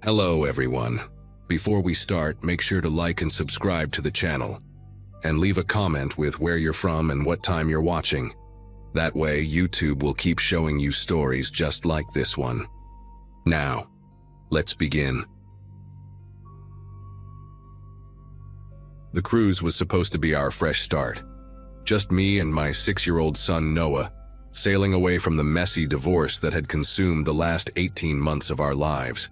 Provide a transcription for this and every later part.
Hello everyone. Before we start, make sure to like and subscribe to the channel. And leave a comment with where you're from and what time you're watching. That way, YouTube will keep showing you stories just like this one. Now, let's begin. The cruise was supposed to be our fresh start. Just me and my 6-year-old son Noah, sailing away from the messy divorce that had consumed the last 18 months of our lives.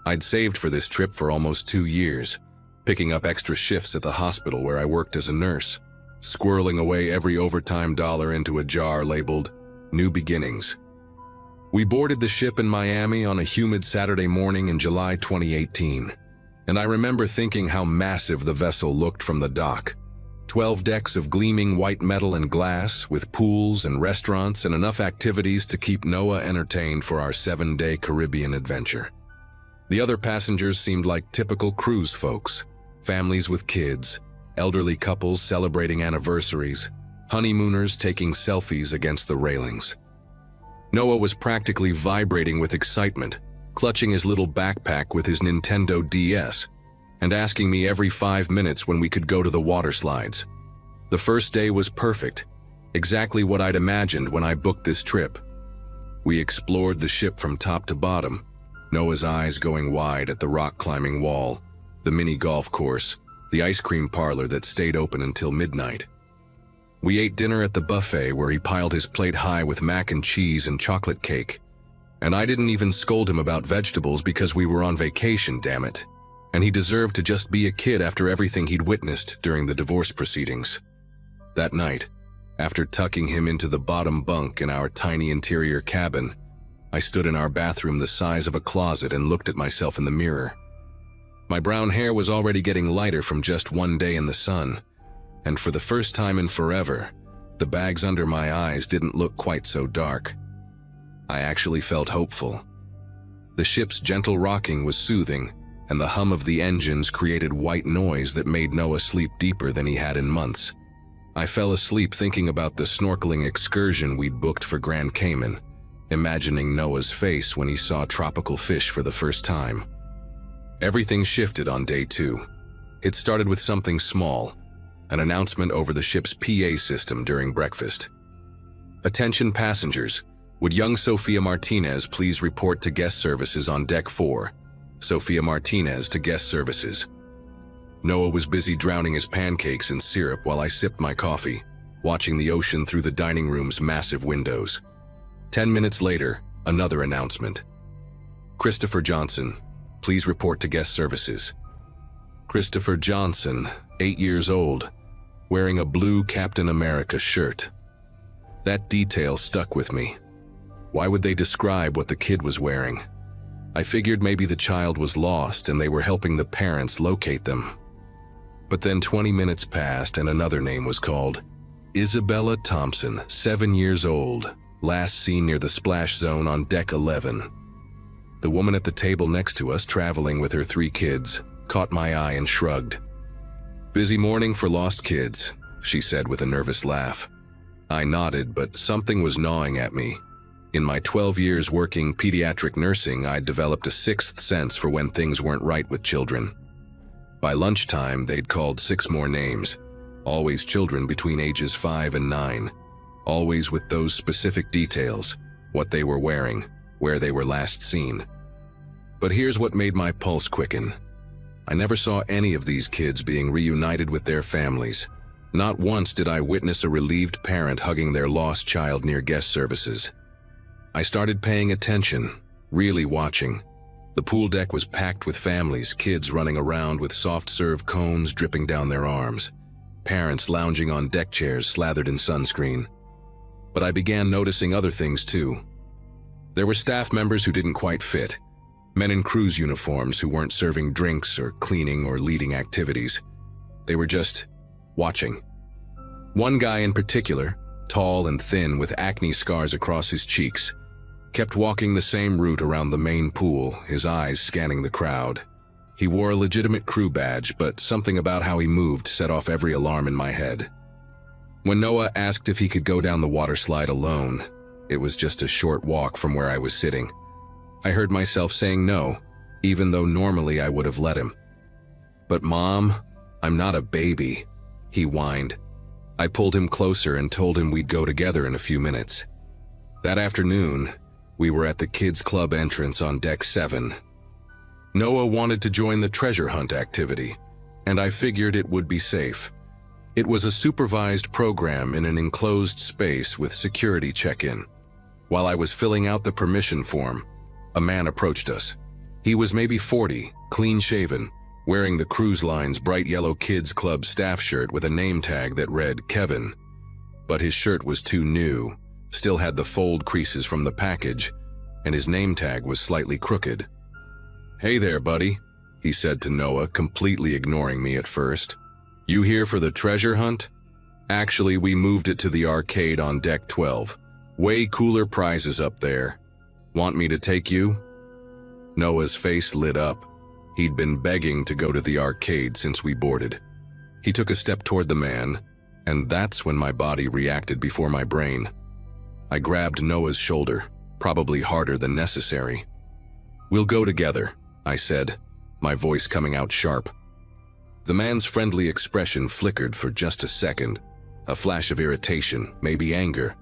I'd saved for this trip for almost 2 years, picking up extra shifts at the hospital where I worked as a nurse, squirreling away every overtime dollar into a jar labeled New Beginnings. We boarded the ship in Miami on a humid Saturday morning in July 2018, and I remember thinking how massive the vessel looked from the dock. 12 decks of gleaming white metal and glass, with pools and restaurants and enough activities to keep Noah entertained for our 7-day Caribbean adventure. The other passengers seemed like typical cruise folks, families with kids, elderly couples celebrating anniversaries, honeymooners taking selfies against the railings. Noah was practically vibrating with excitement, clutching his little backpack with his Nintendo DS, and asking me every 5 minutes when we could go to the water slides. The first day was perfect, exactly what I'd imagined when I booked this trip. We explored the ship from top to bottom, Noah's eyes going wide at the rock-climbing wall, the mini golf course, the ice cream parlor that stayed open until midnight. We ate dinner at the buffet where he piled his plate high with mac and cheese and chocolate cake. And I didn't even scold him about vegetables because we were on vacation, damn it. And he deserved to just be a kid after everything he'd witnessed during the divorce proceedings. That night, after tucking him into the bottom bunk in our tiny interior cabin, I stood in our bathroom the size of a closet and looked at myself in the mirror. My brown hair was already getting lighter from just one day in the sun, and for the first time in forever, the bags under my eyes didn't look quite so dark. I actually felt hopeful. The ship's gentle rocking was soothing, and the hum of the engines created white noise that made Noah sleep deeper than he had in months. I fell asleep thinking about the snorkeling excursion we'd booked for Grand Cayman, imagining Noah's face when he saw tropical fish for the first time. Everything shifted on day 2. It started with something small, an announcement over the ship's PA system during breakfast. Attention passengers, would young Sofia Martinez please report to guest services on deck 4? Sofia Martinez to guest services. Noah was busy drowning his pancakes in syrup while I sipped my coffee, watching the ocean through the dining room's massive windows. 10 minutes later, another announcement. Christopher Johnson, please report to guest services. Christopher Johnson, 8 years old, wearing a blue Captain America shirt. That detail stuck with me. Why would they describe what the kid was wearing? I figured maybe the child was lost and they were helping the parents locate them. But then 20 minutes passed and another name was called. Isabella Thompson, 7 years old, last seen near the splash zone on deck 11. The woman at the table next to us, traveling with her 3 kids, caught my eye and shrugged. "Busy morning for lost kids," she said with a nervous laugh. I nodded, but something was gnawing at me. In my 12 years working pediatric nursing, I'd developed a 6th sense for when things weren't right with children. By lunchtime, they'd called 6 more names, always children between ages 5 and 9. Always with those specific details, what they were wearing, where they were last seen. But here's what made my pulse quicken. I never saw any of these kids being reunited with their families. Not once did I witness a relieved parent hugging their lost child near guest services. I started paying attention, really watching. The pool deck was packed with families, kids running around with soft-serve cones dripping down their arms, parents lounging on deck chairs slathered in sunscreen. But I began noticing other things too. There were staff members who didn't quite fit, men in cruise uniforms who weren't serving drinks or cleaning or leading activities. They were just watching. One guy in particular, tall and thin with acne scars across his cheeks, kept walking the same route around the main pool, his eyes scanning the crowd. He wore a legitimate crew badge, but something about how he moved set off every alarm in my head. When Noah asked if he could go down the water slide alone, it was just a short walk from where I was sitting. I heard myself saying no, even though normally I would have let him. "But Mom, I'm not a baby," he whined. I pulled him closer and told him we'd go together in a few minutes. That afternoon, we were at the kids' club entrance on Deck 7. Noah wanted to join the treasure hunt activity, and I figured it would be safe. It was a supervised program in an enclosed space with security check-in. While I was filling out the permission form, a man approached us. He was maybe 40, clean-shaven, wearing the cruise line's bright yellow kids' club staff shirt with a name tag that read Kevin. But his shirt was too new, still had the fold creases from the package, and his name tag was slightly crooked. "Hey there, buddy," he said to Noah, completely ignoring me at first. "You here for the treasure hunt?" "Actually, we moved it to the arcade on Deck 12. Way cooler prizes up there. Want me to take you?" Noah's face lit up. He'd been begging to go to the arcade since we boarded. He took a step toward the man, and that's when my body reacted before my brain. I grabbed Noah's shoulder, probably harder than necessary. "We'll go together," I said, my voice coming out sharp. The man's friendly expression flickered for just a second, a flash of irritation, maybe anger,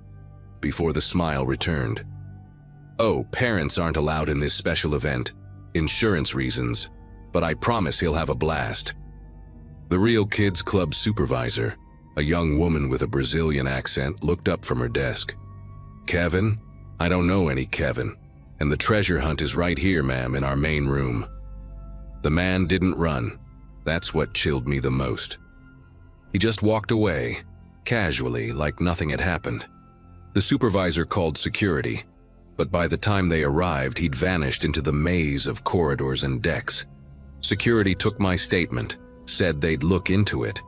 before the smile returned. "Oh, parents aren't allowed in this special event. Insurance reasons. But I promise he'll have a blast." The real kids' club supervisor, a young woman with a Brazilian accent, looked up from her desk. "Kevin? I don't know any Kevin. And the treasure hunt is right here, ma'am, in our main room." The man didn't run. That's what chilled me the most. He just walked away, casually, like nothing had happened. The supervisor called security, but by the time they arrived, he'd vanished into the maze of corridors and decks. Security took my statement, said they'd look into it,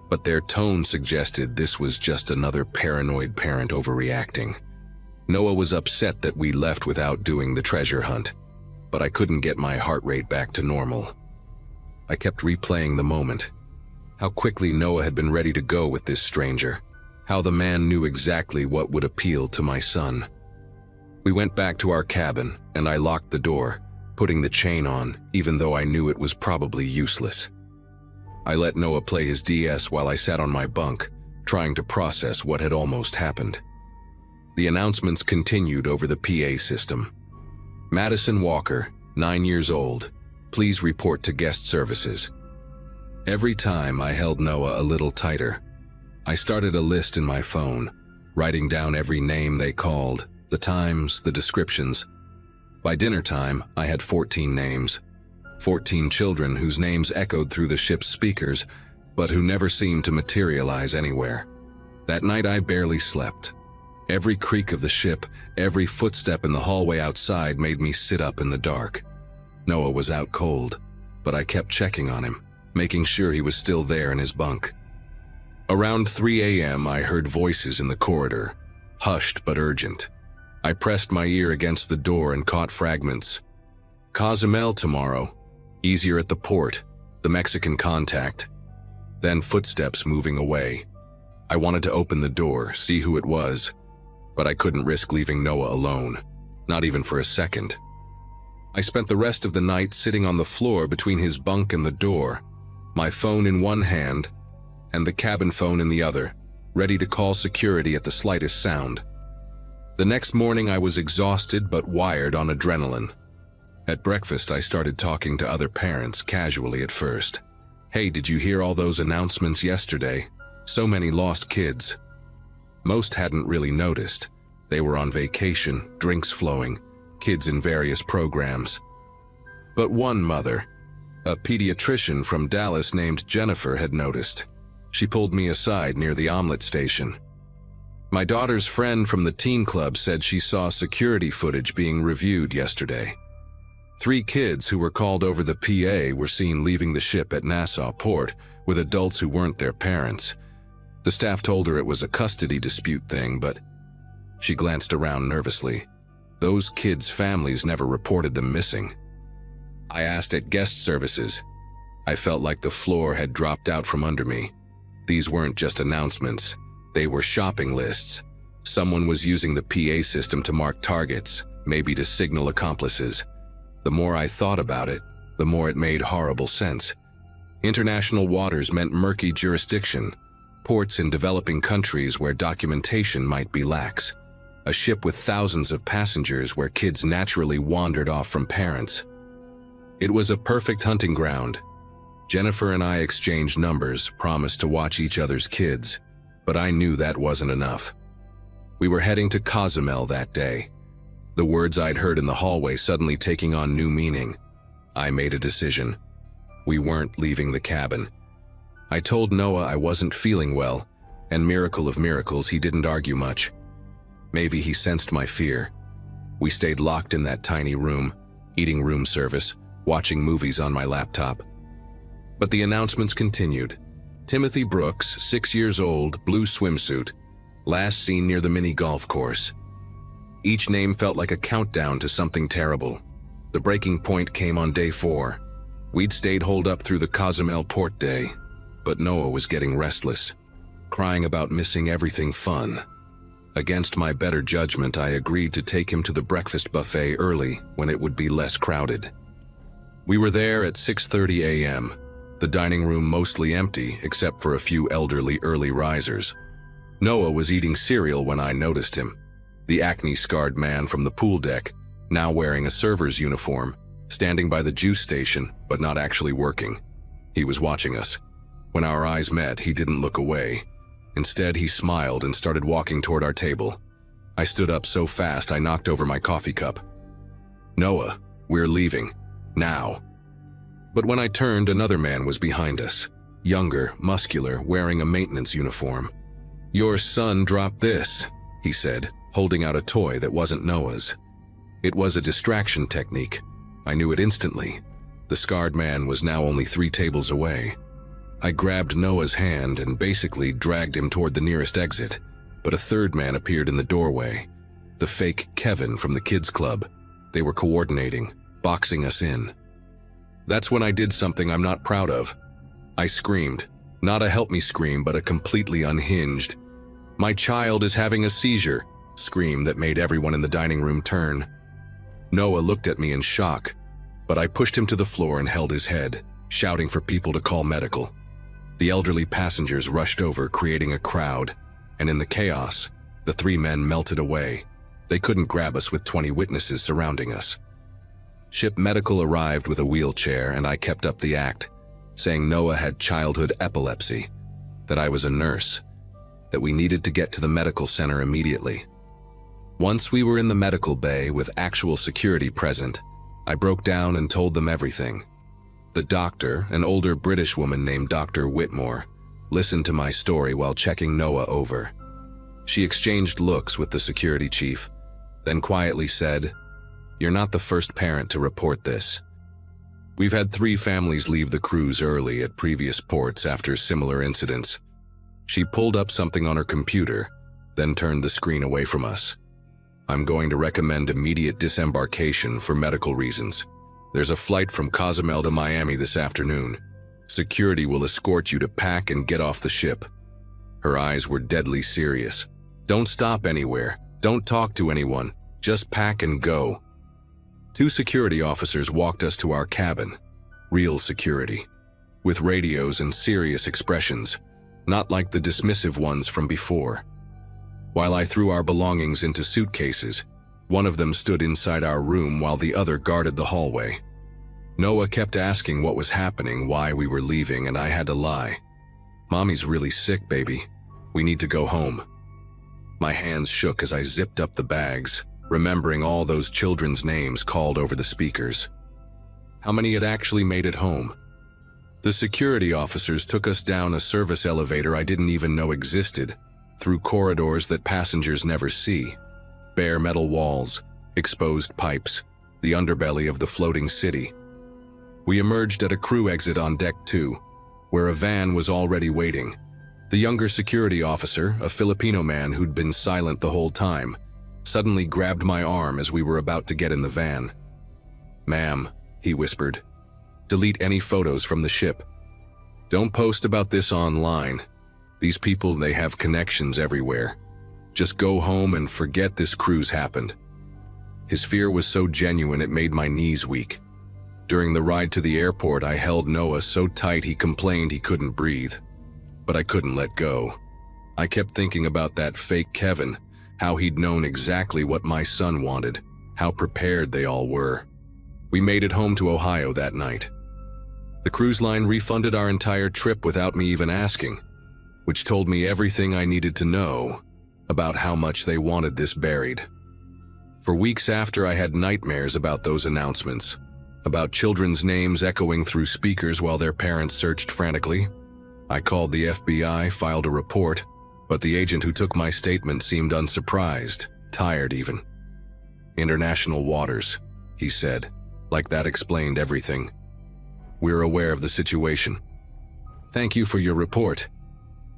but their tone suggested this was just another paranoid parent overreacting. Noah was upset that we left without doing the treasure hunt, but I couldn't get my heart rate back to normal. I kept replaying the moment. How quickly Noah had been ready to go with this stranger. How the man knew exactly what would appeal to my son. We went back to our cabin, and I locked the door, putting the chain on, even though I knew it was probably useless. I let Noah play his DS while I sat on my bunk, trying to process what had almost happened. The announcements continued over the PA system. "Madison Walker, 9 years old. Please report to guest services." Every time I held Noah a little tighter. I started a list in my phone, writing down every name they called, the times, the descriptions. By dinner time, I had 14 names. 14 children whose names echoed through the ship's speakers, but who never seemed to materialize anywhere. That night I barely slept. Every creak of the ship, every footstep in the hallway outside made me sit up in the dark. Noah was out cold, but I kept checking on him, making sure he was still there in his bunk. Around 3 a.m. I heard voices in the corridor, hushed but urgent. I pressed my ear against the door and caught fragments. "Cozumel tomorrow. Easier at the port. The Mexican contact." Then footsteps moving away. I wanted to open the door, see who it was, but I couldn't risk leaving Noah alone, not even for a second. I spent the rest of the night sitting on the floor between his bunk and the door, my phone in one hand and the cabin phone in the other, ready to call security at the slightest sound. The next morning I was exhausted but wired on adrenaline. At breakfast I started talking to other parents, casually at first. "Hey, did you hear all those announcements yesterday? So many lost kids." Most hadn't really noticed. They were on vacation, drinks flowing, kids in various programs. But one mother, a pediatrician from Dallas named Jennifer, had noticed. She pulled me aside near the omelet station. "My daughter's friend from the teen club said she saw security footage being reviewed yesterday. 3 kids who were called over the PA were seen leaving the ship at Nassau Port with adults who weren't their parents. The staff told her it was a custody dispute thing, but..." She glanced around nervously. "Those kids' families never reported them missing." I asked at guest services. I felt like the floor had dropped out from under me. These weren't just announcements. They were shopping lists. Someone was using the PA system to mark targets, maybe to signal accomplices. The more I thought about it, the more it made horrible sense. International waters meant murky jurisdiction, ports in developing countries where documentation might be lax, a ship with thousands of passengers where kids naturally wandered off from parents. It was a perfect hunting ground. Jennifer and I exchanged numbers, promised to watch each other's kids, but I knew that wasn't enough. We were heading to Cozumel that day. The words I'd heard in the hallway suddenly taking on new meaning. I made a decision. We weren't leaving the cabin. I told Noah I wasn't feeling well, and miracle of miracles, he didn't argue much. Maybe he sensed my fear. We stayed locked in that tiny room, eating room service, watching movies on my laptop. But the announcements continued. Timothy Brooks, 6 years old, blue swimsuit, last seen near the mini golf course. Each name felt like a countdown to something terrible. The breaking point came on day 4. We'd stayed holed up through the Cozumel port day, but Noah was getting restless, crying about missing everything fun. Against my better judgment, I agreed to take him to the breakfast buffet early when it would be less crowded. We were there at 6:30 a.m., the dining room mostly empty except for a few elderly early risers. Noah was eating cereal when I noticed him, the acne-scarred man from the pool deck, now wearing a server's uniform, standing by the juice station but not actually working. He was watching us. When our eyes met, he didn't look away. Instead, he smiled and started walking toward our table. I stood up so fast I knocked over my coffee cup. "Noah, we're leaving. Now." But when I turned, another man was behind us, younger, muscular, wearing a maintenance uniform. "Your son dropped this," he said, holding out a toy that wasn't Noah's. It was a distraction technique. I knew it instantly. The scarred man was now only 3 tables away. I grabbed Noah's hand and basically dragged him toward the nearest exit, but a third man appeared in the doorway. The fake Kevin from the kids' club. They were coordinating, boxing us in. That's when I did something I'm not proud of. I screamed. Not a help me scream, but a completely unhinged, "My child is having a seizure," scream that made everyone in the dining room turn. Noah looked at me in shock, but I pushed him to the floor and held his head, shouting for people to call medical. The elderly passengers rushed over, creating a crowd, and in the chaos, the 3 men melted away. They couldn't grab us with 20 witnesses surrounding us. Ship medical arrived with a wheelchair, and I kept up the act, saying Noah had childhood epilepsy, that I was a nurse, that we needed to get to the medical center immediately. Once we were in the medical bay with actual security present, I broke down and told them everything. The doctor, an older British woman named Dr. Whitmore, listened to my story while checking Noah over. She exchanged looks with the security chief, then quietly said, "You're not the first parent to report this. We've had 3 families leave the cruise early at previous ports after similar incidents." She pulled up something on her computer, then turned the screen away from us. "I'm going to recommend immediate disembarkation for medical reasons. There's a flight from Cozumel to Miami this afternoon. Security will escort you to pack and get off the ship." Her eyes were deadly serious. "Don't stop anywhere. Don't talk to anyone. Just pack and go." 2 security officers walked us to our cabin. Real security. With radios and serious expressions, not like the dismissive ones from before. While I threw our belongings into suitcases, one of them stood inside our room while the other guarded the hallway. Noah kept asking what was happening, why we were leaving, and I had to lie. "Mommy's really sick, baby. We need to go home." My hands shook as I zipped up the bags, remembering all those children's names called over the speakers. How many had actually made it home? The security officers took us down a service elevator I didn't even know existed, through corridors that passengers never see. Bare metal walls, exposed pipes, the underbelly of the floating city. We emerged at a crew exit on deck 2, where a van was already waiting. The younger security officer, a Filipino man who'd been silent the whole time, suddenly grabbed my arm as we were about to get in the van. "Ma'am," he whispered, "delete any photos from the ship. Don't post about this online. These people, they have connections everywhere. Just go home and forget this cruise happened." His fear was so genuine it made my knees weak. During the ride to the airport, I held Noah so tight he complained he couldn't breathe. But I couldn't let go. I kept thinking about that fake Kevin, how he'd known exactly what my son wanted, how prepared they all were. We made it home to Ohio that night. The cruise line refunded our entire trip without me even asking, which told me everything I needed to know about how much they wanted this buried. For weeks after, I had nightmares about those announcements, about children's names echoing through speakers while their parents searched frantically. I called the FBI, filed a report, but the agent who took my statement seemed unsurprised, tired even. "International waters," he said, like that explained everything. "We're aware of the situation. Thank you for your report."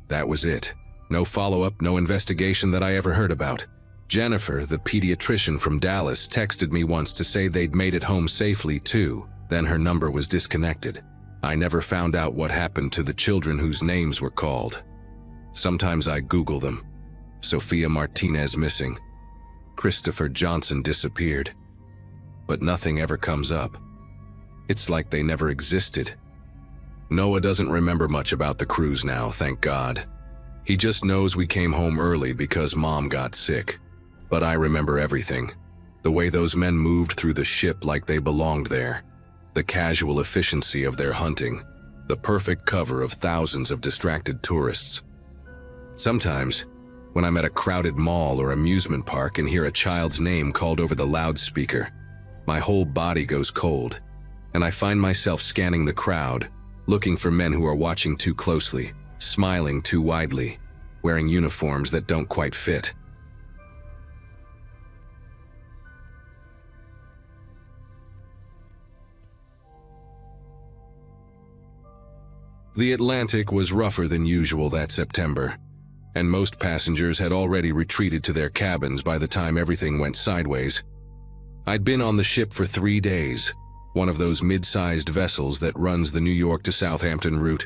That was it. No follow-up, no investigation that I ever heard about. Jennifer, the pediatrician from Dallas, texted me once to say they'd made it home safely too. Then her number was disconnected. I never found out what happened to the children whose names were called. Sometimes I Google them. Sophia Martinez missing. Christopher Johnson disappeared. But nothing ever comes up. It's like they never existed. Noah doesn't remember much about the cruise now, thank God. He just knows we came home early because Mom got sick. But I remember everything. The way those men moved through the ship like they belonged there. The casual efficiency of their hunting. The perfect cover of thousands of distracted tourists. Sometimes, when I'm at a crowded mall or amusement park and hear a child's name called over the loudspeaker, my whole body goes cold, and I find myself scanning the crowd, looking for men who are watching too closely, smiling too widely, wearing uniforms that don't quite fit. The Atlantic was rougher than usual that September, and most passengers had already retreated to their cabins by the time everything went sideways. I'd been on the ship for 3 days, one of those mid-sized vessels that runs the New York to Southampton route.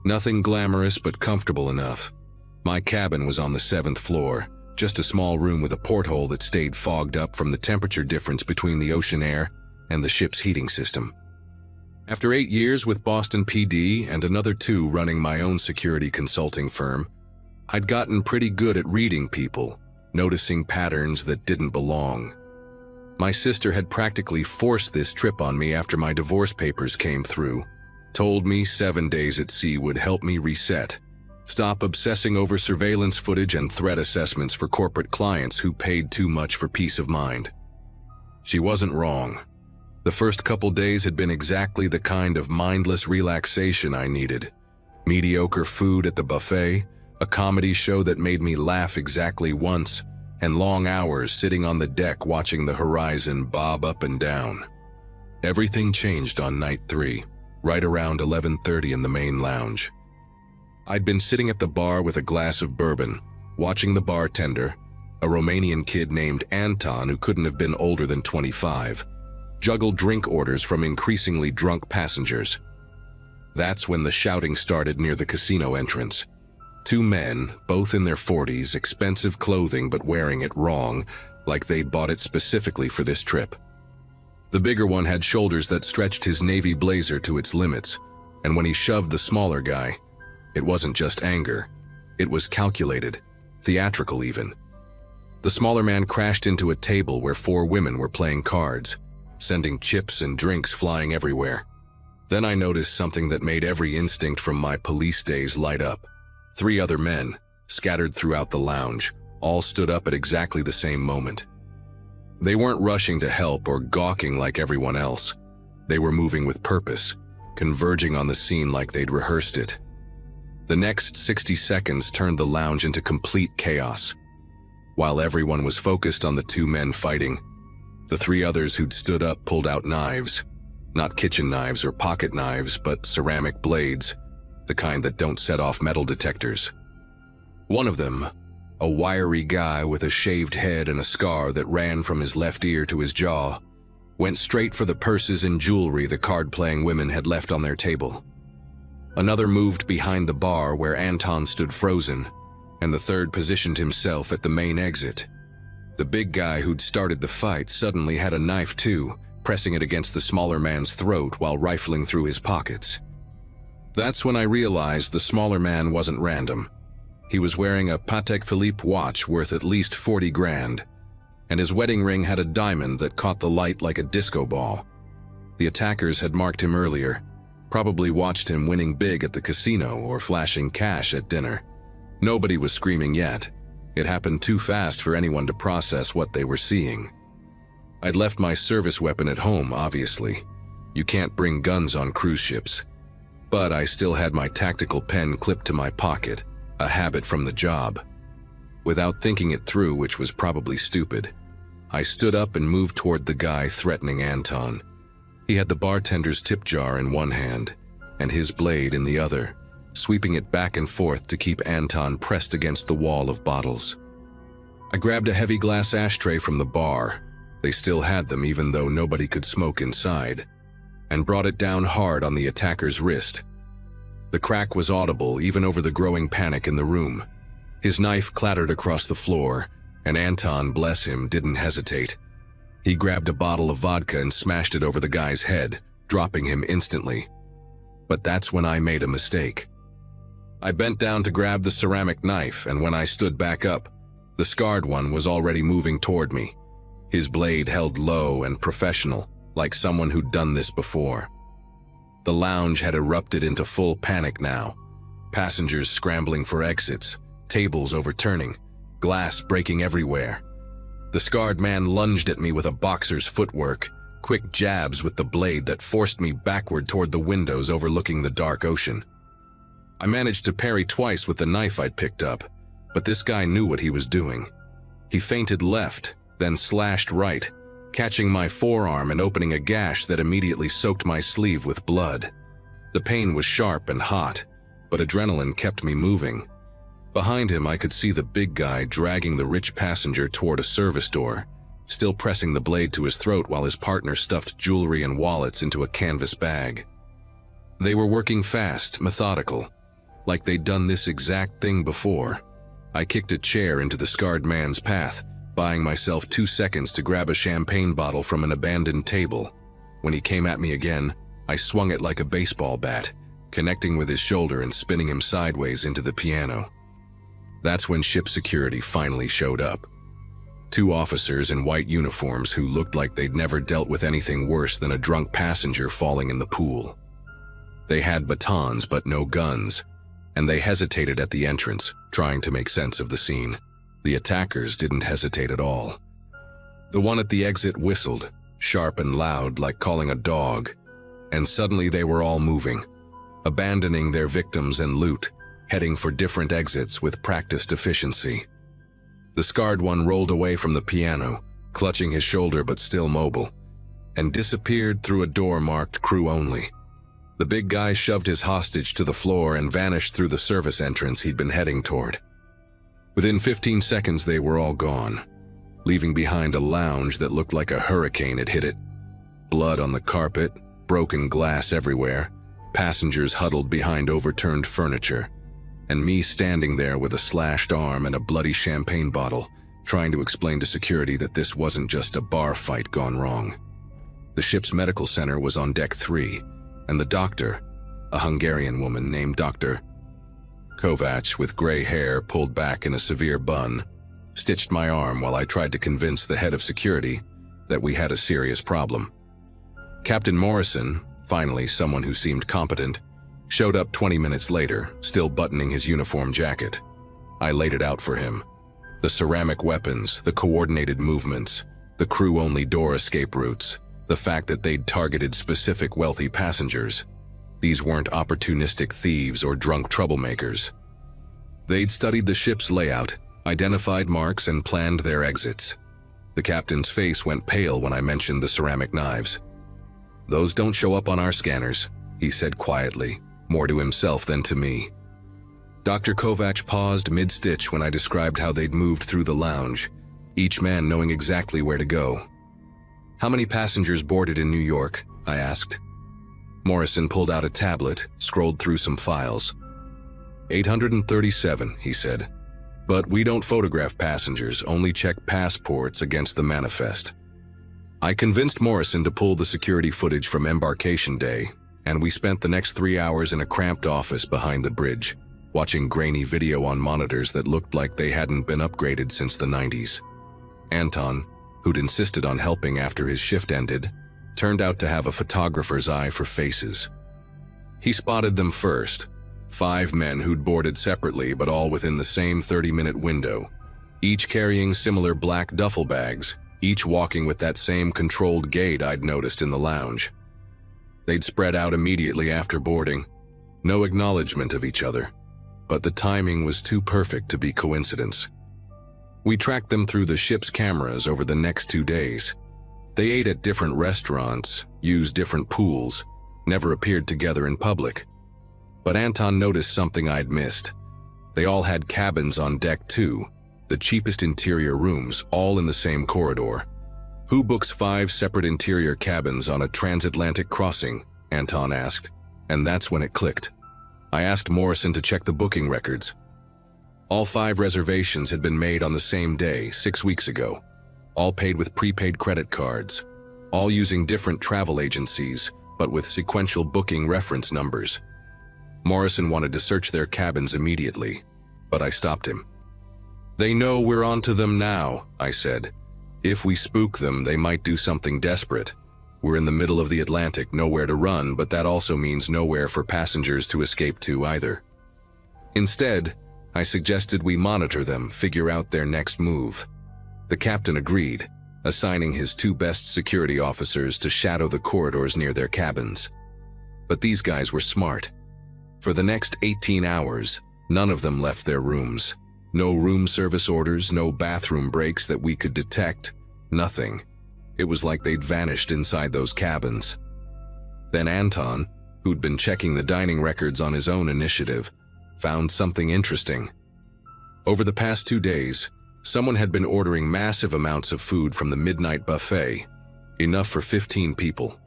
Nothing glamorous but comfortable enough. My cabin was on the 7th floor, just a small room with a porthole that stayed fogged up from the temperature difference between the ocean air and the ship's heating system. After 8 years with Boston PD and another 2 running my own security consulting firm, I'd gotten pretty good at reading people, noticing patterns that didn't belong. My sister had practically forced this trip on me after my divorce papers came through, told me 7 days at sea would help me reset, stop obsessing over surveillance footage and threat assessments for corporate clients who paid too much for peace of mind. She wasn't wrong. The first couple days had been exactly the kind of mindless relaxation I needed. Mediocre food at the buffet, a comedy show that made me laugh exactly once, and long hours sitting on the deck watching the horizon bob up and down. Everything changed on night 3, right around 11:30 in the main lounge. I'd been sitting at the bar with a glass of bourbon, watching the bartender, a Romanian kid named Anton who couldn't have been older than 25, juggle drink orders from increasingly drunk passengers. That's when the shouting started near the casino entrance. 2 men, both in their 40s, expensive clothing but wearing it wrong, like they'd bought it specifically for this trip. The bigger one had shoulders that stretched his navy blazer to its limits, and when he shoved the smaller guy, it wasn't just anger. It was calculated, theatrical even. The smaller man crashed into a table where 4 women were playing cards, sending chips and drinks flying everywhere. Then I noticed something that made every instinct from my police days light up. 3 other men, scattered throughout the lounge, all stood up at exactly the same moment. They weren't rushing to help or gawking like everyone else. They were moving with purpose, converging on the scene like they'd rehearsed it. The next 60 seconds turned the lounge into complete chaos. While everyone was focused on the 2 men fighting, the 3 others who'd stood up pulled out knives. Not kitchen knives or pocket knives, but ceramic blades, the kind that don't set off metal detectors. One of them, a wiry guy with a shaved head and a scar that ran from his left ear to his jaw, went straight for the purses and jewelry the card-playing women had left on their table. Another moved behind the bar where Anton stood frozen, and the third positioned himself at the main exit. The big guy who'd started the fight suddenly had a knife too, pressing it against the smaller man's throat while rifling through his pockets. That's when I realized the smaller man wasn't random. He was wearing a Patek Philippe watch worth at least 40 grand, and his wedding ring had a diamond that caught the light like a disco ball. The attackers had marked him earlier, probably watched him winning big at the casino or flashing cash at dinner. Nobody was screaming yet. It happened too fast for anyone to process what they were seeing. I'd left my service weapon at home, obviously. You can't bring guns on cruise ships. But I still had my tactical pen clipped to my pocket, a habit from the job. Without thinking it through, which was probably stupid, I stood up and moved toward the guy threatening Anton. He had the bartender's tip jar in one hand and his blade in the other, sweeping it back and forth to keep Anton pressed against the wall of bottles. I grabbed a heavy glass ashtray from the bar, they still had them even though nobody could smoke inside, and brought it down hard on the attacker's wrist. The crack was audible even over the growing panic in the room. His knife clattered across the floor, and Anton, bless him, didn't hesitate. He grabbed a bottle of vodka and smashed it over the guy's head, dropping him instantly. But that's when I made a mistake. I bent down to grab the ceramic knife, and when I stood back up, the scarred one was already moving toward me. His blade held low and professional, like someone who'd done this before. The lounge had erupted into full panic now. Passengers scrambling for exits, tables overturning, glass breaking everywhere. The scarred man lunged at me with a boxer's footwork, quick jabs with the blade that forced me backward toward the windows overlooking the dark ocean. I managed to parry twice with the knife I'd picked up, but this guy knew what he was doing. He feinted left, then slashed right, catching my forearm and opening a gash that immediately soaked my sleeve with blood. The pain was sharp and hot, but adrenaline kept me moving. Behind him, I could see the big guy dragging the rich passenger toward a service door, still pressing the blade to his throat while his partner stuffed jewelry and wallets into a canvas bag. They were working fast, methodical, like they'd done this exact thing before. I kicked a chair into the scarred man's path, buying myself 2 seconds to grab a champagne bottle from an abandoned table. When he came at me again, I swung it like a baseball bat, connecting with his shoulder and spinning him sideways into the piano. That's when ship security finally showed up. 2 officers in white uniforms who looked like they'd never dealt with anything worse than a drunk passenger falling in the pool. They had batons but no guns, and they hesitated at the entrance, trying to make sense of the scene. The attackers didn't hesitate at all. The one at the exit whistled, sharp and loud like calling a dog, and suddenly they were all moving, abandoning their victims and loot, heading for different exits with practiced efficiency. The scarred one rolled away from the piano, clutching his shoulder but still mobile, and disappeared through a door marked crew only. The big guy shoved his hostage to the floor and vanished through the service entrance he'd been heading toward. Within 15 seconds, they were all gone, leaving behind a lounge that looked like a hurricane had hit it. Blood on the carpet, broken glass everywhere, passengers huddled behind overturned furniture, and me standing there with a slashed arm and a bloody champagne bottle, trying to explain to security that this wasn't just a bar fight gone wrong. The ship's medical center was on deck 3, and the doctor, a Hungarian woman named Dr. Kovacs with gray hair pulled back in a severe bun, stitched my arm while I tried to convince the head of security that we had a serious problem. Captain Morrison, finally someone who seemed competent, showed up 20 minutes later, still buttoning his uniform jacket. I laid it out for him. The ceramic weapons, the coordinated movements, the crew-only door escape routes, the fact that they'd targeted specific wealthy passengers. These weren't opportunistic thieves or drunk troublemakers. They'd studied the ship's layout, identified marks, and planned their exits. The captain's face went pale when I mentioned the ceramic knives. "Those don't show up on our scanners," he said quietly, more to himself than to me. Dr. Kovacs paused mid-stitch when I described how they'd moved through the lounge, each man knowing exactly where to go. "How many passengers boarded in New York?" I asked. Morrison pulled out a tablet, scrolled through some files. 837, he said. But we don't photograph passengers, only check passports against the manifest. I convinced Morrison to pull the security footage from embarkation day, and we spent the next 3 hours in a cramped office behind the bridge, watching grainy video on monitors that looked like they hadn't been upgraded since the 90s. Anton, who'd insisted on helping after his shift ended, turned out to have a photographer's eye for faces. He spotted them first, 5 men who'd boarded separately but all within the same 30-minute window, each carrying similar black duffel bags, each walking with that same controlled gait I'd noticed in the lounge. They'd spread out immediately after boarding, no acknowledgement of each other, but the timing was too perfect to be coincidence. We tracked them through the ship's cameras over the next 2 days. They ate at different restaurants, used different pools, never appeared together in public. But Anton noticed something I'd missed. They all had cabins on deck 2, the cheapest interior rooms, all in the same corridor. Who books 5 separate interior cabins on a transatlantic crossing? Anton asked, and that's when it clicked. I asked Morrison to check the booking records. All 5 reservations had been made on the same day, 6 weeks ago. All paid with prepaid credit cards, all using different travel agencies, but with sequential booking reference numbers. Morrison wanted to search their cabins immediately, but I stopped him. "They know we're onto them now," I said. "If we spook them, they might do something desperate. We're in the middle of the Atlantic, nowhere to run, but that also means nowhere for passengers to escape to either. Instead, I suggested we monitor them, figure out their next move." The captain agreed, assigning his 2 best security officers to shadow the corridors near their cabins. But these guys were smart. For the next 18 hours, none of them left their rooms. No room service orders, no bathroom breaks that we could detect, nothing. It was like they'd vanished inside those cabins. Then Anton, who'd been checking the dining records on his own initiative, found something interesting. Over the past 2 days, someone had been ordering massive amounts of food from the midnight buffet, enough for 15 people,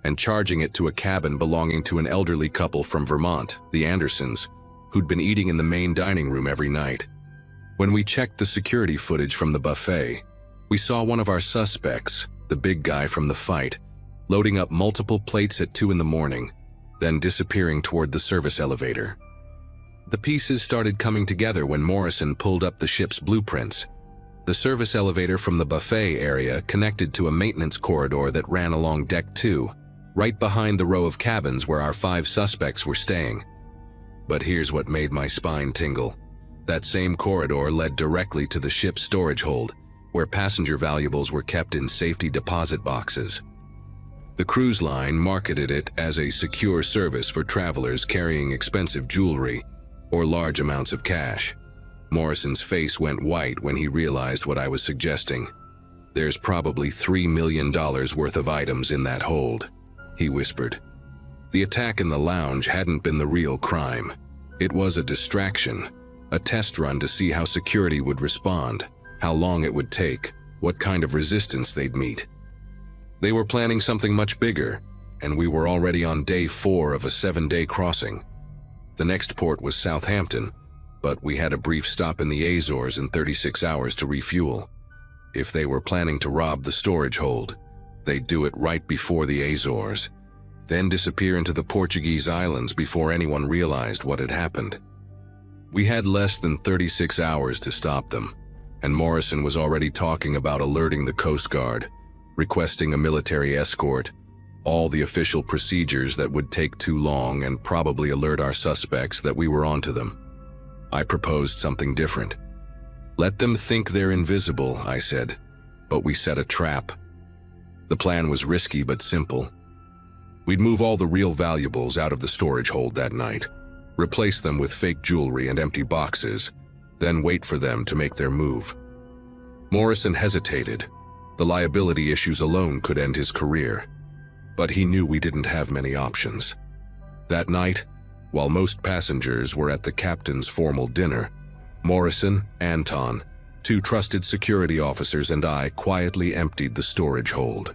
and charging it to a cabin belonging to an elderly couple from Vermont, the Andersons, who'd been eating in the main dining room every night. When we checked the security footage from the buffet, we saw one of our suspects, the big guy from the fight, loading up multiple plates at 2 in the morning, then disappearing toward the service elevator. The pieces started coming together when Morrison pulled up the ship's blueprints. The service elevator from the buffet area connected to a maintenance corridor that ran along deck 2, right behind the row of cabins where our 5 suspects were staying. But here's what made my spine tingle. That same corridor led directly to the ship's storage hold, where passenger valuables were kept in safety deposit boxes. The cruise line marketed it as a secure service for travelers carrying expensive jewelry or large amounts of cash. Morrison's face went white when he realized what I was suggesting. "There's probably $3 million worth of items in that hold," he whispered. The attack in the lounge hadn't been the real crime. It was a distraction, a test run to see how security would respond, how long it would take, what kind of resistance they'd meet. They were planning something much bigger, and we were already on day 4 of a 7-day crossing. The next port was Southampton, but we had a brief stop in the Azores in 36 hours to refuel. If they were planning to rob the storage hold, they'd do it right before the Azores, then disappear into the Portuguese islands before anyone realized what had happened. We had less than 36 hours to stop them, and Morrison was already talking about alerting the Coast Guard, requesting a military escort, all the official procedures that would take too long and probably alert our suspects that we were onto them. I proposed something different. "Let them think they're invisible," I said, but we set a trap. The plan was risky but simple. We'd move all the real valuables out of the storage hold that night, replace them with fake jewelry and empty boxes, then wait for them to make their move. Morrison hesitated. The liability issues alone could end his career. But he knew we didn't have many options. That night, while most passengers were at the captain's formal dinner, Morrison, Anton, 2 trusted security officers, and I quietly emptied the storage hold.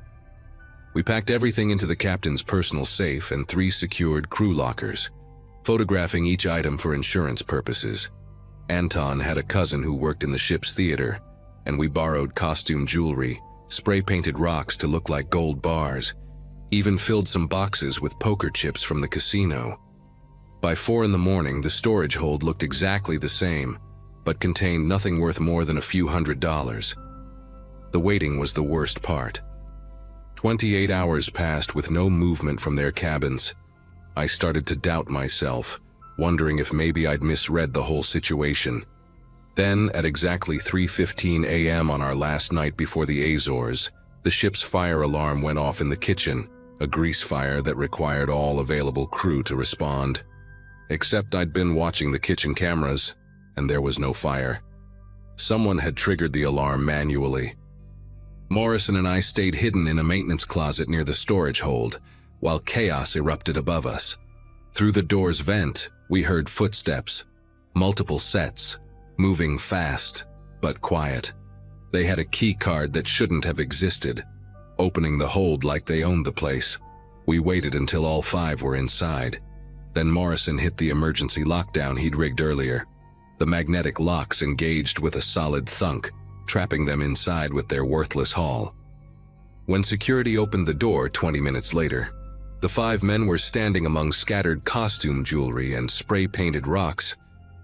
We packed everything into the captain's personal safe and 3 secured crew lockers, photographing each item for insurance purposes. Anton had a cousin who worked in the ship's theater, and we borrowed costume jewelry, spray-painted rocks to look like gold bars, even filled some boxes with poker chips from the casino. By 4 in the morning, the storage hold looked exactly the same, but contained nothing worth more than a few $100s. The waiting was the worst part. 28 hours passed with no movement from their cabins. I started to doubt myself, wondering if maybe I'd misread the whole situation. Then, at exactly 3:15 a.m. on our last night before the Azores, the ship's fire alarm went off in the kitchen, a grease fire that required all available crew to respond. Except I'd been watching the kitchen cameras, and there was no fire. Someone had triggered the alarm manually. Morrison and I stayed hidden in a maintenance closet near the storage hold, while chaos erupted above us. Through the door's vent, we heard footsteps, multiple sets, moving fast, but quiet. They had a key card that shouldn't have existed, opening the hold like they owned the place. We waited until all 5 were inside. Then Morrison hit the emergency lockdown he'd rigged earlier. The magnetic locks engaged with a solid thunk, trapping them inside with their worthless haul. When security opened the door 20 minutes later, the 5 men were standing among scattered costume jewelry and spray-painted rocks,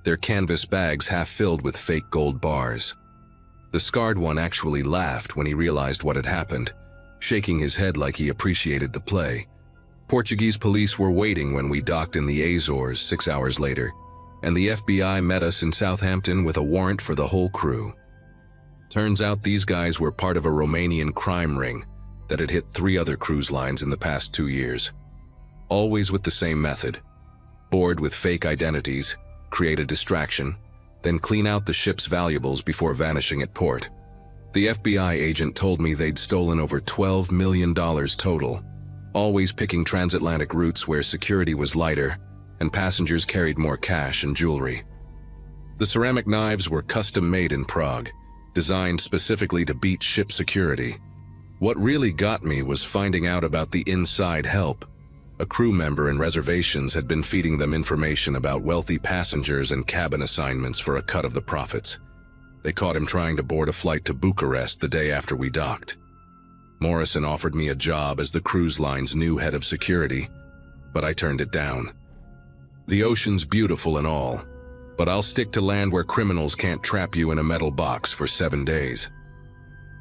their canvas bags half filled with fake gold bars. The scarred one actually laughed when he realized what had happened, shaking his head like he appreciated the play. Portuguese police were waiting when we docked in the Azores 6 hours later, and the FBI met us in Southampton with a warrant for the whole crew. Turns out these guys were part of a Romanian crime ring that had hit 3 other cruise lines in the past 2 years. Always with the same method: board with fake identities, create a distraction, then clean out the ship's valuables before vanishing at port. The FBI agent told me they'd stolen over $12 million total, always picking transatlantic routes where security was lighter and passengers carried more cash and jewelry. The ceramic knives were custom-made in Prague, designed specifically to beat ship security. What really got me was finding out about the inside help. A crew member in reservations had been feeding them information about wealthy passengers and cabin assignments for a cut of the profits. They caught him trying to board a flight to Bucharest the day after we docked. Morrison offered me a job as the cruise line's new head of security, but I turned it down. The ocean's beautiful and all, but I'll stick to land where criminals can't trap you in a metal box for 7 days.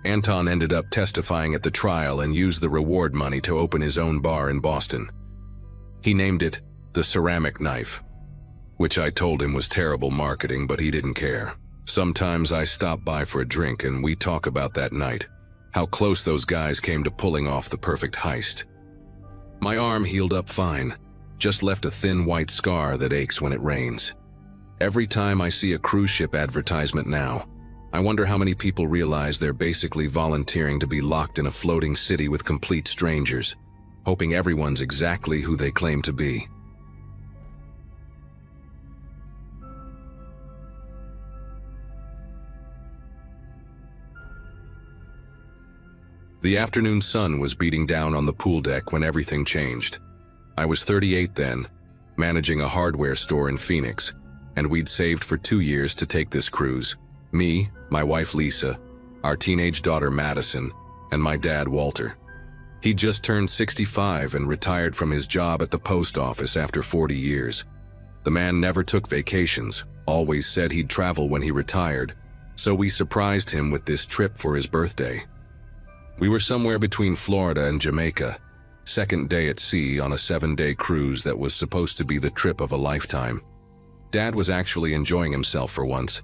Anton ended up testifying at the trial and used the reward money to open his own bar in Boston. He named it the Ceramic Knife, which I told him was terrible marketing, but he didn't care. Sometimes I stop by for a drink and we talk about that night, how close those guys came to pulling off the perfect heist. My arm healed up fine, just left a thin white scar that aches when it rains. Every time I see a cruise ship advertisement now, I wonder how many people realize they're basically volunteering to be locked in a floating city with complete strangers, hoping everyone's exactly who they claim to be. The afternoon sun was beating down on the pool deck when everything changed. I was 38 then, managing a hardware store in Phoenix, and we'd saved for 2 years to take this cruise. Me, my wife Lisa, our teenage daughter Madison, and my dad Walter. He'd just turned 65 and retired from his job at the post office after 40 years. The man never took vacations, always said he'd travel when he retired, so we surprised him with this trip for his birthday. We were somewhere between Florida and Jamaica, second day at sea on a 7-day cruise that was supposed to be the trip of a lifetime. Dad was actually enjoying himself for once,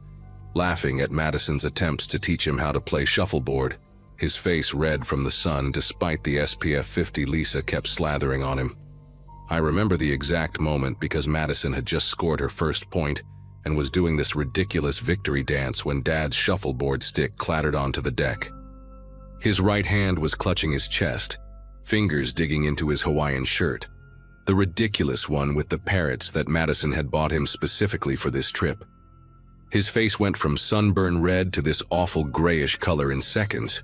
laughing at Madison's attempts to teach him how to play shuffleboard, his face red from the sun despite the SPF 50 Lisa kept slathering on him. I remember the exact moment because Madison had just scored her first point and was doing this ridiculous victory dance when Dad's shuffleboard stick clattered onto the deck. His right hand was clutching his chest, fingers digging into his Hawaiian shirt, the ridiculous one with the parrots that Madison had bought him specifically for this trip. His face went from sunburn red to this awful grayish color in seconds.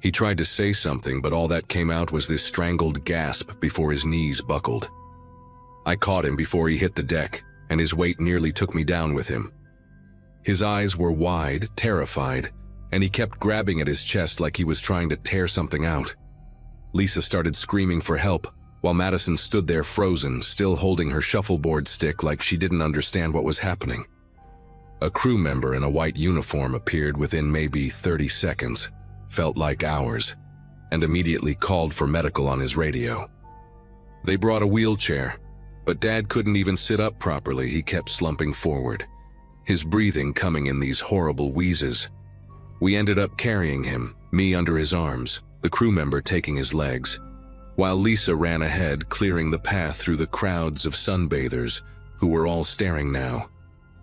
He tried to say something, but all that came out was this strangled gasp before his knees buckled. I caught him before he hit the deck, and his weight nearly took me down with him. His eyes were wide, terrified, and he kept grabbing at his chest like he was trying to tear something out. Lisa started screaming for help, while Madison stood there frozen, still holding her shuffleboard stick like she didn't understand what was happening. A crew member in a white uniform appeared within maybe 30 seconds, felt like hours, and immediately called for medical on his radio. They brought a wheelchair, but Dad couldn't even sit up properly. He kept slumping forward, his breathing coming in these horrible wheezes. We ended up carrying him, me under his arms, the crew member taking his legs, while Lisa ran ahead, clearing the path through the crowds of sunbathers who were all staring now.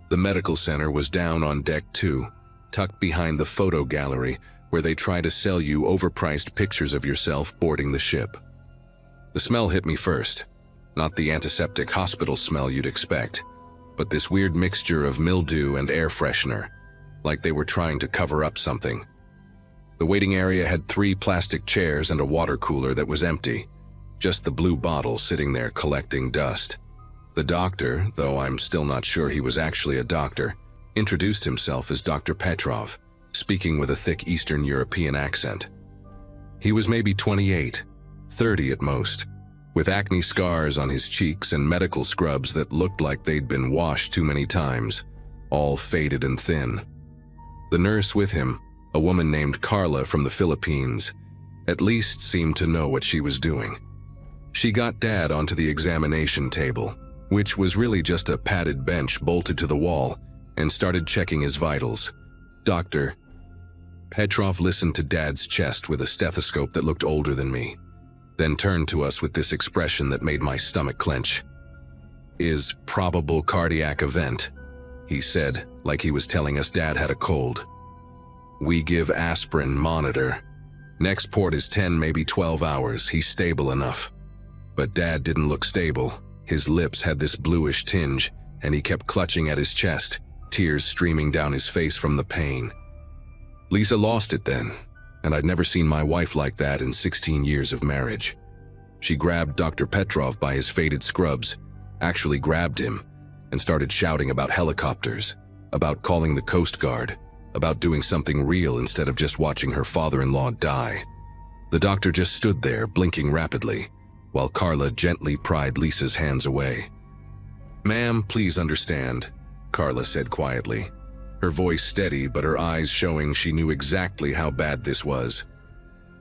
The medical center was down on deck 2, tucked behind the photo gallery where they try to sell you overpriced pictures of yourself boarding the ship. The smell hit me first, not the antiseptic hospital smell you'd expect, but this weird mixture of mildew and air freshener, like they were trying to cover up something. The waiting area had 3 plastic chairs and a water cooler that was empty, just the blue bottle sitting there collecting dust. The doctor, though I'm still not sure he was actually a doctor, introduced himself as Dr. Petrov, speaking with a thick Eastern European accent. He was maybe 28, 30 at most, with acne scars on his cheeks and medical scrubs that looked like they'd been washed too many times, all faded and thin. The nurse with him, a woman named Carla from the Philippines, at least seemed to know what she was doing. She got Dad onto the examination table, which was really just a padded bench bolted to the wall, and started checking his vitals. Dr. Petrov listened to Dad's chest with a stethoscope that looked older than me, then turned to us with this expression that made my stomach clench. "Is probable cardiac event," he said, like he was telling us Dad had a cold. "We give aspirin, monitor. Next port is 10, maybe 12 hours. He's stable enough." But Dad didn't look stable. His lips had this bluish tinge, and he kept clutching at his chest, tears streaming down his face from the pain. Lisa lost it then, and I'd never seen my wife like that in 16 years of marriage. She grabbed Dr. Petrov by his faded scrubs, actually grabbed him, and started shouting about helicopters, about calling the Coast Guard, about doing something real instead of just watching her father-in-law die. The doctor just stood there, blinking rapidly, while Carla gently pried Lisa's hands away. "Ma'am, please understand," Carla said quietly, her voice steady but her eyes showing she knew exactly how bad this was.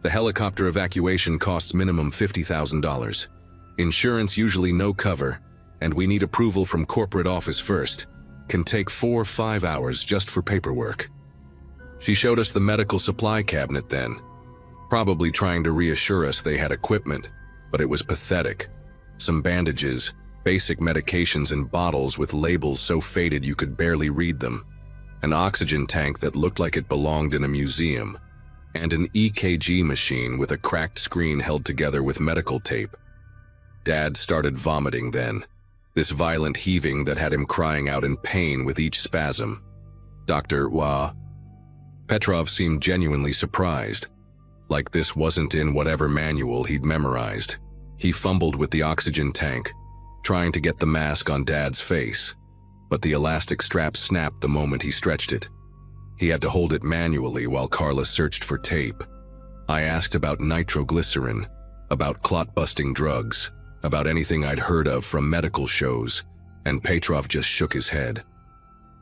"The helicopter evacuation costs minimum $50,000. Insurance usually no cover, and we need approval from corporate office first. Can take 4 or 5 hours just for paperwork." She showed us the medical supply cabinet then, probably trying to reassure us they had equipment, but it was pathetic. Some bandages, basic medications in bottles with labels so faded you could barely read them, an oxygen tank that looked like it belonged in a museum, and an EKG machine with a cracked screen held together with medical tape. Dad started vomiting then, this violent heaving that had him crying out in pain with each spasm. Dr. Petrov seemed genuinely surprised, like this wasn't in whatever manual he'd memorized. He fumbled with the oxygen tank, trying to get the mask on Dad's face, but the elastic strap snapped the moment he stretched it. He had to hold it manually while Carla searched for tape. I asked about nitroglycerin, about clot-busting drugs, about anything I'd heard of from medical shows, and Petrov just shook his head.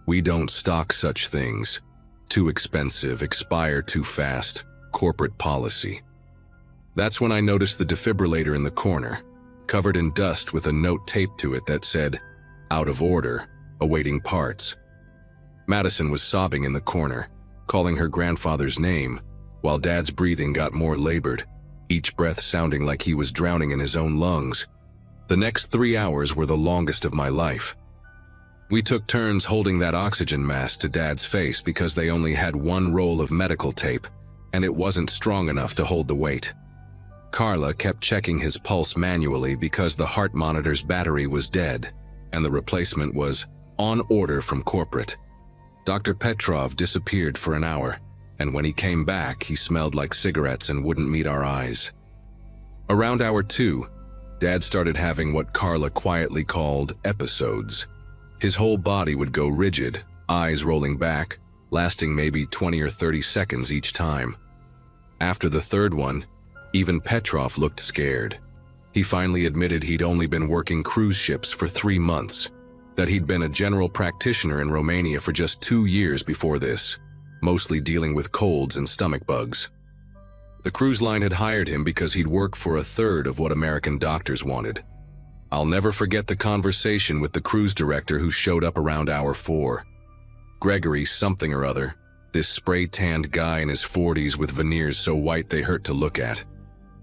"We don't stock such things. Too expensive, expire too fast, corporate policy." That's when I noticed the defibrillator in the corner, covered in dust with a note taped to it that said, "Out of order, awaiting parts." Madison was sobbing in the corner, calling her grandfather's name, while Dad's breathing got more labored, each breath sounding like he was drowning in his own lungs. The next 3 hours were the longest of my life. We took turns holding that oxygen mask to Dad's face because they only had 1 roll of medical tape, and it wasn't strong enough to hold the weight. Carla kept checking his pulse manually because the heart monitor's battery was dead, and the replacement was on order from corporate. Dr. Petrov disappeared for an hour, and when he came back, he smelled like cigarettes and wouldn't meet our eyes. Around hour 2, Dad started having what Carla quietly called episodes. His whole body would go rigid, eyes rolling back, lasting maybe 20 or 30 seconds each time. After the third one, even Petrov looked scared. He finally admitted he'd only been working cruise ships for 3 months, that he'd been a general practitioner in Romania for just 2 years before this, mostly dealing with colds and stomach bugs. The cruise line had hired him because he'd work for a third of what American doctors wanted. I'll never forget the conversation with the cruise director who showed up around hour 4. Gregory something or other, this spray-tanned guy in his 40s with veneers so white they hurt to look at,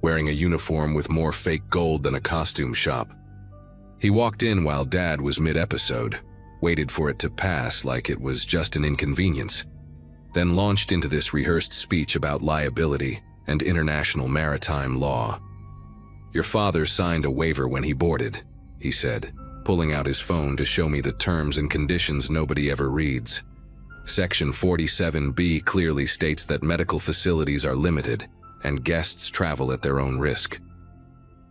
wearing a uniform with more fake gold than a costume shop. He walked in while Dad was mid-episode, waited for it to pass like it was just an inconvenience, then launched into this rehearsed speech about liability and international maritime law. "Your father signed a waiver when he boarded," he said, pulling out his phone to show me the terms and conditions nobody ever reads. Section 47B clearly states that medical facilities are limited and guests travel at their own risk.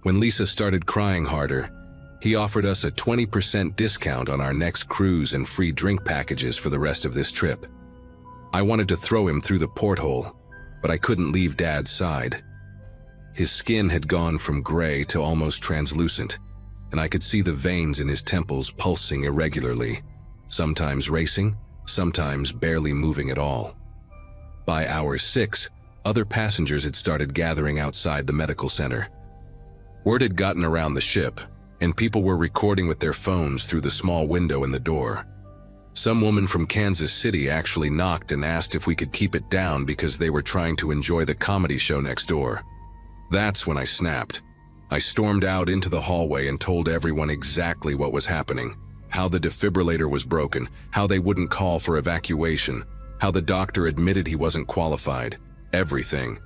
When Lisa started crying harder, he offered us a 20% discount on our next cruise and free drink packages for the rest of this trip. I wanted to throw him through the porthole, but I couldn't leave Dad's side. His skin had gone from gray to almost translucent, and I could see the veins in his temples pulsing irregularly, sometimes racing, sometimes barely moving at all. By hour 6, other passengers had started gathering outside the medical center. Word had gotten around the ship, and people were recording with their phones through the small window in the door. Some woman from Kansas City actually knocked and asked if we could keep it down because they were trying to enjoy the comedy show next door. That's when I snapped. I stormed out into the hallway and told everyone exactly what was happening, how the defibrillator was broken, how they wouldn't call for evacuation, how the doctor admitted he wasn't qualified, everything.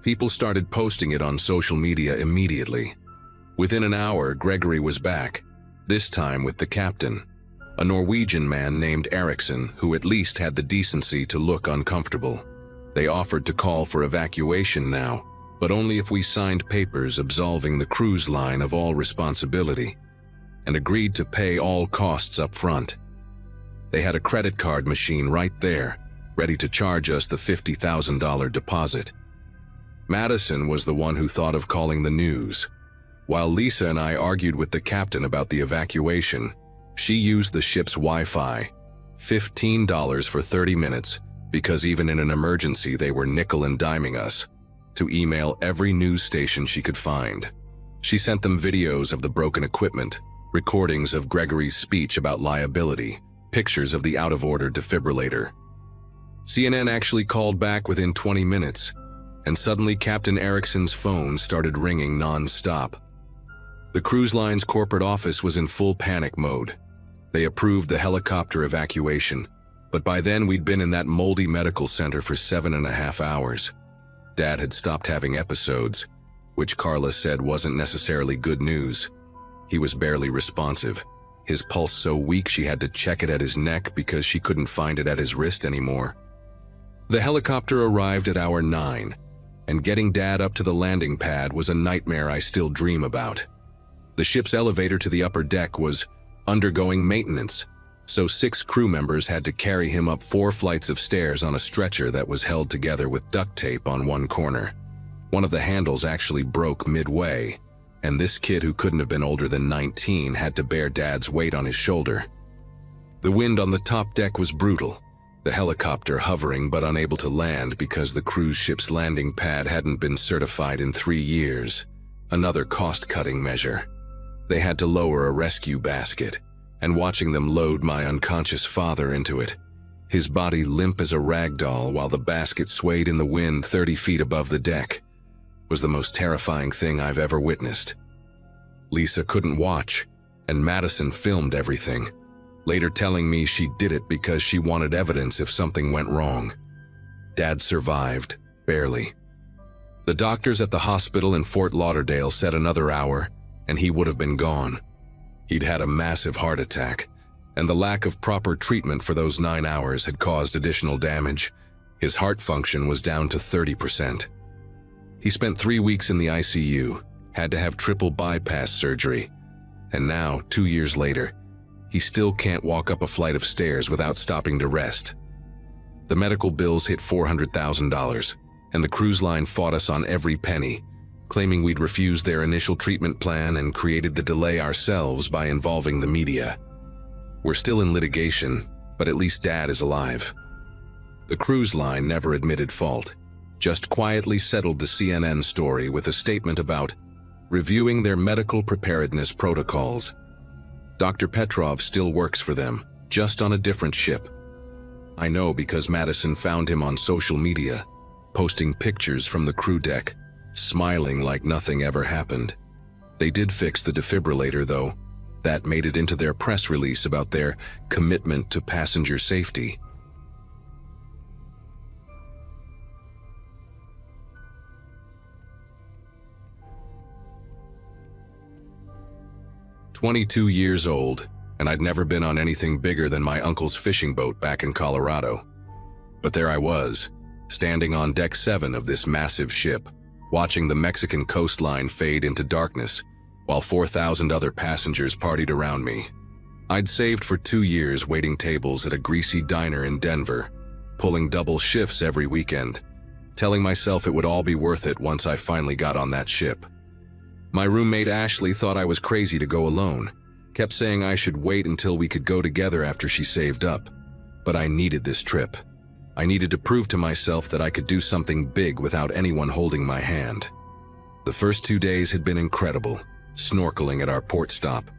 People started posting it on social media immediately. Within an hour, Gregory was back, this time with the captain, a Norwegian man named Eriksson who at least had the decency to look uncomfortable. They offered to call for evacuation now, but only if we signed papers absolving the cruise line of all responsibility, and agreed to pay all costs up front. They had a credit card machine right there, ready to charge us the $50,000 deposit. Madison was the one who thought of calling the news. While Lisa and I argued with the captain about the evacuation, she used the ship's Wi-Fi, $15 for 30 minutes, because even in an emergency they were nickel and diming us, to email every news station she could find. She sent them videos of the broken equipment, recordings of Gregory's speech about liability, pictures of the out-of-order defibrillator. CNN actually called back within 20 minutes, and suddenly Captain Eriksson's phone started ringing non-stop. The cruise line's corporate office was in full panic mode. They approved the helicopter evacuation, but by then we'd been in that moldy medical center for 7.5 hours. Dad had stopped having episodes, which Carla said wasn't necessarily good news. He was barely responsive, his pulse so weak she had to check it at his neck because she couldn't find it at his wrist anymore. The helicopter arrived at hour 9, and getting Dad up to the landing pad was a nightmare I still dream about. The ship's elevator to the upper deck was undergoing maintenance, so 6 crew members had to carry him up 4 flights of stairs on a stretcher that was held together with duct tape on one corner. One of the handles actually broke midway, and this kid who couldn't have been older than 19 had to bear Dad's weight on his shoulder. The wind on the top deck was brutal, the helicopter hovering but unable to land because the cruise ship's landing pad hadn't been certified in 3 years, another cost-cutting measure. They had to lower a rescue basket, and watching them load my unconscious father into it, his body limp as a rag doll while the basket swayed in the wind 30 feet above the deck, was the most terrifying thing I've ever witnessed. Lisa couldn't watch, and Madison filmed everything, later telling me she did it because she wanted evidence if something went wrong. Dad survived, barely. The doctors at the hospital in Fort Lauderdale said another hour, and he would have been gone. He'd had a massive heart attack, and the lack of proper treatment for those 9 hours had caused additional damage. His heart function was down to 30%. He spent 3 weeks in the ICU, had to have triple bypass surgery, and now, 2 years later, he still can't walk up a flight of stairs without stopping to rest. The medical bills hit $400,000, and the cruise line fought us on every penny, claiming we'd refused their initial treatment plan and created the delay ourselves by involving the media. We're still in litigation, but at least Dad is alive. The cruise line never admitted fault, just quietly settled the CNN story with a statement about reviewing their medical preparedness protocols. Dr. Petrov still works for them, just on a different ship. I know because Madison found him on social media, posting pictures from the crew deck, smiling like nothing ever happened. They did fix the defibrillator, though. That made it into their press release about their commitment to passenger safety. "22 years old, and I'd never been on anything bigger than my uncle's fishing boat back in Colorado. But there I was, standing on deck 7 of this massive ship, watching the Mexican coastline fade into darkness, while 4,000 other passengers partied around me. I'd saved for 2 years waiting tables at a greasy diner in Denver, pulling double shifts every weekend, telling myself it would all be worth it once I finally got on that ship. My roommate Ashley thought I was crazy to go alone, kept saying I should wait until we could go together after she saved up. But I needed this trip. I needed to prove to myself that I could do something big without anyone holding my hand. The first 2 days had been incredible, snorkeling at our port stop,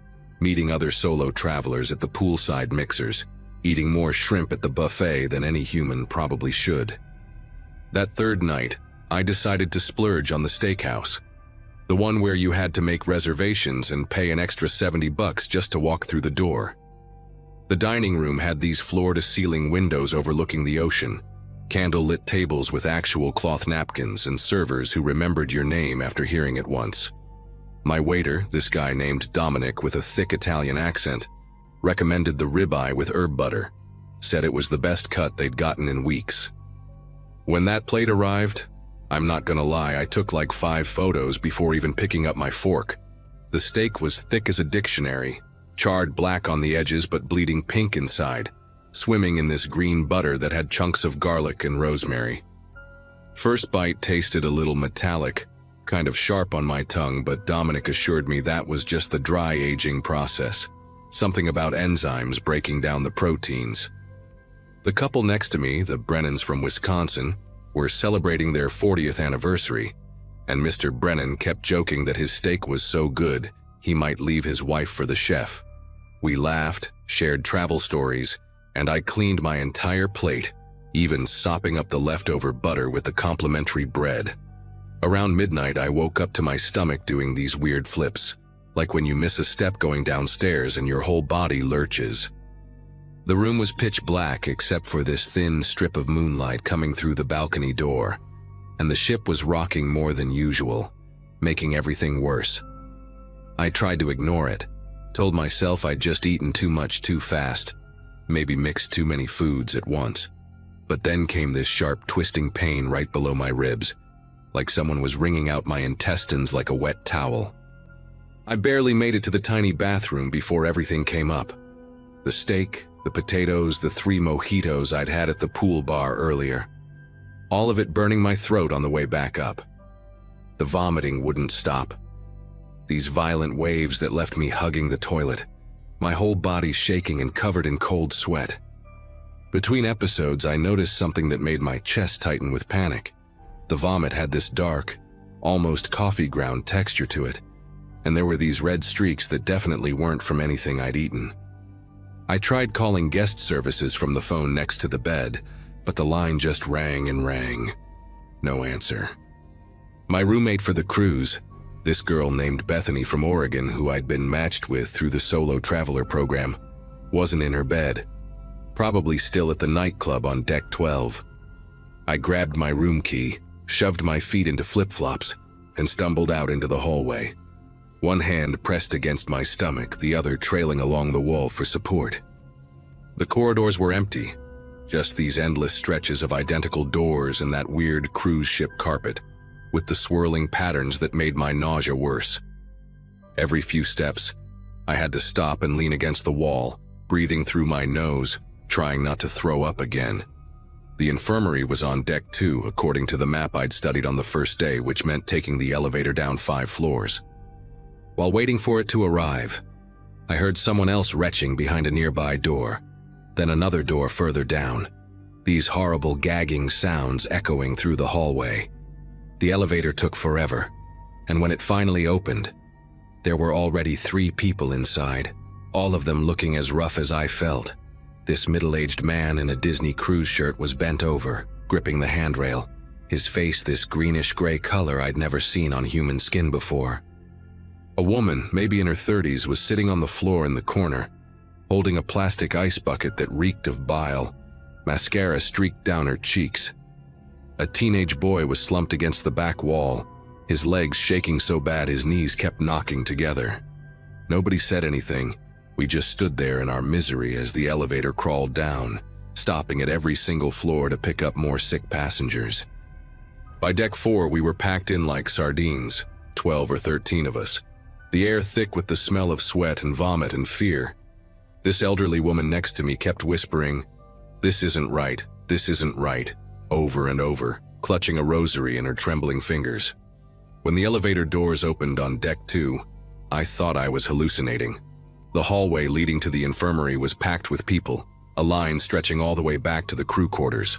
meeting other solo travelers at the poolside mixers, eating more shrimp at the buffet than any human probably should. That third night, I decided to splurge on the steakhouse. The one where you had to make reservations and pay an extra $70 just to walk through the door. The dining room had these floor-to-ceiling windows overlooking the ocean, candle-lit tables with actual cloth napkins and servers who remembered your name after hearing it once. My waiter, this guy named Dominic with a thick Italian accent, recommended the ribeye with herb butter, said it was the best cut they'd gotten in weeks. When that plate arrived, I'm not gonna lie, I took like 5 photos before even picking up my fork. The steak was thick as a dictionary, charred black on the edges but bleeding pink inside, swimming in this green butter that had chunks of garlic and rosemary. First bite tasted a little metallic, kind of sharp on my tongue, but Dominic assured me that was just the dry aging process, something about enzymes breaking down the proteins. The couple next to me, the Brennans from Wisconsin, were celebrating their 40th anniversary, and Mr. Brennan kept joking that his steak was so good he might leave his wife for the chef. We laughed, shared travel stories, and I cleaned my entire plate, even sopping up the leftover butter with the complimentary bread. Around midnight, I woke up to my stomach doing these weird flips, like when you miss a step going downstairs and your whole body lurches. The room was pitch black except for this thin strip of moonlight coming through the balcony door, and the ship was rocking more than usual, making everything worse. I tried to ignore it, told myself I'd just eaten too much too fast, maybe mixed too many foods at once. But then came this sharp twisting pain right below my ribs, like someone was wringing out my intestines like a wet towel. I barely made it to the tiny bathroom before everything came up. The steak, the potatoes, the 3 mojitos I'd had at the pool bar earlier. All of it burning my throat on the way back up. The vomiting wouldn't stop. These violent waves that left me hugging the toilet, my whole body shaking and covered in cold sweat. Between episodes, I noticed something that made my chest tighten with panic. The vomit had this dark, almost coffee ground texture to it, and there were these red streaks that definitely weren't from anything I'd eaten. I tried calling guest services from the phone next to the bed, but the line just rang and rang. No answer. My roommate for the cruise, this girl named Bethany from Oregon who I'd been matched with through the solo traveler program, wasn't in her bed, probably still at the nightclub on deck 12. I grabbed my room key, shoved my feet into flip-flops, and stumbled out into the hallway. One hand pressed against my stomach, the other trailing along the wall for support. The corridors were empty, just these endless stretches of identical doors and that weird cruise ship carpet, with the swirling patterns that made my nausea worse. Every few steps, I had to stop and lean against the wall, breathing through my nose, trying not to throw up again. The infirmary was on deck 2, according to the map I'd studied on the first day, which meant taking the elevator down 5 floors. While waiting for it to arrive, I heard someone else retching behind a nearby door, then another door further down. These horrible gagging sounds echoing through the hallway. The elevator took forever, and when it finally opened, there were already 3 people inside, all of them looking as rough as I felt. This middle-aged man in a Disney cruise shirt was bent over, gripping the handrail, his face this greenish-gray color I'd never seen on human skin before. A woman, maybe in her 30s, was sitting on the floor in the corner, holding a plastic ice bucket that reeked of bile. Mascara streaked down her cheeks. A teenage boy was slumped against the back wall, his legs shaking so bad his knees kept knocking together. Nobody said anything. We just stood there in our misery as the elevator crawled down, stopping at every single floor to pick up more sick passengers. By deck 4, we were packed in like sardines, 12 or 13 of us, the air thick with the smell of sweat and vomit and fear. This elderly woman next to me kept whispering, "This isn't right, this isn't right," over and over, clutching a rosary in her trembling fingers. When the elevator doors opened on deck 2, I thought I was hallucinating. The hallway leading to the infirmary was packed with people, a line stretching all the way back to the crew quarters.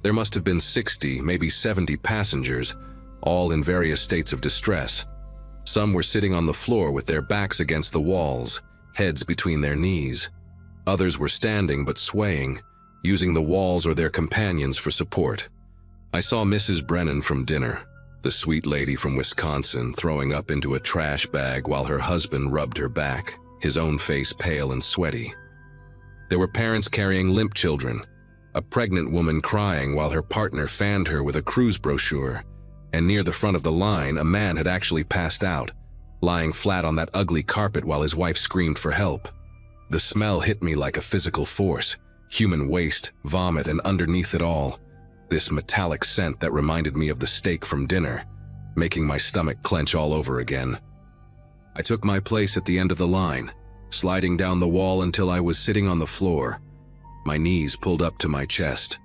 There must have been 60, maybe 70 passengers, all in various states of distress. Some were sitting on the floor with their backs against the walls, heads between their knees. Others were standing but swaying, using the walls or their companions for support. I saw Mrs. Brennan from dinner, the sweet lady from Wisconsin, throwing up into a trash bag while her husband rubbed her back, his own face pale and sweaty. There were parents carrying limp children, a pregnant woman crying while her partner fanned her with a cruise brochure, and near the front of the line, a man had actually passed out, lying flat on that ugly carpet while his wife screamed for help. The smell hit me like a physical force, human waste, vomit, and underneath it all, this metallic scent that reminded me of the steak from dinner, making my stomach clench all over again. I took my place at the end of the line, sliding down the wall until I was sitting on the floor, my knees pulled up to my chest.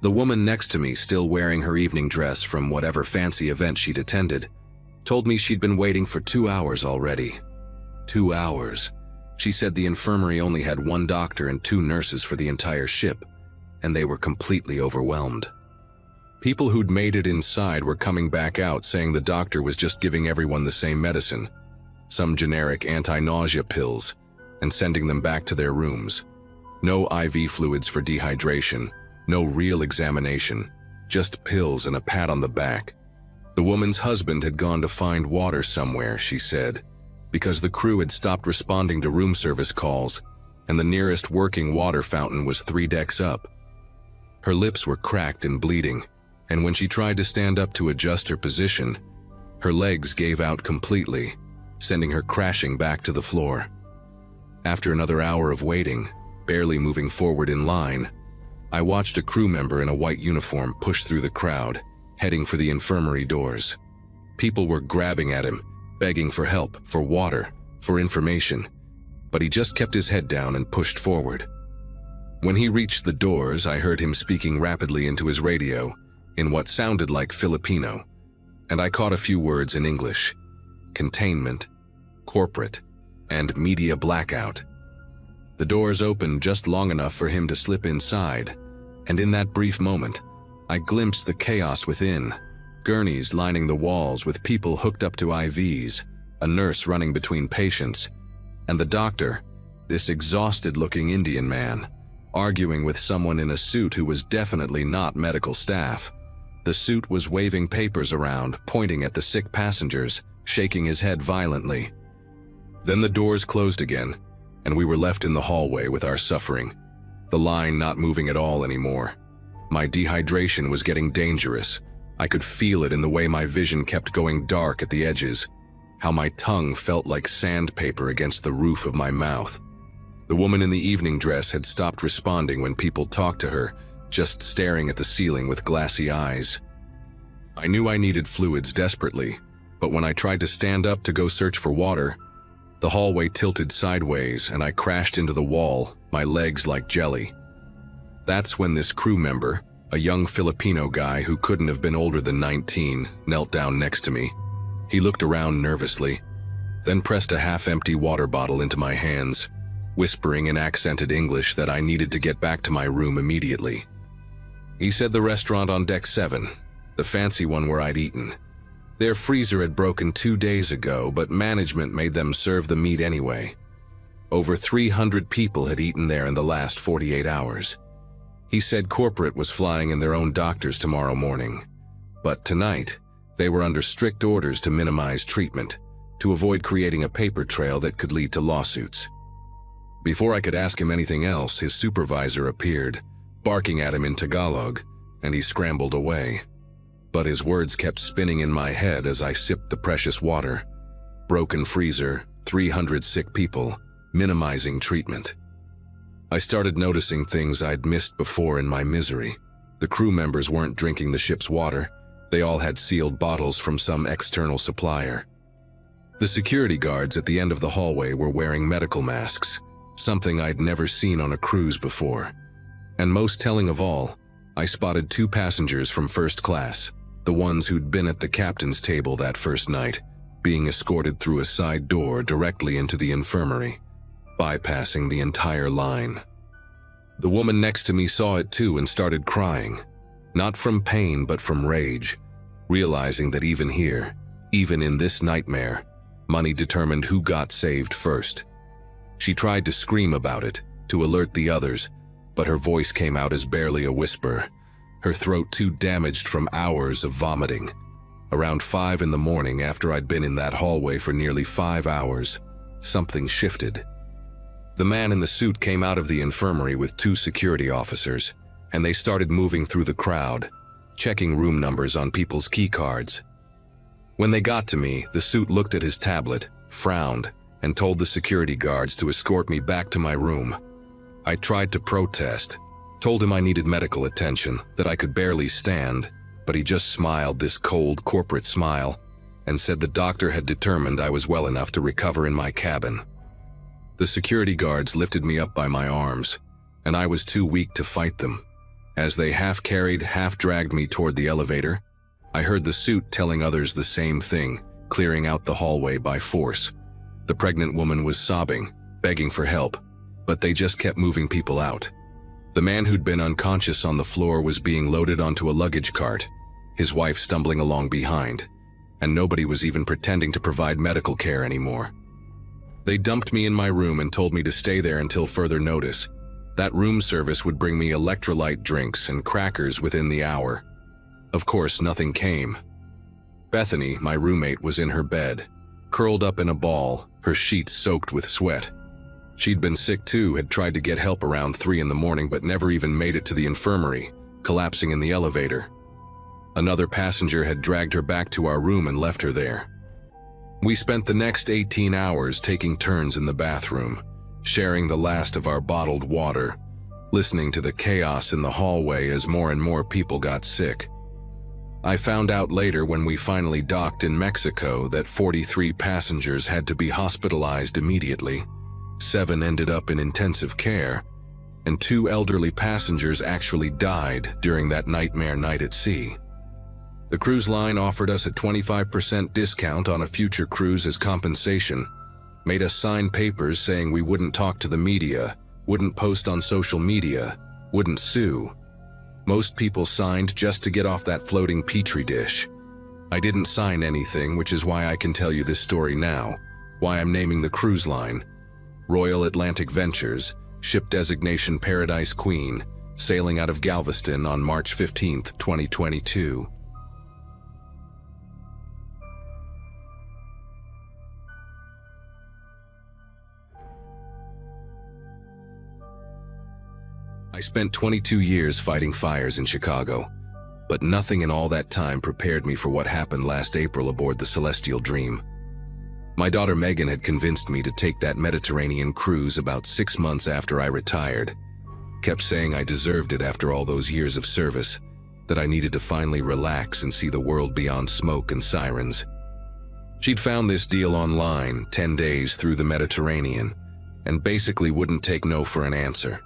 The woman next to me, still wearing her evening dress from whatever fancy event she'd attended, told me she'd been waiting for 2 hours already. 2 hours. She said the infirmary only had 1 doctor and 2 nurses for the entire ship, and they were completely overwhelmed. People who'd made it inside were coming back out saying the doctor was just giving everyone the same medicine, some generic anti-nausea pills, and sending them back to their rooms. No IV fluids for dehydration, no real examination, just pills and a pat on the back. The woman's husband had gone to find water somewhere, she said, because the crew had stopped responding to room service calls, and the nearest working water fountain was 3 decks up. Her lips were cracked and bleeding, and when she tried to stand up to adjust her position, her legs gave out completely, sending her crashing back to the floor. After another hour of waiting, barely moving forward in line, I watched a crew member in a white uniform push through the crowd, heading for the infirmary doors. People were grabbing at him, begging for help, for water, for information, but he just kept his head down and pushed forward. When he reached the doors, I heard him speaking rapidly into his radio, in what sounded like Filipino, and I caught a few words in English: containment, corporate, and media blackout. The doors opened just long enough for him to slip inside, and in that brief moment, I glimpsed the chaos within. Gurneys lining the walls with people hooked up to IVs, a nurse running between patients, and the doctor, this exhausted-looking Indian man, arguing with someone in a suit who was definitely not medical staff. The suit was waving papers around, pointing at the sick passengers, shaking his head violently. Then the doors closed again, and we were left in the hallway with our suffering, the line not moving at all anymore. My dehydration was getting dangerous. I could feel it in the way my vision kept going dark at the edges, how my tongue felt like sandpaper against the roof of my mouth. The woman in the evening dress had stopped responding when people talked to her, just staring at the ceiling with glassy eyes. I knew I needed fluids desperately, but when I tried to stand up to go search for water, The hallway tilted sideways and I crashed into the wall, my legs like jelly. That's when this crew member, a young Filipino guy who couldn't have been older than 19, knelt down next to me. He looked around nervously, then pressed a half-empty water bottle into my hands, whispering in accented English that I needed to get back to my room immediately. He said the restaurant on deck 7, the fancy one where I'd eaten. Their freezer had broken 2 days ago, but management made them serve the meat anyway. Over 300 people had eaten there in the last 48 hours. He said corporate was flying in their own doctors tomorrow morning. But tonight, they were under strict orders to minimize treatment, to avoid creating a paper trail that could lead to lawsuits. Before I could ask him anything else, his supervisor appeared, barking at him in Tagalog, and he scrambled away. But his words kept spinning in my head as I sipped the precious water. Broken freezer, 300 sick people, minimizing treatment. I started noticing things I'd missed before in my misery. The crew members weren't drinking the ship's water. They all had sealed bottles from some external supplier. The security guards at the end of the hallway were wearing medical masks, something I'd never seen on a cruise before. And most telling of all, I spotted 2 passengers from first class, the ones who'd been at the captain's table that first night, being escorted through a side door directly into the infirmary, bypassing the entire line. The woman next to me saw it too and started crying, not from pain but from rage, realizing that even here, even in this nightmare, money determined who got saved first. She tried to scream about it, to alert the others, but her voice came out as barely a whisper, her throat too damaged from hours of vomiting. Around 5 in the morning, after I'd been in that hallway for nearly 5 hours, something shifted. The man in the suit came out of the infirmary with 2 security officers, and they started moving through the crowd, checking room numbers on people's key cards. When they got to me, the suit looked at his tablet, frowned, and told the security guards to escort me back to my room. I tried to protest, told him I needed medical attention, that I could barely stand, but he just smiled this cold corporate smile and said the doctor had determined I was well enough to recover in my cabin. The security guards lifted me up by my arms, and I was too weak to fight them. As they half-carried, half-dragged me toward the elevator, I heard the suit telling others the same thing, clearing out the hallway by force. The pregnant woman was sobbing, begging for help, but they just kept moving people out. The man who'd been unconscious on the floor was being loaded onto a luggage cart, his wife stumbling along behind, and nobody was even pretending to provide medical care anymore. They dumped me in my room and told me to stay there until further notice. That room service would bring me electrolyte drinks and crackers within the hour. Of course, nothing came. Bethany, my roommate, was in her bed, curled up in a ball, her sheets soaked with sweat. She'd been sick too, had tried to get help around 3 in the morning but never even made it to the infirmary, collapsing in the elevator. Another passenger had dragged her back to our room and left her there. We spent the next 18 hours taking turns in the bathroom, sharing the last of our bottled water, listening to the chaos in the hallway as more and more people got sick. I found out later when we finally docked in Mexico that 43 passengers had to be hospitalized immediately. 7 ended up in intensive care, and 2 elderly passengers actually died during that nightmare night at sea. The cruise line offered us a 25% discount on a future cruise as compensation, made us sign papers saying we wouldn't talk to the media, wouldn't post on social media, wouldn't sue. Most people signed just to get off that floating petri dish. I didn't sign anything, which is why I can tell you this story now, why I'm naming the cruise line Royal Atlantic Ventures, ship designation Paradise Queen, sailing out of Galveston on March 15, 2022. I spent 22 years fighting fires in Chicago, but nothing in all that time prepared me for what happened last April aboard the Celestial Dream. My daughter Megan had convinced me to take that Mediterranean cruise about 6 months after I retired. Kept saying I deserved it after all those years of service, that I needed to finally relax and see the world beyond smoke and sirens. She'd found this deal online, 10 days through the Mediterranean, and basically wouldn't take no for an answer.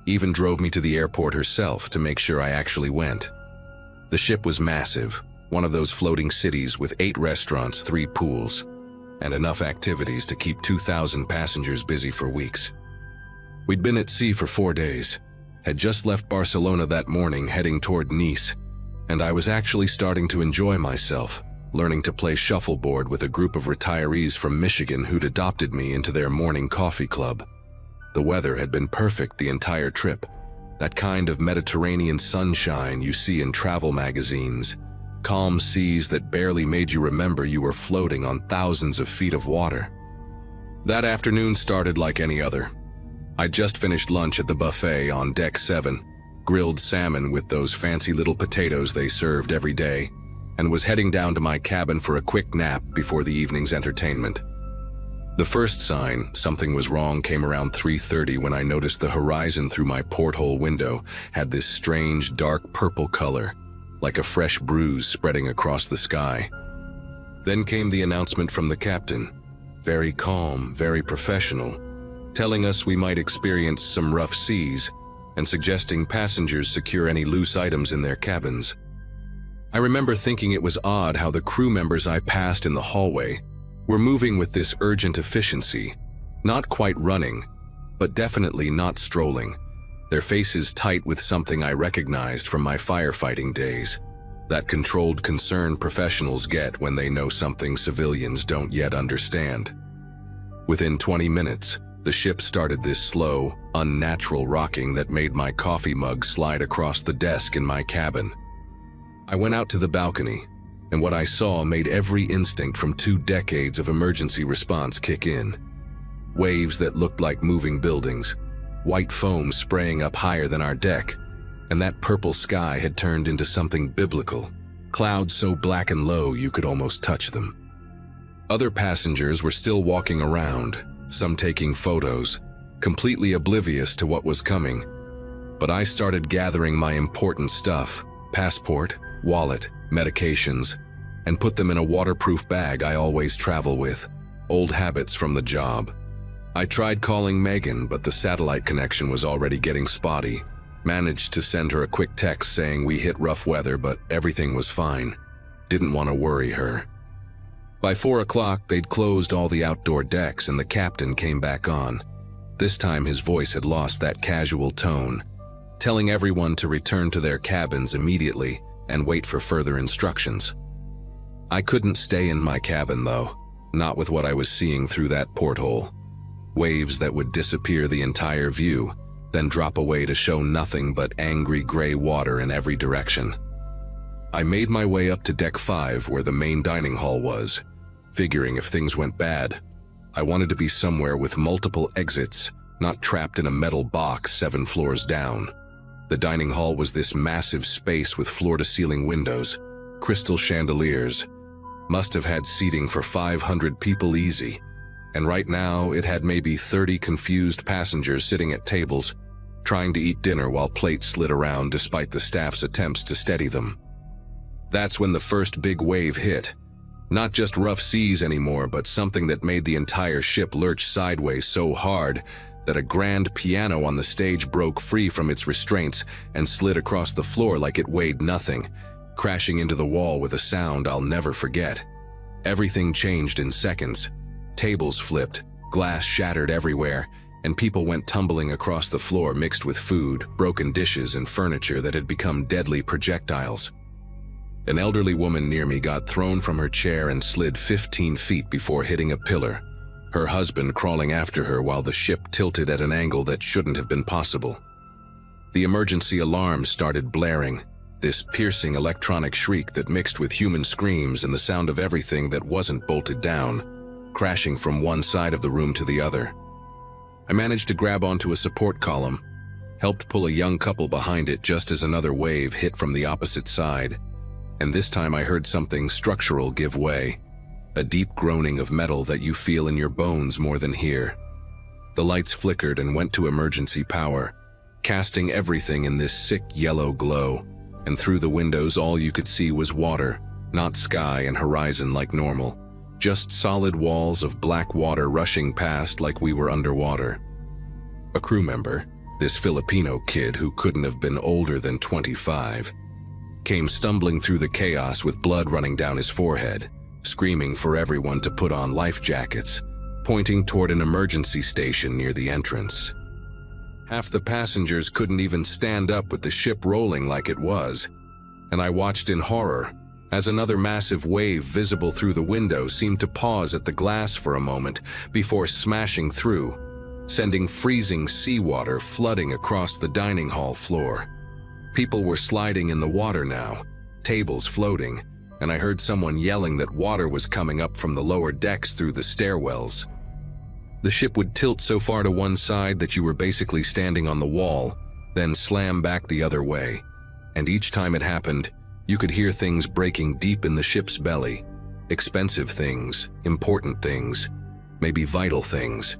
Even drove me to the airport herself to make sure I actually went. The ship was massive, one of those floating cities with 8 restaurants, 3 pools, and enough activities to keep 2,000 passengers busy for weeks. We'd been at sea for 4 days, had just left Barcelona that morning heading toward Nice, and I was actually starting to enjoy myself, learning to play shuffleboard with a group of retirees from Michigan who'd adopted me into their morning coffee club. The weather had been perfect the entire trip, that kind of Mediterranean sunshine you see in travel magazines, calm seas that barely made you remember you were floating on thousands of feet of water. That afternoon started like any other. I'd just finished lunch at the buffet on Deck 7, grilled salmon with those fancy little potatoes they served every day, and was heading down to my cabin for a quick nap before the evening's entertainment. The first sign something was wrong came around 3:30 when I noticed the horizon through my porthole window had this strange dark purple color, like a fresh bruise spreading across the sky. Then came the announcement from the captain, very calm, very professional, telling us we might experience some rough seas and suggesting passengers secure any loose items in their cabins. I remember thinking it was odd how the crew members I passed in the hallway were moving with this urgent efficiency, not quite running, but definitely not strolling, their faces tight with something I recognized from my firefighting days, that controlled concern professionals get when they know something civilians don't yet understand. Within 20 minutes, the ship started this slow, unnatural rocking that made my coffee mug slide across the desk in my cabin. I went out to the balcony, and what I saw made every instinct from 2 decades of emergency response kick in. Waves that looked like moving buildings, white foam spraying up higher than our deck, and that purple sky had turned into something biblical, clouds so black and low you could almost touch them. Other passengers were still walking around, some taking photos, completely oblivious to what was coming. But I started gathering my important stuff, passport, wallet, medications, and put them in a waterproof bag I always travel with, old habits from the job. I tried calling Megan, but the satellite connection was already getting spotty. Managed to send her a quick text saying we hit rough weather, but everything was fine. Didn't want to worry her. By 4 o'clock, they'd closed all the outdoor decks and the captain came back on. This time his voice had lost that casual tone, telling everyone to return to their cabins immediately and wait for further instructions. I couldn't stay in my cabin though, not with what I was seeing through that porthole. Waves that would disappear the entire view, then drop away to show nothing but angry gray water in every direction. I made my way up to Deck 5 where the main dining hall was, figuring if things went bad, I wanted to be somewhere with multiple exits, not trapped in a metal box 7 floors down. The dining hall was this massive space with floor-to-ceiling windows, crystal chandeliers. Must have had seating for 500 people easy, and right now it had maybe 30 confused passengers sitting at tables, trying to eat dinner while plates slid around despite the staff's attempts to steady them. That's when the first big wave hit. Not just rough seas anymore, but something that made the entire ship lurch sideways so hard that a grand piano on the stage broke free from its restraints and slid across the floor like it weighed nothing, crashing into the wall with a sound I'll never forget. Everything changed in seconds. Tables flipped, glass shattered everywhere, and people went tumbling across the floor mixed with food, broken dishes, and furniture that had become deadly projectiles. An elderly woman near me got thrown from her chair and slid 15 feet before hitting a pillar, her husband crawling after her while the ship tilted at an angle that shouldn't have been possible. The emergency alarm started blaring, this piercing electronic shriek that mixed with human screams and the sound of everything that wasn't bolted down, crashing from one side of the room to the other. I managed to grab onto a support column, helped pull a young couple behind it just as another wave hit from the opposite side, and this time I heard something structural give way, a deep groaning of metal that you feel in your bones more than hear. The lights flickered and went to emergency power, casting everything in this sick yellow glow, and through the windows all you could see was water, not sky and horizon like normal, just solid walls of black water rushing past like we were underwater. A crew member, this Filipino kid who couldn't have been older than 25, came stumbling through the chaos with blood running down his forehead, screaming for everyone to put on life jackets, pointing toward an emergency station near the entrance. Half the passengers couldn't even stand up with the ship rolling like it was, and I watched in horror as another massive wave visible through the window seemed to pause at the glass for a moment before smashing through, sending freezing seawater flooding across the dining hall floor. People were sliding in the water now, tables floating, and I heard someone yelling that water was coming up from the lower decks through the stairwells. The ship would tilt so far to one side that you were basically standing on the wall, then slam back the other way, and each time it happened, you could hear things breaking deep in the ship's belly. Expensive things, important things, maybe vital things.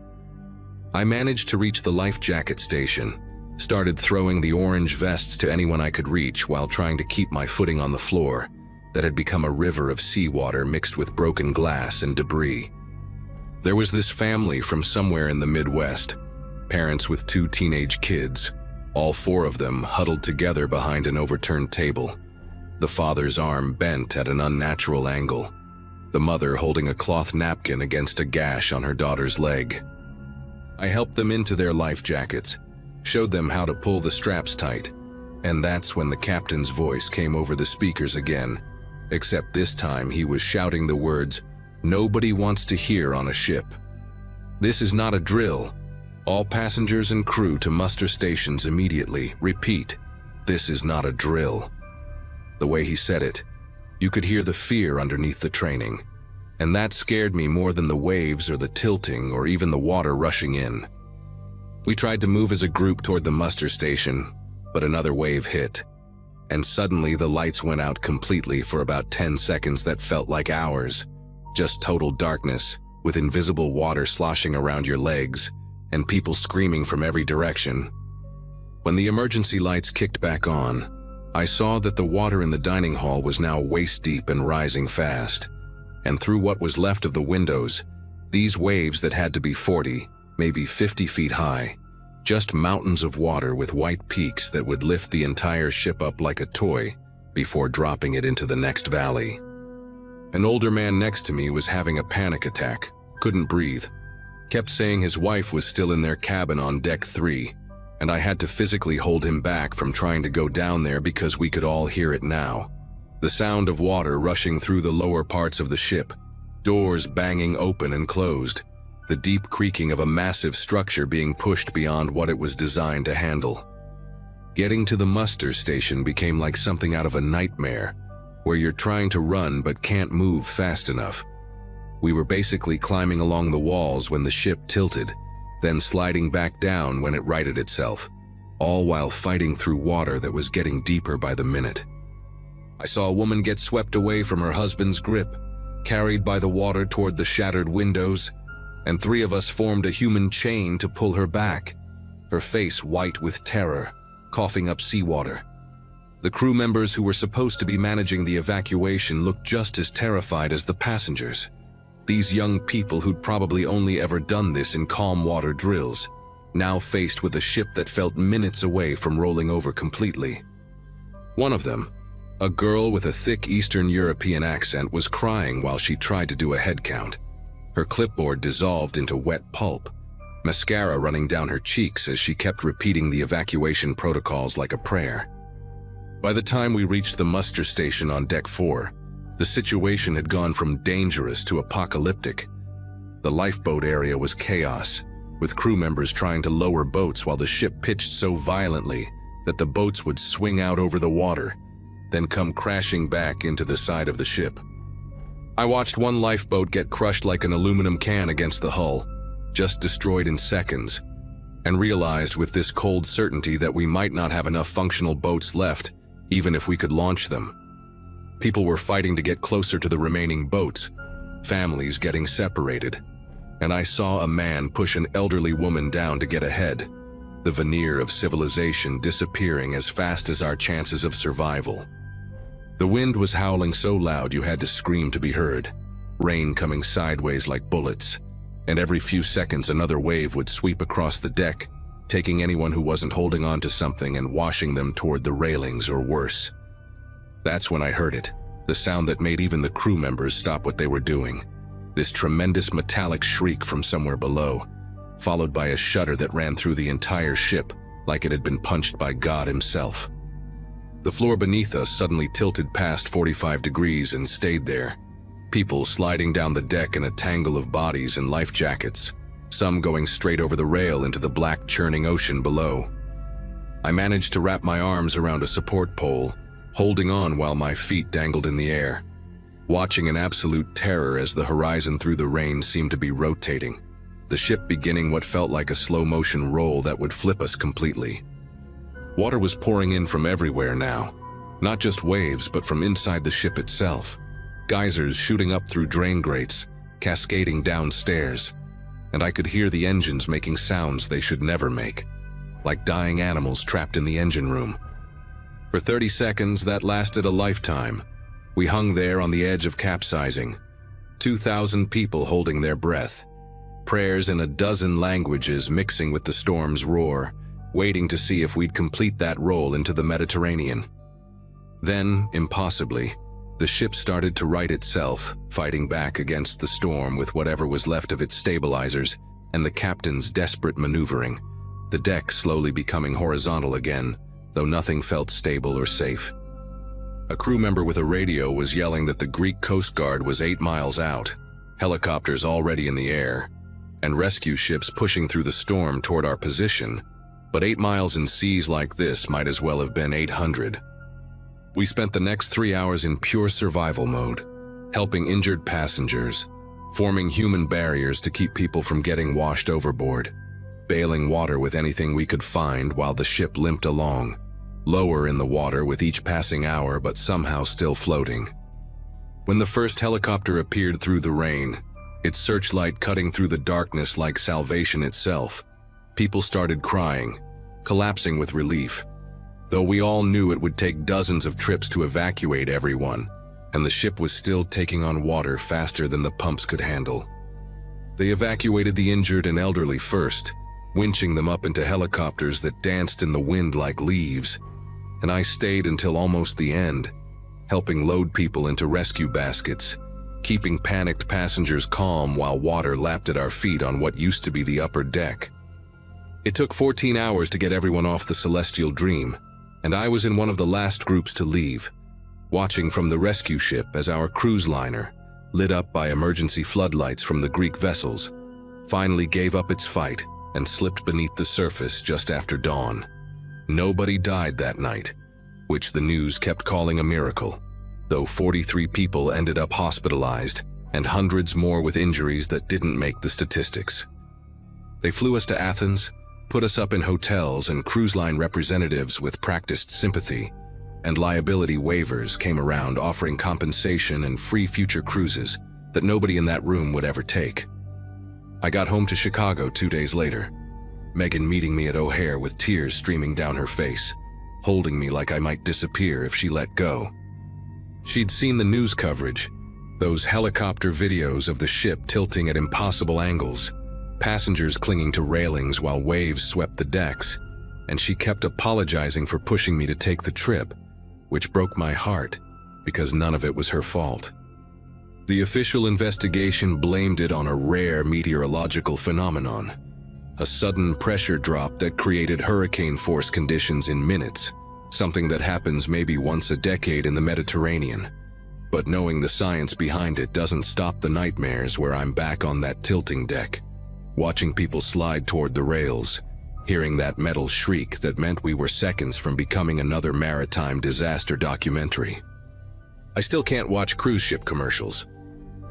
I managed to reach the life jacket station, started throwing the orange vests to anyone I could reach while trying to keep my footing on the floor that had become a river of seawater mixed with broken glass and debris. There was this family from somewhere in the Midwest, parents with 2 teenage kids, all 4 of them huddled together behind an overturned table. The father's arm bent at an unnatural angle, the mother holding a cloth napkin against a gash on her daughter's leg. I helped them into their life jackets, showed them how to pull the straps tight, and that's when the captain's voice came over the speakers again, except this time he was shouting the words nobody wants to hear on a ship. This is not a drill. All passengers and crew to muster stations immediately. Repeat, this is not a drill. The way he said it, you could hear the fear underneath the training, and that scared me more than the waves or the tilting or even the water rushing in. We tried to move as a group toward the muster station, but another wave hit, and suddenly the lights went out completely for about 10 seconds that felt like hours. Just total darkness, with invisible water sloshing around your legs, and people screaming from every direction. When the emergency lights kicked back on, I saw that the water in the dining hall was now waist-deep and rising fast, and through what was left of the windows, these waves that had to be 40, maybe 50 feet high, just mountains of water with white peaks that would lift the entire ship up like a toy before dropping it into the next valley. An older man next to me was having a panic attack, couldn't breathe, kept saying his wife was still in their cabin on deck 3, and I had to physically hold him back from trying to go down there because we could all hear it now. The sound of water rushing through the lower parts of the ship, doors banging open and closed, the deep creaking of a massive structure being pushed beyond what it was designed to handle. Getting to the muster station became like something out of a nightmare, where you're trying to run but can't move fast enough. We were basically climbing along the walls when the ship tilted, then sliding back down when it righted itself, all while fighting through water that was getting deeper by the minute. I saw a woman get swept away from her husband's grip, carried by the water toward the shattered windows, and 3 of us formed a human chain to pull her back, her face white with terror, coughing up seawater. The crew members who were supposed to be managing the evacuation looked just as terrified as the passengers. These young people who'd probably only ever done this in calm water drills, now faced with a ship that felt minutes away from rolling over completely. One of them, a girl with a thick Eastern European accent, was crying while she tried to do a head count. Her clipboard dissolved into wet pulp, mascara running down her cheeks as she kept repeating the evacuation protocols like a prayer. By the time we reached the muster station on deck 4, the situation had gone from dangerous to apocalyptic. The lifeboat area was chaos, with crew members trying to lower boats while the ship pitched so violently that the boats would swing out over the water, then come crashing back into the side of the ship. I watched one lifeboat get crushed like an aluminum can against the hull, just destroyed in seconds, and realized with this cold certainty that we might not have enough functional boats left, even if we could launch them. People were fighting to get closer to the remaining boats, families getting separated, and I saw a man push an elderly woman down to get ahead, the veneer of civilization disappearing as fast as our chances of survival. The wind was howling so loud you had to scream to be heard, rain coming sideways like bullets, and every few seconds another wave would sweep across the deck, taking anyone who wasn't holding on to something and washing them toward the railings or worse. That's when I heard it, the sound that made even the crew members stop what they were doing. This tremendous metallic shriek from somewhere below, followed by a shudder that ran through the entire ship like it had been punched by God himself. The floor beneath us suddenly tilted past 45 degrees and stayed there, people sliding down the deck in a tangle of bodies in life jackets, some going straight over the rail into the black churning ocean below. I managed to wrap my arms around a support pole, holding on while my feet dangled in the air, watching in absolute terror as the horizon through the rain seemed to be rotating, the ship beginning what felt like a slow-motion roll that would flip us completely. Water was pouring in from everywhere now, not just waves but from inside the ship itself, geysers shooting up through drain grates, cascading downstairs, and I could hear the engines making sounds they should never make, like dying animals trapped in the engine room. For 30 seconds, that lasted a lifetime. We hung there on the edge of capsizing, 2,000 people holding their breath, prayers in a dozen languages mixing with the storm's roar, waiting to see if we'd complete that roll into the Mediterranean. Then, impossibly, the ship started to right itself, fighting back against the storm with whatever was left of its stabilizers and the captain's desperate maneuvering, the deck slowly becoming horizontal again, though nothing felt stable or safe. A crew member with a radio was yelling that the Greek Coast Guard was 8 miles out, helicopters already in the air, and rescue ships pushing through the storm toward our position, but 8 miles in seas like this might as well have been 800. We spent the next 3 hours in pure survival mode, helping injured passengers, forming human barriers to keep people from getting washed overboard, bailing water with anything we could find while the ship limped along, lower in the water with each passing hour but somehow still floating. When the first helicopter appeared through the rain, its searchlight cutting through the darkness like salvation itself, people started crying, collapsing with relief, though we all knew it would take dozens of trips to evacuate everyone, and the ship was still taking on water faster than the pumps could handle. They evacuated the injured and elderly first, winching them up into helicopters that danced in the wind like leaves, and I stayed until almost the end, helping load people into rescue baskets, keeping panicked passengers calm while water lapped at our feet on what used to be the upper deck. It took 14 hours to get everyone off the Celestial Dream, and I was in one of the last groups to leave, watching from the rescue ship as our cruise liner, lit up by emergency floodlights from the Greek vessels, finally gave up its fight and slipped beneath the surface just after dawn. Nobody died that night, which the news kept calling a miracle, though 43 people ended up hospitalized and hundreds more with injuries that didn't make the statistics. They flew us to Athens, put us up in hotels, and cruise line representatives with practiced sympathy and liability waivers came around offering compensation and free future cruises that nobody in that room would ever take. I got home to Chicago 2 days later, Megan meeting me at O'Hare with tears streaming down her face, holding me like I might disappear if she let go. She'd seen the news coverage, those helicopter videos of the ship tilting at impossible angles, passengers clinging to railings while waves swept the decks, and she kept apologizing for pushing me to take the trip, which broke my heart because none of it was her fault. The official investigation blamed it on a rare meteorological phenomenon, a sudden pressure drop that created hurricane-force conditions in minutes, something that happens maybe once a decade in the Mediterranean. But knowing the science behind it doesn't stop the nightmares where I'm back on that tilting deck, watching people slide toward the rails, hearing that metal shriek that meant we were seconds from becoming another maritime disaster documentary. I still can't watch cruise ship commercials,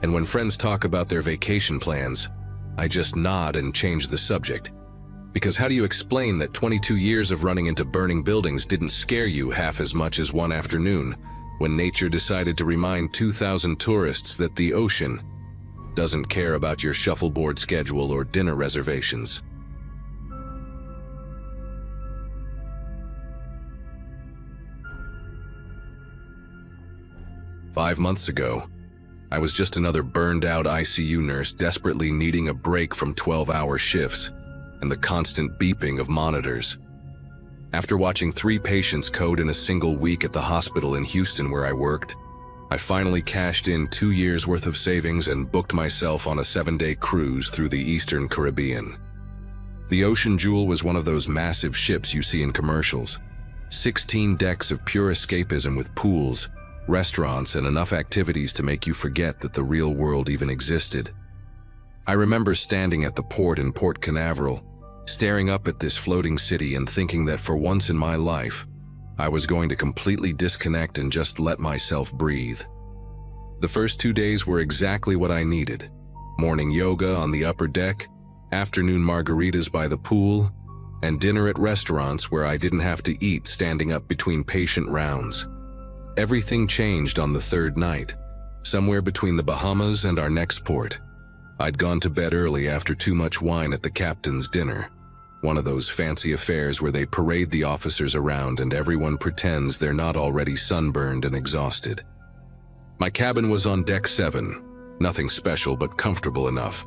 and when friends talk about their vacation plans, I just nod and change the subject. Because how do you explain that 22 years of running into burning buildings didn't scare you half as much as one afternoon when nature decided to remind 2,000 tourists that the ocean doesn't care about your shuffleboard schedule or dinner reservations? "5 months ago, I was just another burned-out ICU nurse desperately needing a break from 12-hour shifts and the constant beeping of monitors. After watching 3 patients code in a single week at the hospital in Houston where I worked, I finally cashed in 2 years' worth of savings and booked myself on a 7-day cruise through the Eastern Caribbean. The Ocean Jewel was one of those massive ships you see in commercials. 16 decks of pure escapism with pools, restaurants, and enough activities to make you forget that the real world even existed. I remember standing at the port in Port Canaveral, staring up at this floating city and thinking that for once in my life, I was going to completely disconnect and just let myself breathe. The first 2 days were exactly what I needed. Morning yoga on the upper deck, afternoon margaritas by the pool, and dinner at restaurants where I didn't have to eat standing up between patient rounds. Everything changed on the 3rd night, somewhere between the Bahamas and our next port. I'd gone to bed early after too much wine at the captain's dinner, one of those fancy affairs where they parade the officers around and everyone pretends they're not already sunburned and exhausted. My cabin was on deck 7, nothing special but comfortable enough,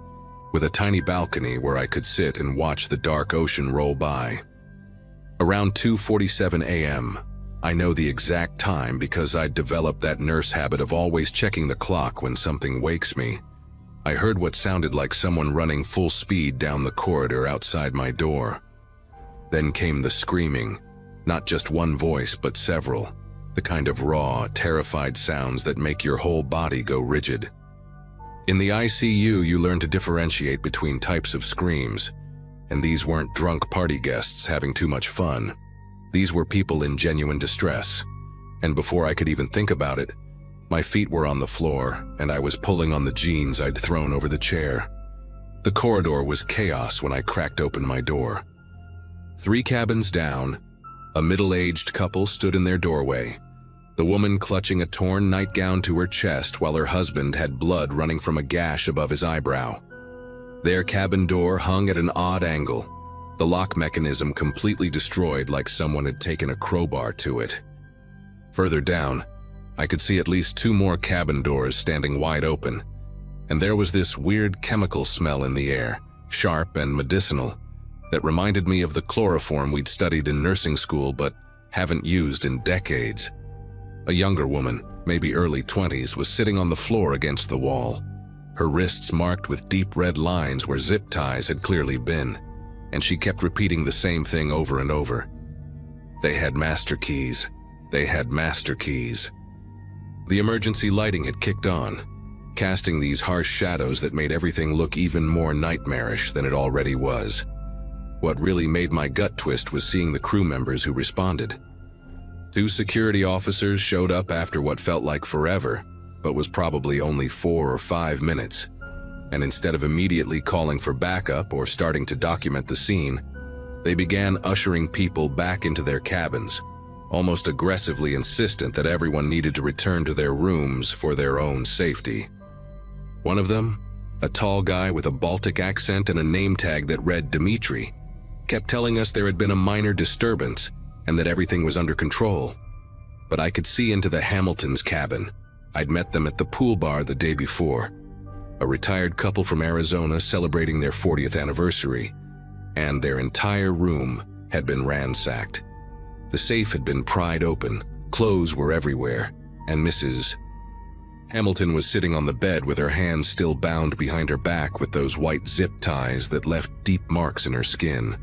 with a tiny balcony where I could sit and watch the dark ocean roll by. Around 2:47 a.m., I know the exact time because I'd developed that nurse habit of always checking the clock when something wakes me. I heard what sounded like someone running full speed down the corridor outside my door. Then came the screaming, not just one voice but several, the kind of raw, terrified sounds that make your whole body go rigid. In the ICU, you learn to differentiate between types of screams, and these weren't drunk party guests having too much fun. These were people in genuine distress, and before I could even think about it, my feet were on the floor, and I was pulling on the jeans I'd thrown over the chair. The corridor was chaos when I cracked open my door. 3 cabins down, a middle-aged couple stood in their doorway, the woman clutching a torn nightgown to her chest while her husband had blood running from a gash above his eyebrow. Their cabin door hung at an odd angle, the lock mechanism completely destroyed like someone had taken a crowbar to it. Further down, I could see at least 2 more cabin doors standing wide open, and there was this weird chemical smell in the air, sharp and medicinal, that reminded me of the chloroform we'd studied in nursing school but haven't used in decades. A younger woman, maybe early 20s, was sitting on the floor against the wall, her wrists marked with deep red lines where zip ties had clearly been, and she kept repeating the same thing over and over. They had master keys. They had master keys. The emergency lighting had kicked on, casting these harsh shadows that made everything look even more nightmarish than it already was. What really made my gut twist was seeing the crew members who responded. 2 security officers showed up after what felt like forever, but was probably only 4 or 5 minutes. And instead of immediately calling for backup or starting to document the scene, they began ushering people back into their cabins, almost aggressively insistent that everyone needed to return to their rooms for their own safety. One of them, a tall guy with a Baltic accent and a name tag that read Dimitri, kept telling us there had been a minor disturbance and that everything was under control. But I could see into the Hamiltons' cabin. I'd met them at the pool bar the day before. A retired couple from Arizona celebrating their 40th anniversary, and their entire room had been ransacked. The safe had been pried open, clothes were everywhere, and Mrs. Hamilton was sitting on the bed with her hands still bound behind her back with those white zip ties that left deep marks in her skin.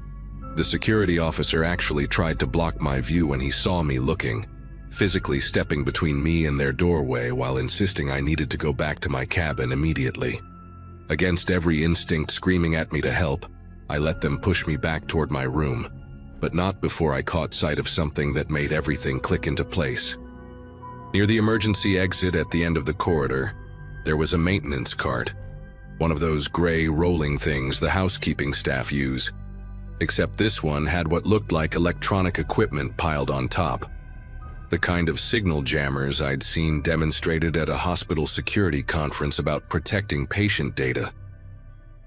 The security officer actually tried to block my view when he saw me looking, physically stepping between me and their doorway while insisting I needed to go back to my cabin immediately. Against every instinct screaming at me to help, I let them push me back toward my room, but not before I caught sight of something that made everything click into place. Near the emergency exit at the end of the corridor, there was a maintenance cart, one of those gray rolling things the housekeeping staff use, except this one had what looked like electronic equipment piled on top. The kind of signal jammers I'd seen demonstrated at a hospital security conference about protecting patient data.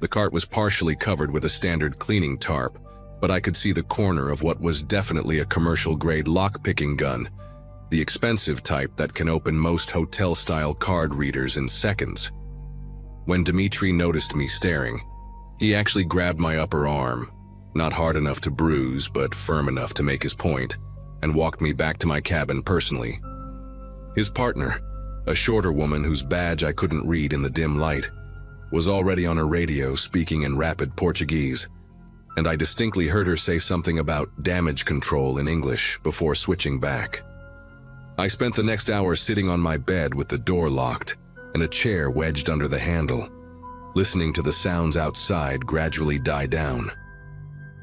The cart was partially covered with a standard cleaning tarp, but I could see the corner of what was definitely a commercial-grade lock-picking gun, the expensive type that can open most hotel-style card readers in seconds. When Dmitri noticed me staring, he actually grabbed my upper arm, not hard enough to bruise but firm enough to make his point, and walked me back to my cabin personally. His partner, a shorter woman whose badge I couldn't read in the dim light, was already on her radio speaking in rapid Portuguese, and I distinctly heard her say something about damage control in English before switching back. I spent the next hour sitting on my bed with the door locked and a chair wedged under the handle, listening to the sounds outside gradually die down.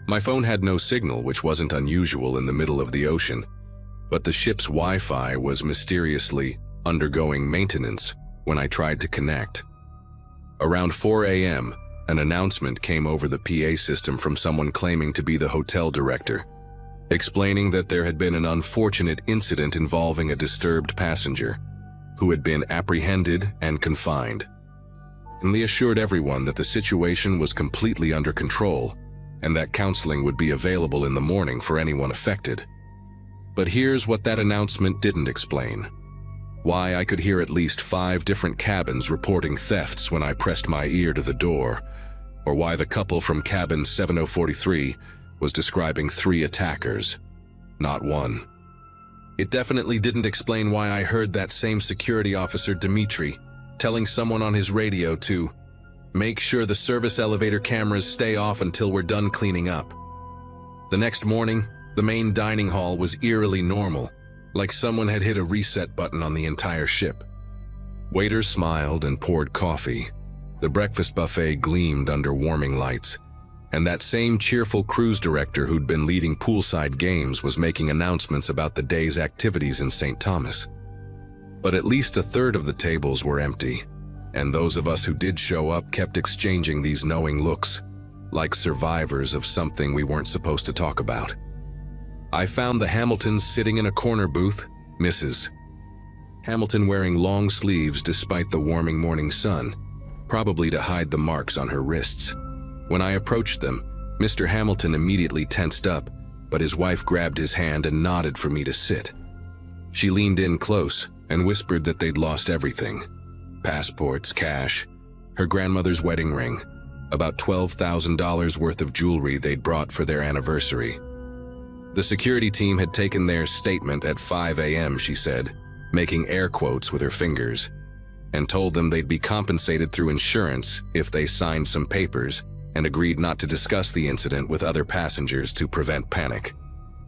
My phone had no signal, which wasn't unusual in the middle of the ocean, but the ship's Wi-Fi was mysteriously undergoing maintenance when I tried to connect. Around 4 a.m., an announcement came over the PA system from someone claiming to be the hotel director, explaining that there had been an unfortunate incident involving a disturbed passenger who had been apprehended and confined. And they assured everyone that the situation was completely under control and that counseling would be available in the morning for anyone affected. But here's what that announcement didn't explain: why I could hear at least 5 different cabins reporting thefts when I pressed my ear to the door, or why the couple from cabin 7043 was describing 3 attackers, not 1. It definitely didn't explain why I heard that same security officer, Dmitri, telling someone on his radio to make sure the service elevator cameras stay off until we're done cleaning up. The next morning, the main dining hall was eerily normal, like someone had hit a reset button on the entire ship. Waiters smiled and poured coffee. The breakfast buffet gleamed under warming lights, and that same cheerful cruise director who'd been leading poolside games was making announcements about the day's activities in St. Thomas. But at least a third of the tables were empty, and those of us who did show up kept exchanging these knowing looks, like survivors of something we weren't supposed to talk about. I found the Hamiltons sitting in a corner booth, Mrs. Hamilton wearing long sleeves despite the warming morning sun, probably to hide the marks on her wrists. When I approached them, Mr. Hamilton immediately tensed up, but his wife grabbed his hand and nodded for me to sit. She leaned in close and whispered that they'd lost everything: passports, cash, her grandmother's wedding ring, about $12,000 worth of jewelry they'd brought for their anniversary. The security team had taken their statement at 5 a.m., she said, making air quotes with her fingers, and told them they'd be compensated through insurance if they signed some papers and agreed not to discuss the incident with other passengers to prevent panic.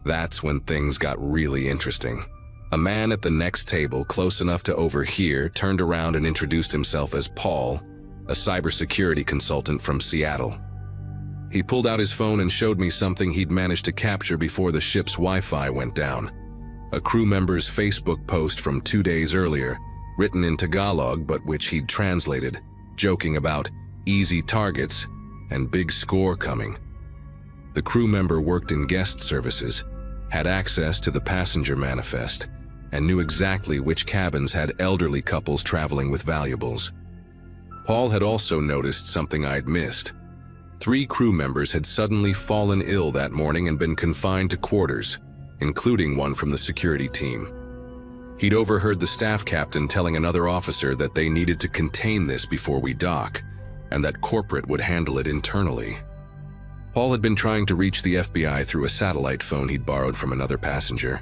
That's when things got really interesting. A man at the next table, close enough to overhear, turned around and introduced himself as Paul, a cybersecurity consultant from Seattle. He pulled out his phone and showed me something he'd managed to capture before the ship's Wi-Fi went down. A crew member's Facebook post from 2 days earlier, written in Tagalog but which he'd translated, joking about easy targets and big score coming. The crew member worked in guest services, had access to the passenger manifest, and knew exactly which cabins had elderly couples traveling with valuables. Paul had also noticed something I'd missed. 3 crew members had suddenly fallen ill that morning and been confined to quarters, including one from the security team. He'd overheard the staff captain telling another officer that they needed to contain this before we dock, and that corporate would handle it internally. Paul had been trying to reach the FBI through a satellite phone he'd borrowed from another passenger,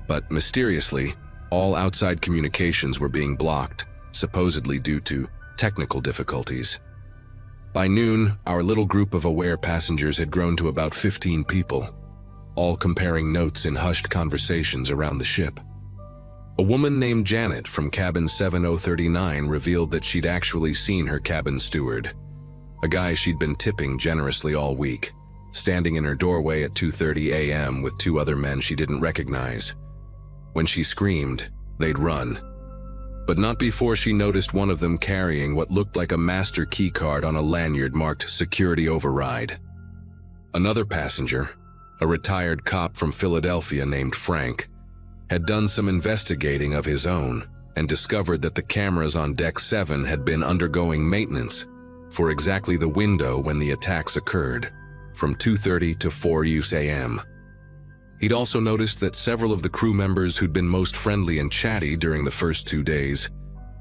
but mysteriously, all outside communications were being blocked, supposedly due to technical difficulties. By noon, our little group of aware passengers had grown to about 15 people, all comparing notes in hushed conversations around the ship. A woman named Janet from cabin 7039 revealed that she'd actually seen her cabin steward, a guy she'd been tipping generously all week, standing in her doorway at 2:30 a.m. with 2 other men she didn't recognize. When she screamed, they'd run, but not before she noticed one of them carrying what looked like a master keycard on a lanyard marked "Security Override." Another passenger, a retired cop from Philadelphia named Frank, had done some investigating of his own and discovered that the cameras on Deck 7 had been undergoing maintenance for exactly the window when the attacks occurred, from 2:30 to 4 a.m. He'd also noticed that several of the crew members who'd been most friendly and chatty during the first 2 days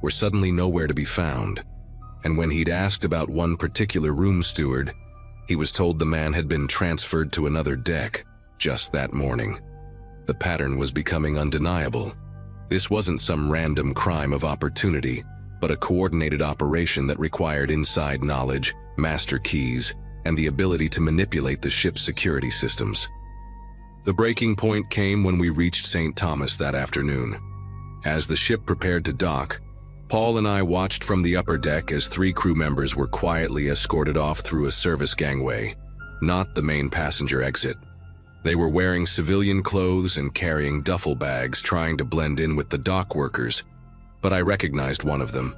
were suddenly nowhere to be found, and when he'd asked about one particular room steward, he was told the man had been transferred to another deck just that morning. The pattern was becoming undeniable. This wasn't some random crime of opportunity, but a coordinated operation that required inside knowledge, master keys, and the ability to manipulate the ship's security systems. The breaking point came when we reached St. Thomas that afternoon. As the ship prepared to dock, Paul and I watched from the upper deck as 3 crew members were quietly escorted off through a service gangway, not the main passenger exit. They were wearing civilian clothes and carrying duffel bags, trying to blend in with the dock workers, but I recognized one of them.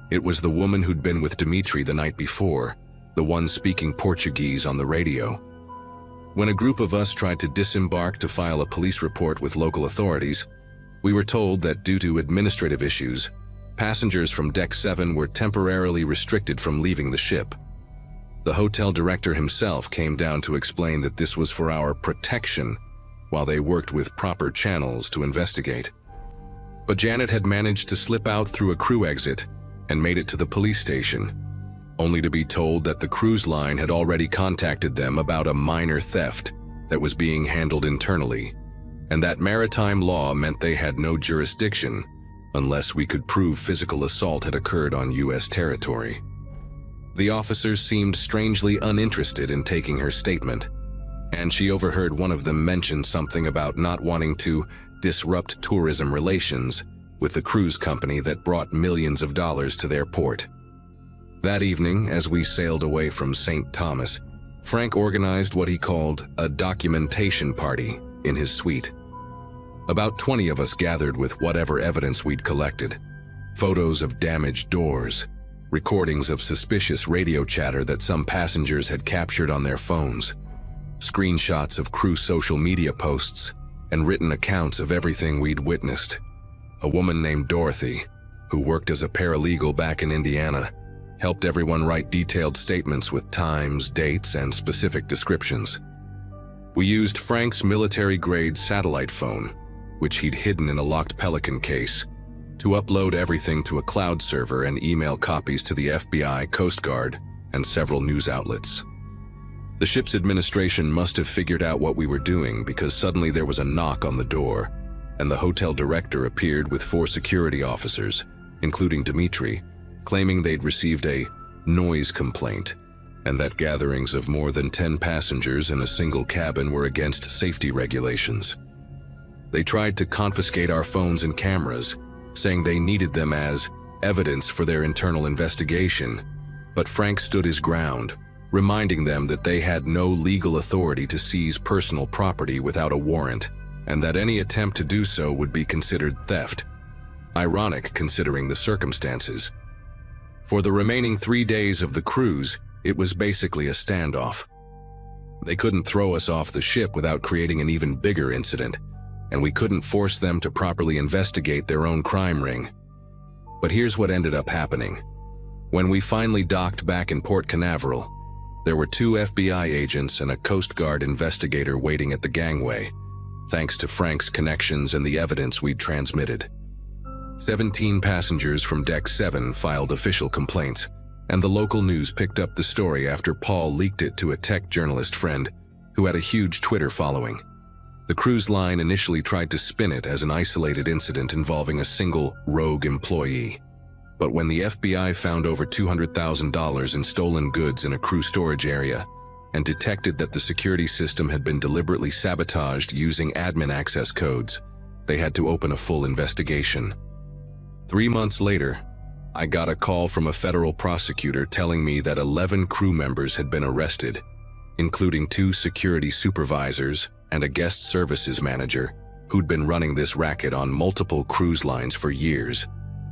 It was the woman who'd been with Dimitri the night before, the one speaking Portuguese on the radio. When a group of us tried to disembark to file a police report with local authorities, we were told that due to administrative issues, passengers from Deck 7 were temporarily restricted from leaving the ship. The hotel director himself came down to explain that this was for our protection while they worked with proper channels to investigate. But Janet had managed to slip out through a crew exit and made it to the police station, only to be told that the cruise line had already contacted them about a minor theft that was being handled internally, and that maritime law meant they had no jurisdiction unless we could prove physical assault had occurred on U.S. territory. The officers seemed strangely uninterested in taking her statement, and she overheard one of them mention something about not wanting to disrupt tourism relations with the cruise company that brought millions of dollars to their port. That evening, as we sailed away from St. Thomas, Frank organized what he called a documentation party in his suite. About 20 of us gathered with whatever evidence we'd collected: photos of damaged doors, recordings of suspicious radio chatter that some passengers had captured on their phones, screenshots of crew social media posts, and written accounts of everything we'd witnessed. A woman named Dorothy, who worked as a paralegal back in Indiana, helped everyone write detailed statements with times, dates, and specific descriptions. We used Frank's military-grade satellite phone, which he'd hidden in a locked Pelican case, to upload everything to a cloud server and email copies to the FBI, Coast Guard, and several news outlets. The ship's administration must have figured out what we were doing, because suddenly there was a knock on the door, and the hotel director appeared with 4 security officers, including Dimitri, claiming they'd received a noise complaint, and that gatherings of more than 10 passengers in a single cabin were against safety regulations. They tried to confiscate our phones and cameras, saying they needed them as evidence for their internal investigation, but Frank stood his ground, reminding them that they had no legal authority to seize personal property without a warrant, and that any attempt to do so would be considered theft. Ironic considering the circumstances. For the remaining 3 days of the cruise, it was basically a standoff. They couldn't throw us off the ship without creating an even bigger incident, and we couldn't force them to properly investigate their own crime ring. But here's what ended up happening. When we finally docked back in Port Canaveral, there were 2 FBI agents and a Coast Guard investigator waiting at the gangway, thanks to Frank's connections and the evidence we'd transmitted. 17 passengers from Deck 7 filed official complaints, and the local news picked up the story after Paul leaked it to a tech journalist friend who had a huge Twitter following. The cruise line initially tried to spin it as an isolated incident involving a single rogue employee. But when the FBI found over $200,000 in stolen goods in a crew storage area and detected that the security system had been deliberately sabotaged using admin access codes, they had to open a full investigation. 3 months later, I got a call from a federal prosecutor telling me that 11 crew members had been arrested, including 2 security supervisors and a guest services manager who'd been running this racket on multiple cruise lines for years,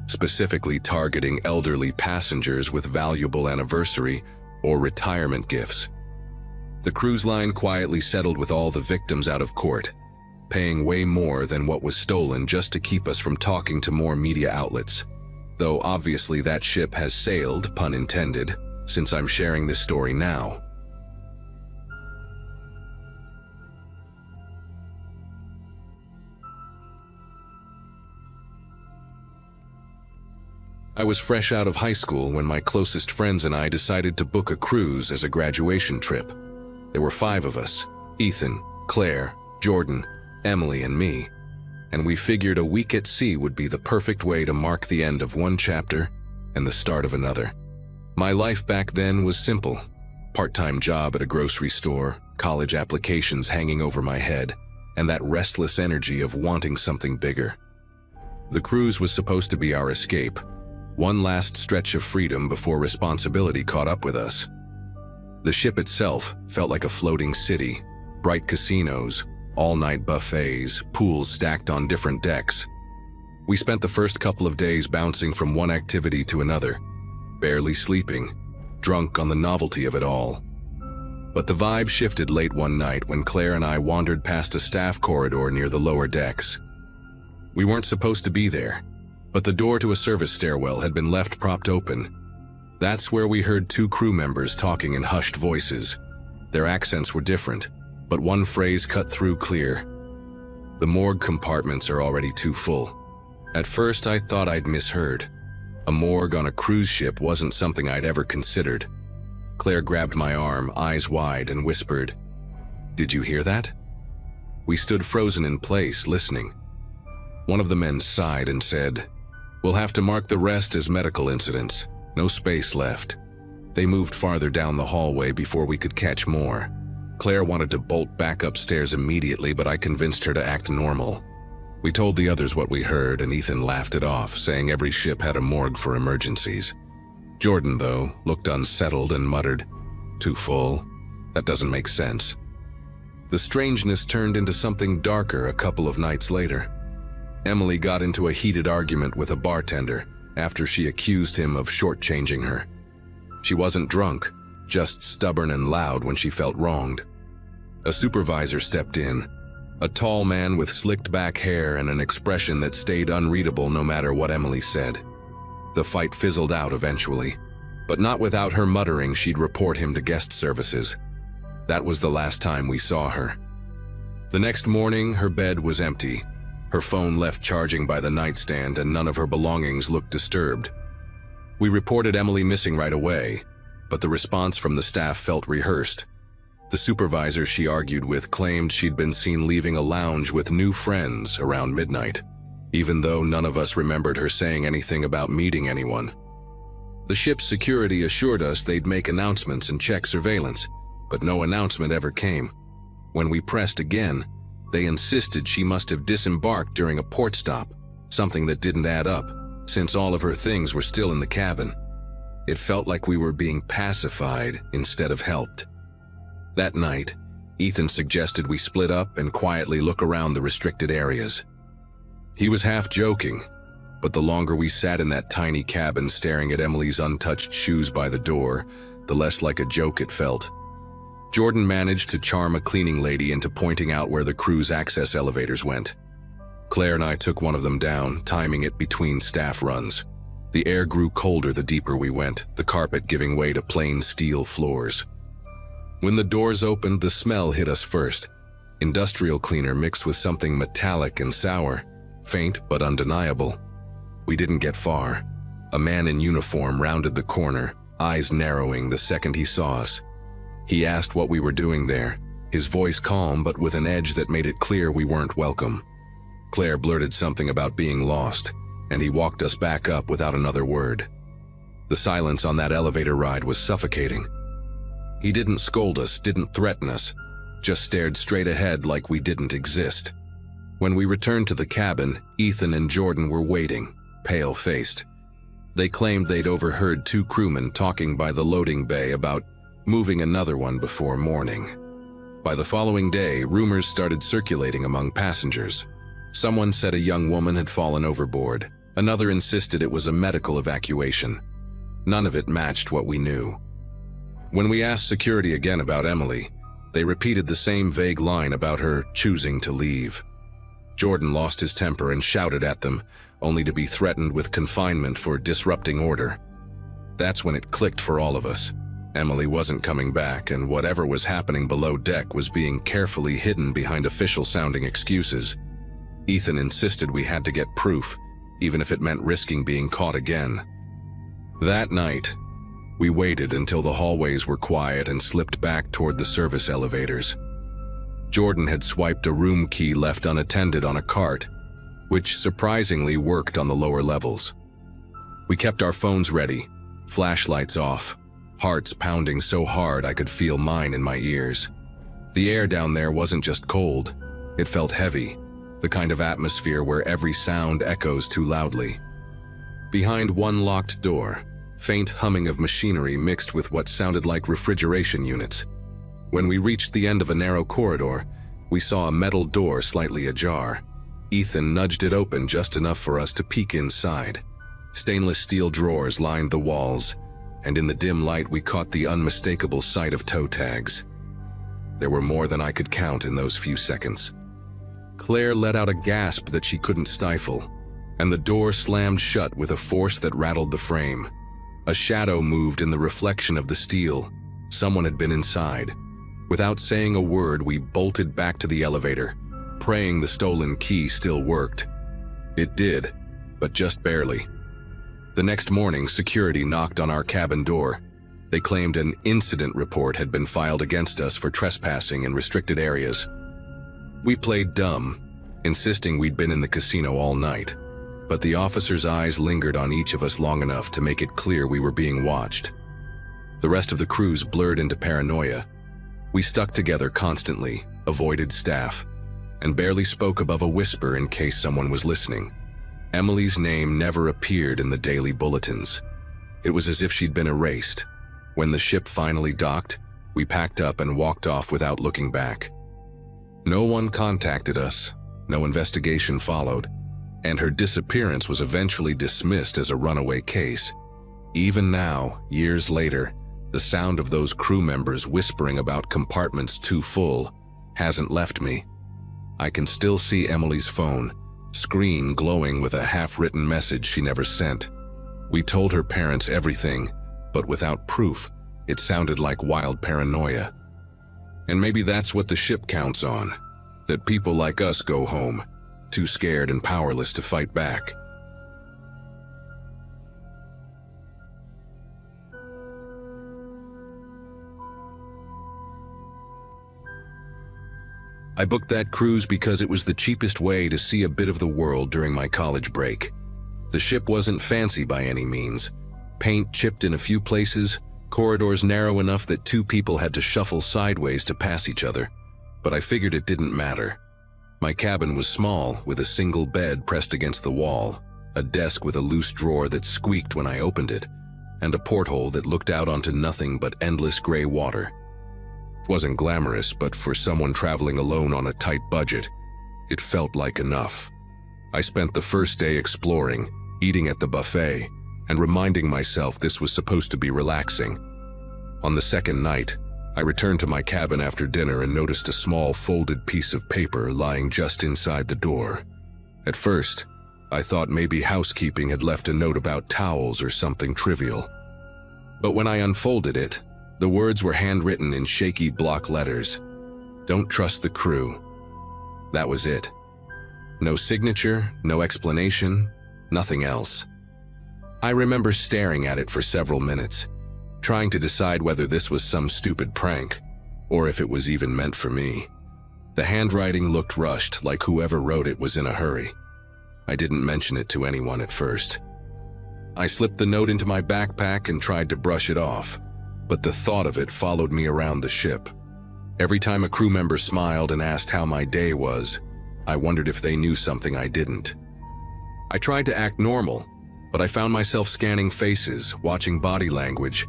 specifically targeting elderly passengers with valuable anniversary or retirement gifts. The cruise line quietly settled with all the victims out of court, paying way more than what was stolen just to keep us from talking to more media outlets. Though obviously that ship has sailed, pun intended, since I'm sharing this story now. I was fresh out of high school when my closest friends and I decided to book a cruise as a graduation trip. There were 5 of us: Ethan, Claire, Jordan, Emily, and me. And we figured a week at sea would be the perfect way to mark the end of one chapter and the start of another. My life back then was simple: part-time job at a grocery store, college applications hanging over my head, and that restless energy of wanting something bigger. The cruise was supposed to be our escape, one last stretch of freedom before responsibility caught up with us. The ship itself felt like a floating city: bright casinos, all-night buffets, pools stacked on different decks. We spent the first couple of days bouncing from one activity to another, barely sleeping, drunk on the novelty of it all. But the vibe shifted late one night when Claire and I wandered past a staff corridor near the lower decks. We weren't supposed to be there, but the door to a service stairwell had been left propped open. That's where we heard 2 crew members talking in hushed voices. Their accents were different, but one phrase cut through clear: "The morgue compartments are already too full." At first I thought I'd misheard. A morgue on a cruise ship wasn't something I'd ever considered. Claire grabbed my arm, eyes wide, and whispered, "Did you hear that?" We stood frozen in place, listening. One of the men sighed and said, "We'll have to mark the rest as medical incidents. No space left." They moved farther down the hallway before we could catch more. Claire wanted to bolt back upstairs immediately, but I convinced her to act normal. We told the others what we heard, and Ethan laughed it off, saying every ship had a morgue for emergencies. Jordan, though, looked unsettled and muttered, "Too full? That doesn't make sense." The strangeness turned into something darker a couple of nights later. Emily got into a heated argument with a bartender after she accused him of shortchanging her. She wasn't drunk, just stubborn and loud when she felt wronged. A supervisor stepped in, a tall man with slicked back hair and an expression that stayed unreadable no matter what Emily said. The fight fizzled out eventually, but not without her muttering she'd report him to guest services. That was the last time we saw her. The next morning, her bed was empty, her phone left charging by the nightstand, and none of her belongings looked disturbed. We reported Emily missing right away, but the response from the staff felt rehearsed. The supervisor she argued with claimed she'd been seen leaving a lounge with new friends around midnight, even though none of us remembered her saying anything about meeting anyone. The ship's security assured us they'd make announcements and check surveillance, but no announcement ever came. When we pressed again, they insisted she must have disembarked during a port stop, something that didn't add up, since all of her things were still in the cabin. It felt like we were being pacified instead of helped. That night, Ethan suggested we split up and quietly look around the restricted areas. He was half joking, but the longer we sat in that tiny cabin staring at Emily's untouched shoes by the door, the less like a joke it felt. Jordan managed to charm a cleaning lady into pointing out where the crew's access elevators went. Claire and I took one of them down, timing it between staff runs. The air grew colder the deeper we went, the carpet giving way to plain steel floors. When the doors opened, the smell hit us first. Industrial cleaner mixed with something metallic and sour, faint but undeniable. We didn't get far. A man in uniform rounded the corner, eyes narrowing the second he saw us. He asked what we were doing there, his voice calm but with an edge that made it clear we weren't welcome. Claire blurted something about being lost, and he walked us back up without another word. The silence on that elevator ride was suffocating. He didn't scold us, didn't threaten us, just stared straight ahead like we didn't exist. When we returned to the cabin, Ethan and Jordan were waiting, pale-faced. They claimed they'd overheard 2 crewmen talking by the loading bay about moving another one before morning. By the following day, rumors started circulating among passengers. Someone said a young woman had fallen overboard. Another insisted it was a medical evacuation. None of it matched what we knew. When we asked security again about Emily, they repeated the same vague line about her choosing to leave. Jordan lost his temper and shouted at them, only to be threatened with confinement for disrupting order. That's when it clicked for all of us. Emily wasn't coming back, and whatever was happening below deck was being carefully hidden behind official-sounding excuses. Ethan insisted we had to get proof, even if it meant risking being caught again. That night, we waited until the hallways were quiet and slipped back toward the service elevators. Jordan had swiped a room key left unattended on a cart, which surprisingly worked on the lower levels. We kept our phones ready, flashlights off, hearts pounding so hard I could feel mine in my ears. The air down there wasn't just cold, it felt heavy, the kind of atmosphere where every sound echoes too loudly. Behind one locked door, faint humming of machinery mixed with what sounded like refrigeration units. When we reached the end of a narrow corridor, we saw a metal door slightly ajar. Ethan nudged it open just enough for us to peek inside. Stainless steel drawers lined the walls, and in the dim light we caught the unmistakable sight of toe tags. There were more than I could count in those few seconds. Claire let out a gasp that she couldn't stifle, and the door slammed shut with a force that rattled the frame. A shadow moved in the reflection of the steel. Someone had been inside. Without saying a word, we bolted back to the elevator, praying the stolen key still worked. It did, but just barely. The next morning, security knocked on our cabin door. They claimed an incident report had been filed against us for trespassing in restricted areas. We played dumb, insisting we'd been in the casino all night, but the officer's eyes lingered on each of us long enough to make it clear we were being watched. The rest of the cruise blurred into paranoia. We stuck together constantly, avoided staff, and barely spoke above a whisper in case someone was listening. Emily's name never appeared in the daily bulletins. It was as if she'd been erased. When the ship finally docked, we packed up and walked off without looking back. No one contacted us, no investigation followed, and her disappearance was eventually dismissed as a runaway case. Even now, years later, the sound of those crew members whispering about compartments too full hasn't left me. I can still see Emily's phone, screen glowing with a half-written message she never sent. We told her parents everything, but without proof, it sounded like wild paranoia. And maybe that's what the ship counts on, that people like us go home, too scared and powerless to fight back. I booked that cruise because it was the cheapest way to see a bit of the world during my college break. The ship wasn't fancy by any means. Paint chipped in a few places, corridors narrow enough that two people had to shuffle sideways to pass each other. But I figured it didn't matter. My cabin was small, with a single bed pressed against the wall, a desk with a loose drawer that squeaked when I opened it, and a porthole that looked out onto nothing but endless gray water. It wasn't glamorous, but for someone traveling alone on a tight budget, it felt like enough. I spent the first day exploring, eating at the buffet, and reminding myself this was supposed to be relaxing. On the second night, I returned to my cabin after dinner and noticed a small folded piece of paper lying just inside the door. At first, I thought maybe housekeeping had left a note about towels or something trivial. But when I unfolded it, the words were handwritten in shaky block letters. "Don't trust the crew." That was it. No signature, no explanation, nothing else. I remember staring at it for several minutes, trying to decide whether this was some stupid prank, or if it was even meant for me. The handwriting looked rushed, like whoever wrote it was in a hurry. I didn't mention it to anyone at first. I slipped the note into my backpack and tried to brush it off, but the thought of it followed me around the ship. Every time a crew member smiled and asked how my day was, I wondered if they knew something I didn't. I tried to act normal, but I found myself scanning faces, watching body language,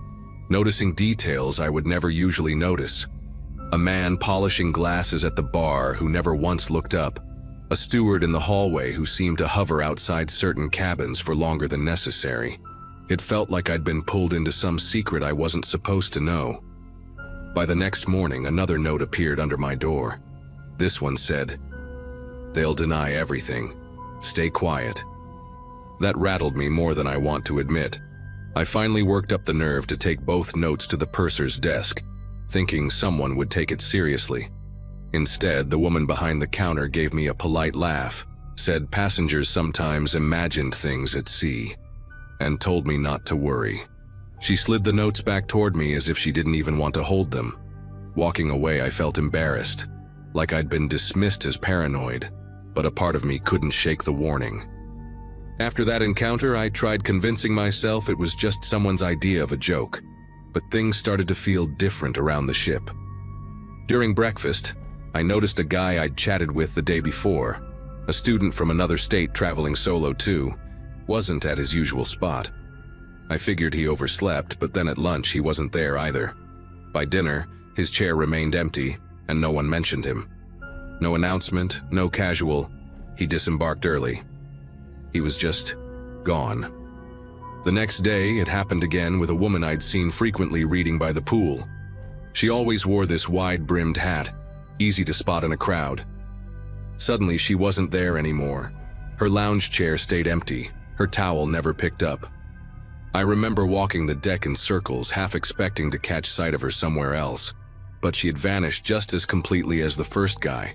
noticing details I would never usually notice. A man polishing glasses at the bar who never once looked up, a steward in the hallway who seemed to hover outside certain cabins for longer than necessary. It felt like I'd been pulled into some secret I wasn't supposed to know. By the next morning, another note appeared under my door. This one said, "They'll deny everything. Stay quiet." That rattled me more than I want to admit. I finally worked up the nerve to take both notes to the purser's desk, thinking someone would take it seriously. Instead, the woman behind the counter gave me a polite laugh, said passengers sometimes imagined things at sea, and told me not to worry. She slid the notes back toward me as if she didn't even want to hold them. Walking away, I felt embarrassed, like I'd been dismissed as paranoid, but a part of me couldn't shake the warning. After that encounter, I tried convincing myself it was just someone's idea of a joke, but things started to feel different around the ship. During breakfast, I noticed a guy I'd chatted with the day before, a student from another state traveling solo too, wasn't at his usual spot. I figured he overslept, but then at lunch he wasn't there either. By dinner, his chair remained empty, and no one mentioned him. No announcement, no casual. He disembarked early. He was just gone. The next day, it happened again with a woman I'd seen frequently reading by the pool. She always wore this wide-brimmed hat, easy to spot in a crowd. Suddenly, she wasn't there anymore. Her lounge chair stayed empty, her towel never picked up. I remember walking the deck in circles, half expecting to catch sight of her somewhere else, but she had vanished just as completely as the first guy.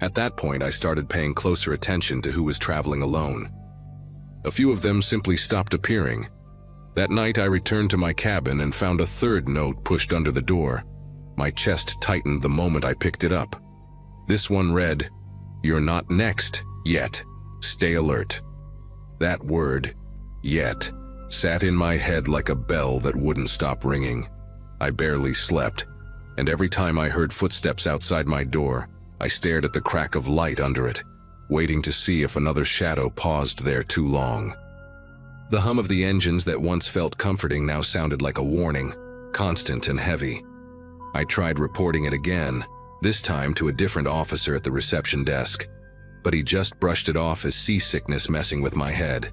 At that point, I started paying closer attention to who was traveling alone. A few of them simply stopped appearing. That night, I returned to my cabin and found a third note pushed under the door. My chest tightened the moment I picked it up. This one read, "You're not next, yet. Stay alert." That word, yet, sat in my head like a bell that wouldn't stop ringing. I barely slept, and every time I heard footsteps outside my door, I stared at the crack of light under it, waiting to see if another shadow paused there too long. The hum of the engines that once felt comforting now sounded like a warning, constant and heavy. I tried reporting it again, this time to a different officer at the reception desk, but he just brushed it off as seasickness messing with my head.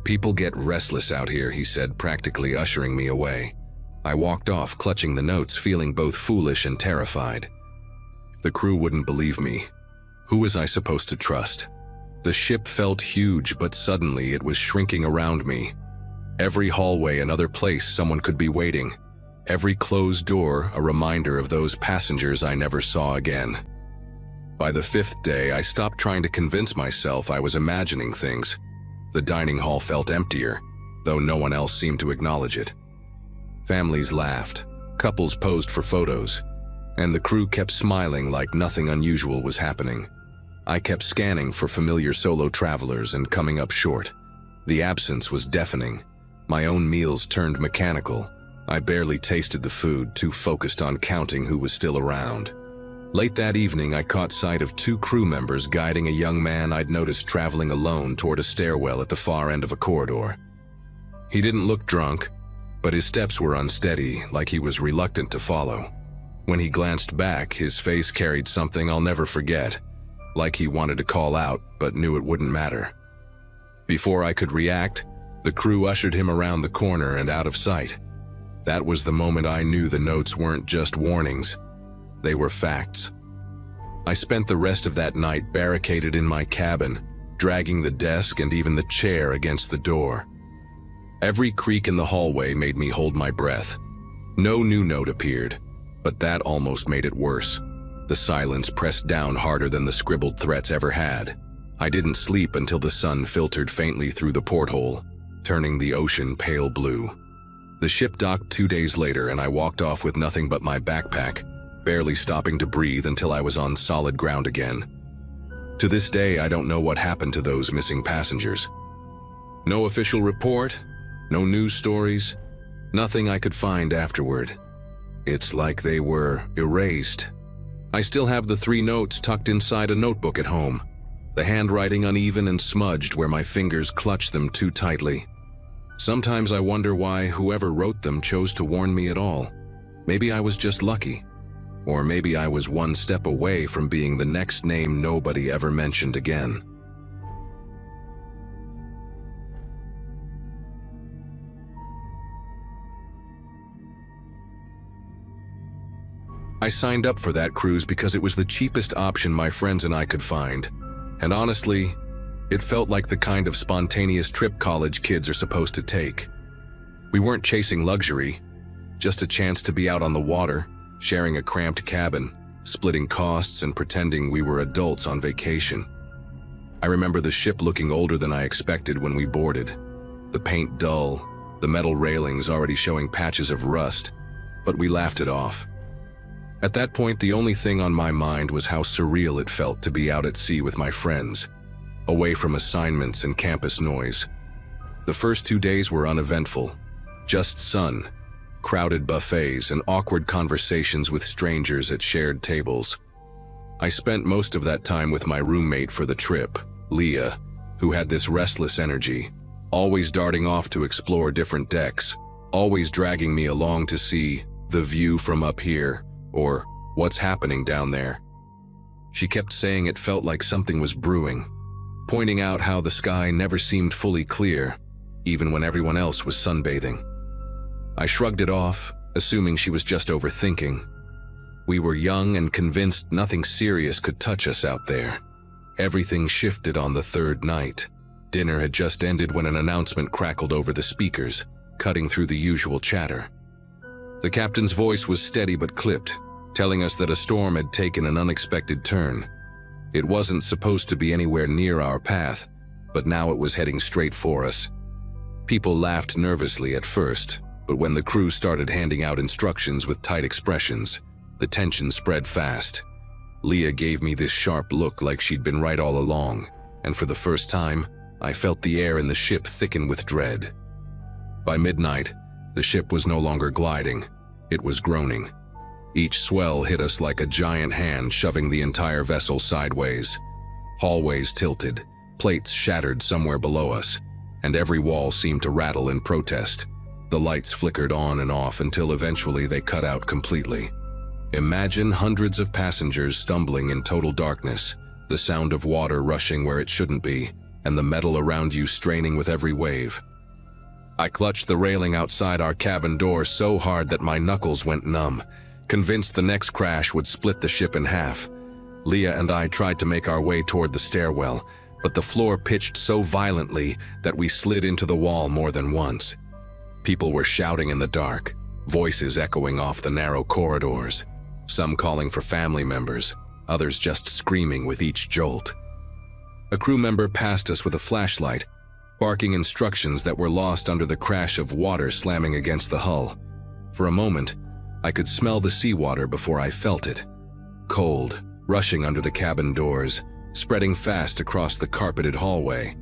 "People get restless out here," he said, practically ushering me away. I walked off, clutching the notes, feeling both foolish and terrified. If the crew wouldn't believe me, who was I supposed to trust? The ship felt huge, but suddenly it was shrinking around me. Every hallway another place someone could be waiting. Every closed door a reminder of those passengers I never saw again. By the fifth day, I stopped trying to convince myself I was imagining things. The dining hall felt emptier, though no one else seemed to acknowledge it. Families laughed, couples posed for photos, and the crew kept smiling like nothing unusual was happening. I kept scanning for familiar solo travelers and coming up short. The absence was deafening. My own meals turned mechanical. I barely tasted the food, too focused on counting who was still around. Late that evening, I caught sight of two crew members guiding a young man I'd noticed traveling alone toward a stairwell at the far end of a corridor. He didn't look drunk, but his steps were unsteady, like he was reluctant to follow. When he glanced back, his face carried something I'll never forget, like he wanted to call out, but knew it wouldn't matter. Before I could react, the crew ushered him around the corner and out of sight. That was the moment I knew the notes weren't just warnings. They were facts. I spent the rest of that night barricaded in my cabin, dragging the desk and even the chair against the door. Every creak in the hallway made me hold my breath. No new note appeared, but that almost made it worse. The silence pressed down harder than the scribbled threats ever had. I didn't sleep until the sun filtered faintly through the porthole, turning the ocean pale blue. The ship docked 2 days later, and I walked off with nothing but my backpack, barely stopping to breathe until I was on solid ground again. To this day, I don't know what happened to those missing passengers. No official report, no news stories, nothing I could find afterward. It's like they were erased. I still have the 3 notes tucked inside a notebook at home, the handwriting uneven and smudged where my fingers clutched them too tightly. Sometimes I wonder why whoever wrote them chose to warn me at all. Maybe I was just lucky. Or maybe I was one step away from being the next name nobody ever mentioned again. I signed up for that cruise because it was the cheapest option my friends and I could find. And honestly, it felt like the kind of spontaneous trip college kids are supposed to take. We weren't chasing luxury, just a chance to be out on the water, sharing a cramped cabin, splitting costs and pretending we were adults on vacation. I remember the ship looking older than I expected when we boarded. the paint dull, the metal railings already showing patches of rust, but we laughed it off. At that point, the only thing on my mind was how surreal it felt to be out at sea with my friends, away from assignments and campus noise. The first 2 days were uneventful, just sun, crowded buffets, and awkward conversations with strangers at shared tables. I spent most of that time with my roommate for the trip, Leah, who had this restless energy, always darting off to explore different decks, always dragging me along to see the view from up here, or what's happening down there. She kept saying it felt like something was brewing, pointing out how the sky never seemed fully clear, even when everyone else was sunbathing. I shrugged it off, assuming she was just overthinking. We were young and convinced nothing serious could touch us out there. Everything shifted on the third night. Dinner had just ended when an announcement crackled over the speakers, cutting through the usual chatter. The captain's voice was steady but clipped, telling us that a storm had taken an unexpected turn. It wasn't supposed to be anywhere near our path, but now it was heading straight for us. People laughed nervously at first, but when the crew started handing out instructions with tight expressions, the tension spread fast. Leah gave me this sharp look like she'd been right all along, and for the first time, I felt the air in the ship thicken with dread. By midnight, the ship was no longer gliding, it was groaning. Each swell hit us like a giant hand shoving the entire vessel sideways. Hallways tilted, plates shattered somewhere below us, and every wall seemed to rattle in protest. The lights flickered on and off until eventually they cut out completely. Imagine hundreds of passengers stumbling in total darkness, the sound of water rushing where it shouldn't be, and the metal around you straining with every wave. I clutched the railing outside our cabin door so hard that my knuckles went numb, convinced the next crash would split the ship in half. Leah and I tried to make our way toward the stairwell, but the floor pitched so violently that we slid into the wall more than once. People were shouting in the dark, voices echoing off the narrow corridors, some calling for family members, others just screaming with each jolt. A crew member passed us with a flashlight, barking instructions that were lost under the crash of water slamming against the hull. For a moment, I could smell the seawater before I felt it. Cold, rushing under the cabin doors, spreading fast across the carpeted hallway.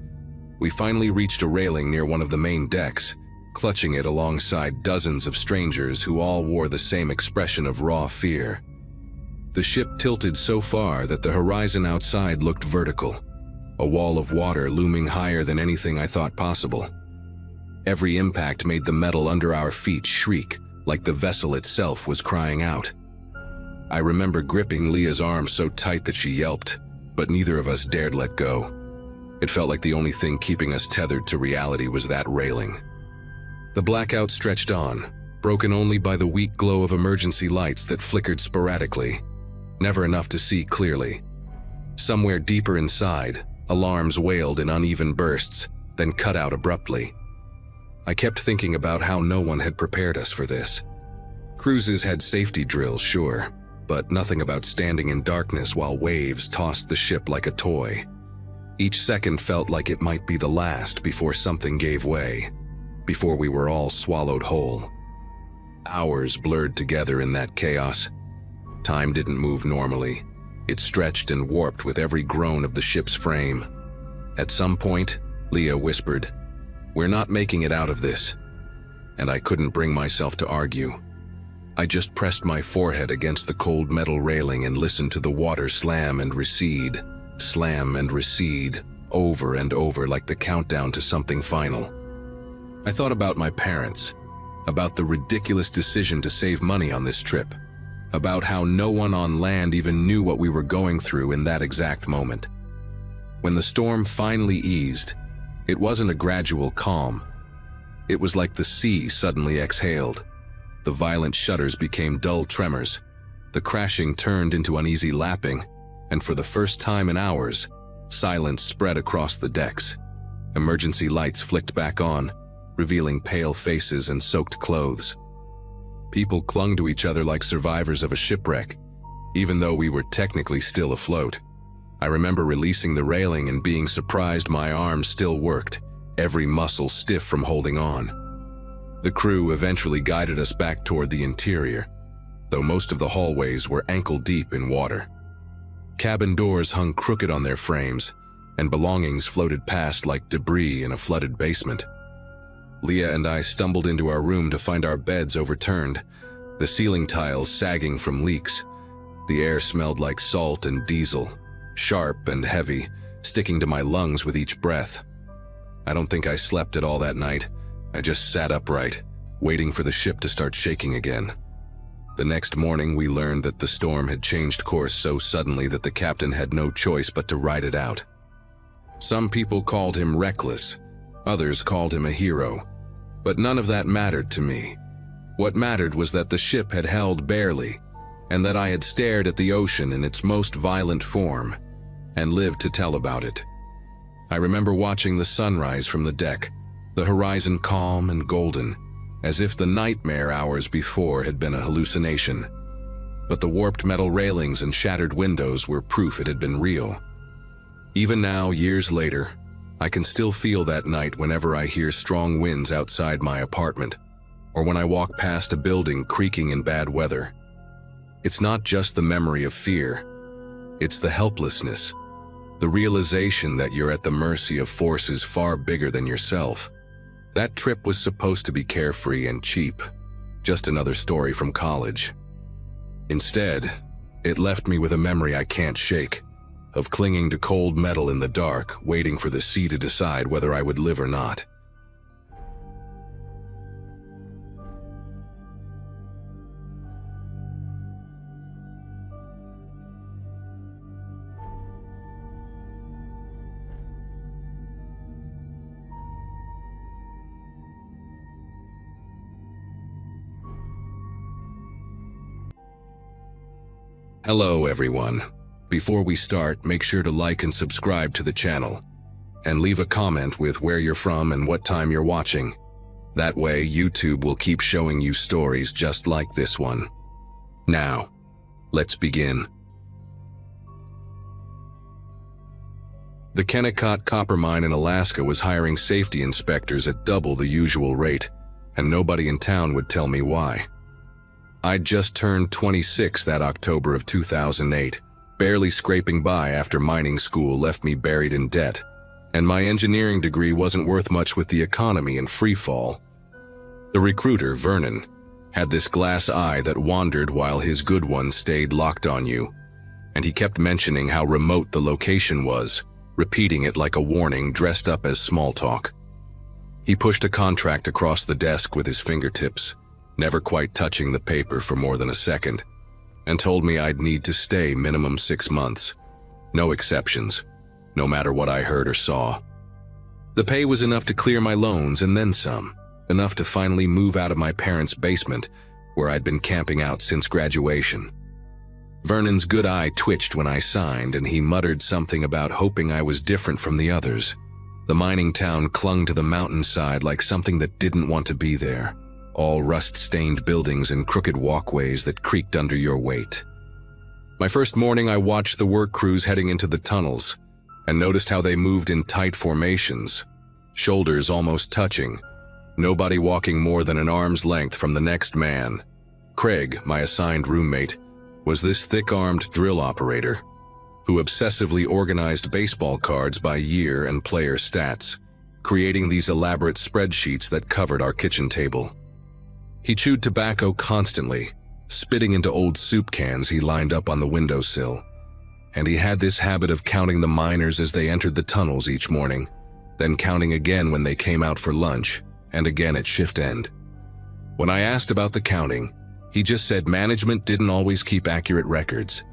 We finally reached a railing near one of the main decks, clutching it alongside dozens of strangers who all wore the same expression of raw fear. The ship tilted so far that the horizon outside looked vertical, a wall of water looming higher than anything I thought possible. Every impact made the metal under our feet shriek, like the vessel itself was crying out. I remember gripping Leah's arm so tight that she yelped, but neither of us dared let go. It felt like the only thing keeping us tethered to reality was that railing. The blackout stretched on, broken only by the weak glow of emergency lights that flickered sporadically, never enough to see clearly. Somewhere deeper inside, alarms wailed in uneven bursts, then cut out abruptly. I kept thinking about how no one had prepared us for this. Cruises had safety drills, sure, but nothing about standing in darkness while waves tossed the ship like a toy. Each second felt like it might be the last before something gave way, before we were all swallowed whole. Hours blurred together in that chaos. Time didn't move normally. It stretched and warped with every groan of the ship's frame. At some point, Leah whispered, "We're not making it out of this." And I couldn't bring myself to argue. I just pressed my forehead against the cold metal railing and listened to the water slam and recede, over and over like the countdown to something final. I thought about my parents, about the ridiculous decision to save money on this trip, about how no one on land even knew what we were going through in that exact moment. When the storm finally eased, it wasn't a gradual calm. It was like the sea suddenly exhaled. The violent shudders became dull tremors. The crashing turned into uneasy lapping, and for the first time in hours, silence spread across the decks. Emergency lights flicked back on, revealing pale faces and soaked clothes. People clung to each other like survivors of a shipwreck, even though we were technically still afloat. I remember releasing the railing and being surprised my arms still worked, every muscle stiff from holding on. The crew eventually guided us back toward the interior, though most of the hallways were ankle-deep in water. Cabin doors hung crooked on their frames, and belongings floated past like debris in a flooded basement. Leah and I stumbled into our room to find our beds overturned, the ceiling tiles sagging from leaks. The air smelled like salt and diesel, sharp and heavy, sticking to my lungs with each breath. I don't think I slept at all that night. I just sat upright, waiting for the ship to start shaking again. The next morning, we learned that the storm had changed course so suddenly that the captain had no choice but to ride it out. Some people called him reckless, others called him a hero, but none of that mattered to me. What mattered was that the ship had held barely, and that I had stared at the ocean in its most violent form, and lived to tell about it. I remember watching the sunrise from the deck, the horizon calm and golden, as if the nightmare hours before had been a hallucination. But the warped metal railings and shattered windows were proof it had been real. Even now, years later, I can still feel that night whenever I hear strong winds outside my apartment, or when I walk past a building creaking in bad weather. It's not just the memory of fear, it's the helplessness, the realization that you're at the mercy of forces far bigger than yourself. That trip was supposed to be carefree and cheap, just another story from college. Instead, it left me with a memory I can't shake, of clinging to cold metal in the dark, waiting for the sea to decide whether I would live or not. Hello everyone. Before we start, make sure to like and subscribe to the channel, and leave a comment with where you're from and what time you're watching. That way, YouTube will keep showing you stories just like this one. Now, let's begin. The Kennecott copper mine in Alaska was hiring safety inspectors at double the usual rate, and nobody in town would tell me why. I'd just turned 26 that October of 2008, barely scraping by after mining school left me buried in debt, and my engineering degree wasn't worth much with the economy in free fall. The recruiter, Vernon, had this glass eye that wandered while his good one stayed locked on you, and he kept mentioning how remote the location was, repeating it like a warning dressed up as small talk. He pushed a contract across the desk with his fingertips, never quite touching the paper for more than a second, and told me I'd need to stay minimum 6 months. No exceptions, no matter what I heard or saw. The pay was enough to clear my loans and then some, enough to finally move out of my parents' basement, where I'd been camping out since graduation. Vernon's good eye twitched when I signed, and he muttered something about hoping I was different from the others. The mining town clung to the mountainside like something that didn't want to be there. All rust-stained buildings and crooked walkways that creaked under your weight. My first morning, I watched the work crews heading into the tunnels and noticed how they moved in tight formations, shoulders almost touching, nobody walking more than an arm's length from the next man. Craig, my assigned roommate, was this thick-armed drill operator who obsessively organized baseball cards by year and player stats, creating these elaborate spreadsheets that covered our kitchen table. He chewed tobacco constantly, spitting into old soup cans he lined up on the windowsill. And he had this habit of counting the miners as they entered the tunnels each morning, then counting again when they came out for lunch, and again at shift end. When I asked about the counting, he just said management didn't always keep accurate records,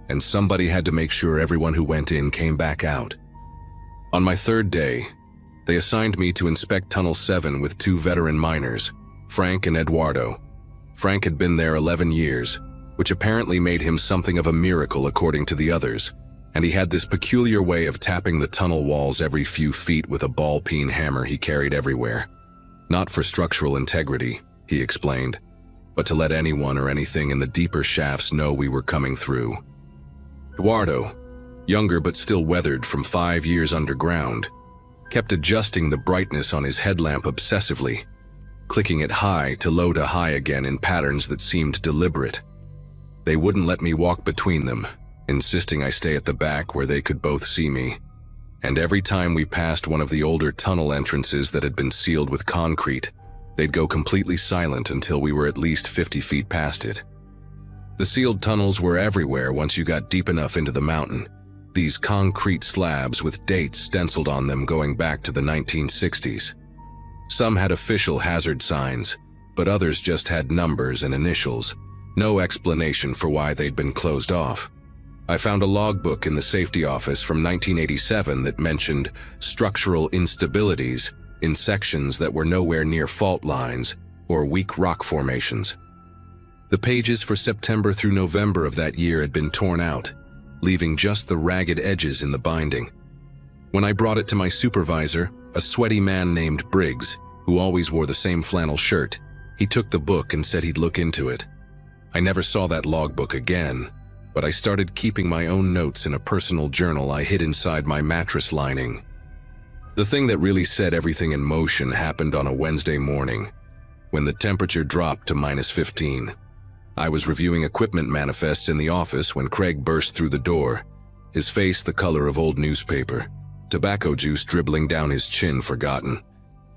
and somebody had to make sure everyone who went in came back out. On my third day, they assigned me to inspect Tunnel 7 with 2 veteran miners, Frank and Eduardo. Frank had been there 11 years, which apparently made him something of a miracle according to the others, and he had this peculiar way of tapping the tunnel walls every few feet with a ball-peen hammer he carried everywhere. Not for structural integrity, he explained, but to let anyone or anything in the deeper shafts know we were coming through. Eduardo, younger but still weathered from 5 years underground, kept adjusting the brightness on his headlamp obsessively, clicking it high to low to high again in patterns that seemed deliberate. They wouldn't let me walk between them, insisting I stay at the back where they could both see me. And every time we passed one of the older tunnel entrances that had been sealed with concrete, they'd go completely silent until we were at least 50 feet past it. The sealed tunnels were everywhere once you got deep enough into the mountain, these concrete slabs with dates stenciled on them going back to the 1960s. Some had official hazard signs, but others just had numbers and initials, no explanation for why they'd been closed off. I found a logbook in the safety office from 1987 that mentioned structural instabilities in sections that were nowhere near fault lines or weak rock formations. The pages for September through November of that year had been torn out, leaving just the ragged edges in the binding. When I brought it to my supervisor, a sweaty man named Briggs, who always wore the same flannel shirt, he took the book and said he'd look into it. I never saw that logbook again, but I started keeping my own notes in a personal journal I hid inside my mattress lining. The thing that really set everything in motion happened on a Wednesday morning, when the temperature dropped to -15. I was reviewing equipment manifests in the office when Craig burst through the door, his face the color of old newspaper, tobacco juice dribbling down his chin forgotten.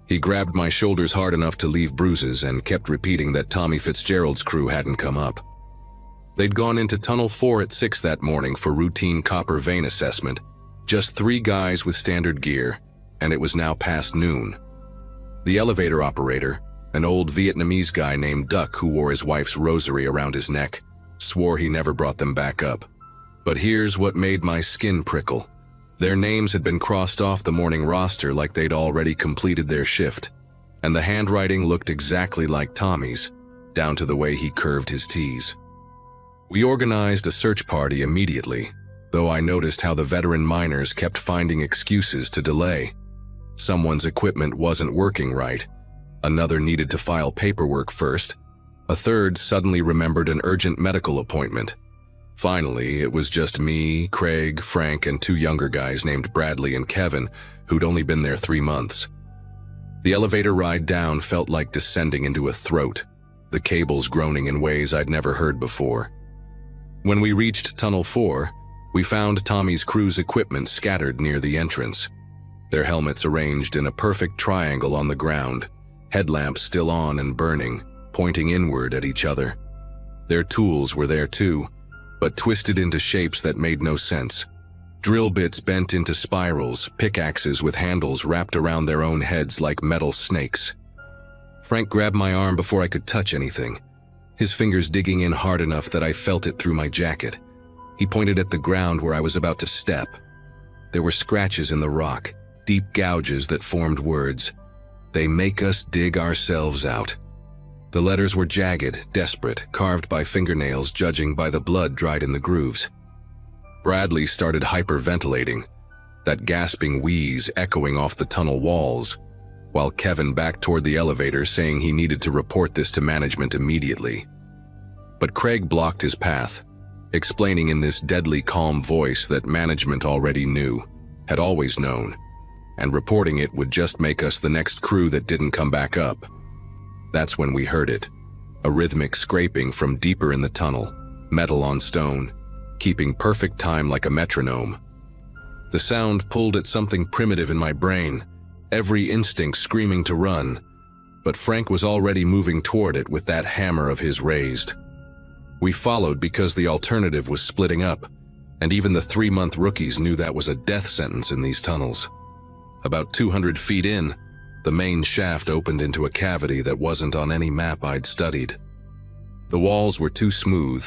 He grabbed my shoulders hard enough to leave bruises and kept repeating that Tommy Fitzgerald's crew hadn't come up. They'd gone into Tunnel 4 at 6 that morning for routine copper vein assessment, just 3 guys with standard gear, and it was now past noon. The elevator operator, an old Vietnamese guy named Duck who wore his wife's rosary around his neck, swore he never brought them back up. But here's what made my skin prickle. Their names had been crossed off the morning roster like they'd already completed their shift, and the handwriting looked exactly like Tommy's, down to the way he curved his T's. We organized a search party immediately, though I noticed how the veteran miners kept finding excuses to delay. Someone's equipment wasn't working right, another needed to file paperwork first, a third suddenly remembered an urgent medical appointment. Finally, it was just me, Craig, Frank, and 2 younger guys named Bradley and Kevin who'd only been there 3 months. The elevator ride down felt like descending into a throat, the cables groaning in ways I'd never heard before. When we reached Tunnel 4, we found Tommy's crew's equipment scattered near the entrance, their helmets arranged in a perfect triangle on the ground, headlamps still on and burning, pointing inward at each other. Their tools were there too, but twisted into shapes that made no sense. Drill bits bent into spirals, pickaxes with handles wrapped around their own heads like metal snakes. Frank grabbed my arm before I could touch anything, his fingers digging in hard enough that I felt it through my jacket. He pointed at the ground where I was about to step. There were scratches in the rock, deep gouges that formed words. "They make us dig ourselves out." The letters were jagged, desperate, carved by fingernails judging by the blood dried in the grooves. Bradley started hyperventilating, that gasping wheeze echoing off the tunnel walls, while Kevin backed toward the elevator saying he needed to report this to management immediately. But Craig blocked his path, explaining in this deadly calm voice that management already knew, had always known, and reporting it would just make us the next crew that didn't come back up. That's when we heard it, a rhythmic scraping from deeper in the tunnel, metal on stone, keeping perfect time like a metronome. The sound pulled at something primitive in my brain, every instinct screaming to run, but Frank was already moving toward it with that hammer of his raised. We followed because the alternative was splitting up, and even the 3-month rookies knew that was a death sentence in these tunnels. About 200 feet in, the main shaft opened into a cavity that wasn't on any map I'd studied. The walls were too smooth,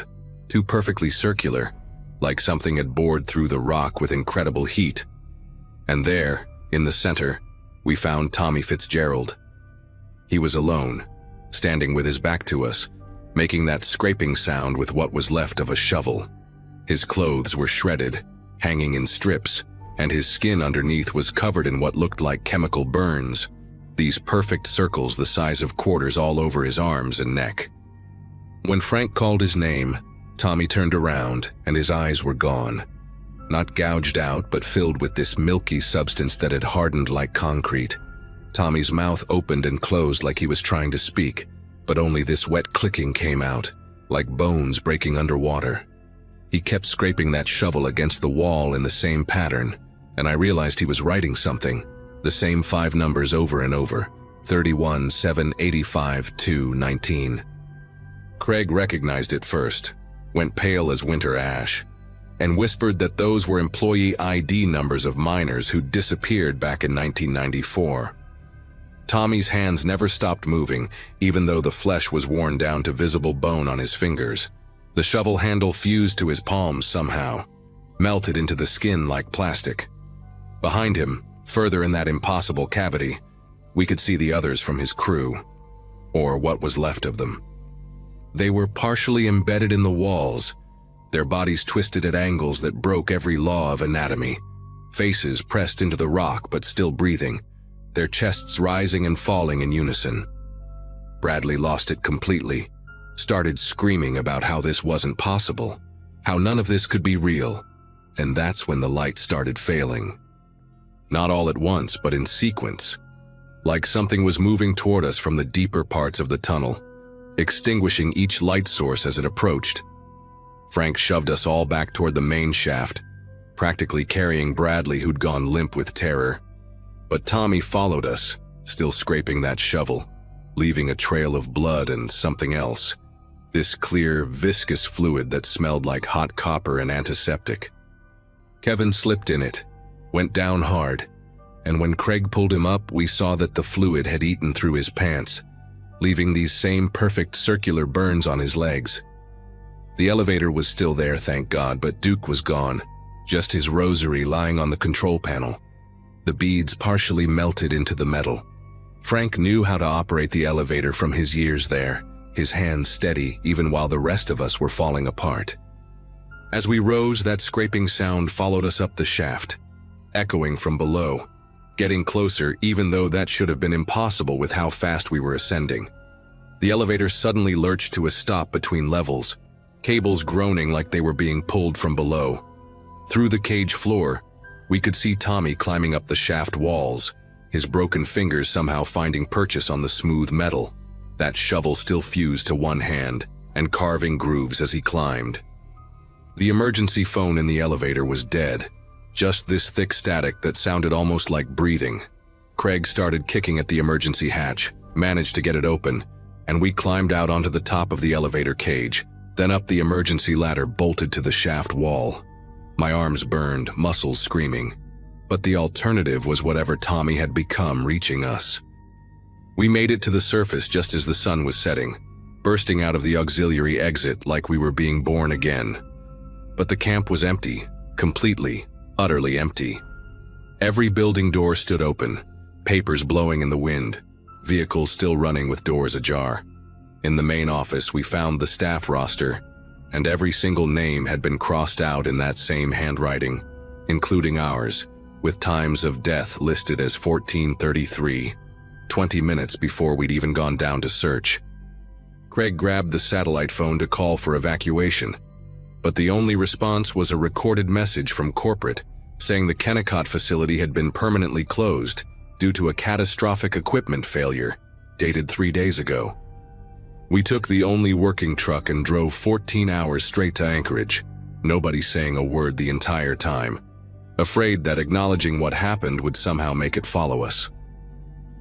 too perfectly circular, like something had bored through the rock with incredible heat. And there, in the center, we found Tommy Fitzgerald. He was alone, standing with his back to us, making that scraping sound with what was left of a shovel. His clothes were shredded, hanging in strips, and his skin underneath was covered in what looked like chemical burns, these perfect circles the size of quarters all over his arms and neck. When Frank called his name, Tommy turned around and his eyes were gone. not gouged out but filled with this milky substance that had hardened like concrete. Tommy's mouth opened and closed like he was trying to speak, but only this wet clicking came out, like bones breaking underwater. He kept scraping that shovel against the wall in the same pattern, and I realized he was writing something, the same 5 numbers over and over, 31, 7, 85, 2, 19. Craig recognized it first, went pale as winter ash, and whispered that those were employee ID numbers of miners who disappeared back in 1994. Tommy's hands never stopped moving, even though the flesh was worn down to visible bone on his fingers. The shovel handle fused to his palms somehow, melted into the skin like plastic. Behind him, further in that impossible cavity, we could see the others from his crew, or what was left of them. They were partially embedded in the walls, their bodies twisted at angles that broke every law of anatomy, faces pressed into the rock but still breathing, their chests rising and falling in unison. Bradley lost it completely, started screaming about how this wasn't possible, how none of this could be real, and that's when the light started failing. Not all at once, but in sequence, like something was moving toward us from the deeper parts of the tunnel, extinguishing each light source as it approached. Frank shoved us all back toward the main shaft, practically carrying Bradley, who'd gone limp with terror. But Tommy followed us, still scraping that shovel, leaving a trail of blood and something else, this clear, viscous fluid that smelled like hot copper and antiseptic. Kevin slipped in it, went down hard, and when Craig pulled him up, we saw that the fluid had eaten through his pants, leaving these same perfect circular burns on his legs. The elevator was still there, thank God, but Duke was gone, just his rosary lying on the control panel. The beads partially melted into the metal. Frank knew how to operate the elevator from his years there, his hands steady even while the rest of us were falling apart. As we rose, that scraping sound followed us up the shaft, echoing from below, getting closer even though that should have been impossible with how fast we were ascending. The elevator suddenly lurched to a stop between levels, cables groaning like they were being pulled from below. Through the cage floor, we could see Tommy climbing up the shaft walls, his broken fingers somehow finding purchase on the smooth metal, that shovel still fused to one hand, and carving grooves as he climbed. The emergency phone in the elevator was dead, just this thick static that sounded almost like breathing. Craig started kicking at the emergency hatch, managed to get it open, and we climbed out onto the top of the elevator cage, then up the emergency ladder bolted to the shaft wall. My arms burned, muscles screaming. But the alternative was whatever Tommy had become reaching us. We made it to the surface just as the sun was setting, bursting out of the auxiliary exit like we were being born again. But the camp was empty, completely, utterly empty. Every building door stood open, papers blowing in the wind, vehicles still running with doors ajar. In the main office, we found the staff roster, and every single name had been crossed out in that same handwriting, including ours, with times of death listed as 14:33, 20 minutes before we'd even gone down to search. Craig grabbed the satellite phone to call for evacuation, but the only response was a recorded message from corporate saying the Kennecott facility had been permanently closed due to a catastrophic equipment failure, dated 3 days ago. We took the only working truck and drove 14 hours straight to Anchorage, nobody saying a word the entire time, afraid that acknowledging what happened would somehow make it follow us.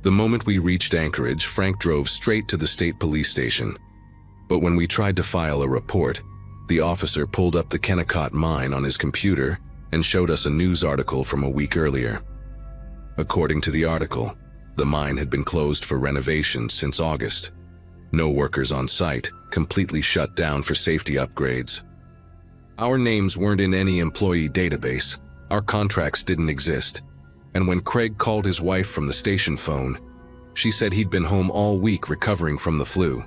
The moment we reached Anchorage, Frank drove straight to the state police station. But when we tried to file a report, the officer pulled up the Kennecott mine on his computer and showed us a news article from a week earlier. According to the article, the mine had been closed for renovations since August. No workers on site, completely shut down for safety upgrades. Our names weren't in any employee database, our contracts didn't exist, and when Craig called his wife from the station phone, she said he'd been home all week recovering from the flu.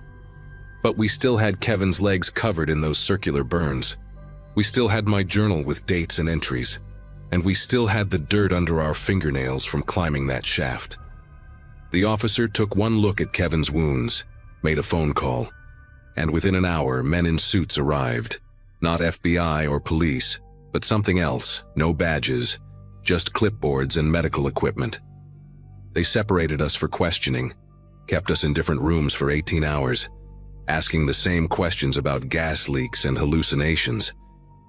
But we still had Kevin's legs covered in those circular burns. We still had my journal with dates and entries, and we still had the dirt under our fingernails from climbing that shaft. The officer took one look at Kevin's wounds, made a phone call, and within an hour, men in suits arrived. Not FBI or police, but something else, no badges, just clipboards and medical equipment. They separated us for questioning, kept us in different rooms for 18 hours, asking the same questions about gas leaks and hallucinations,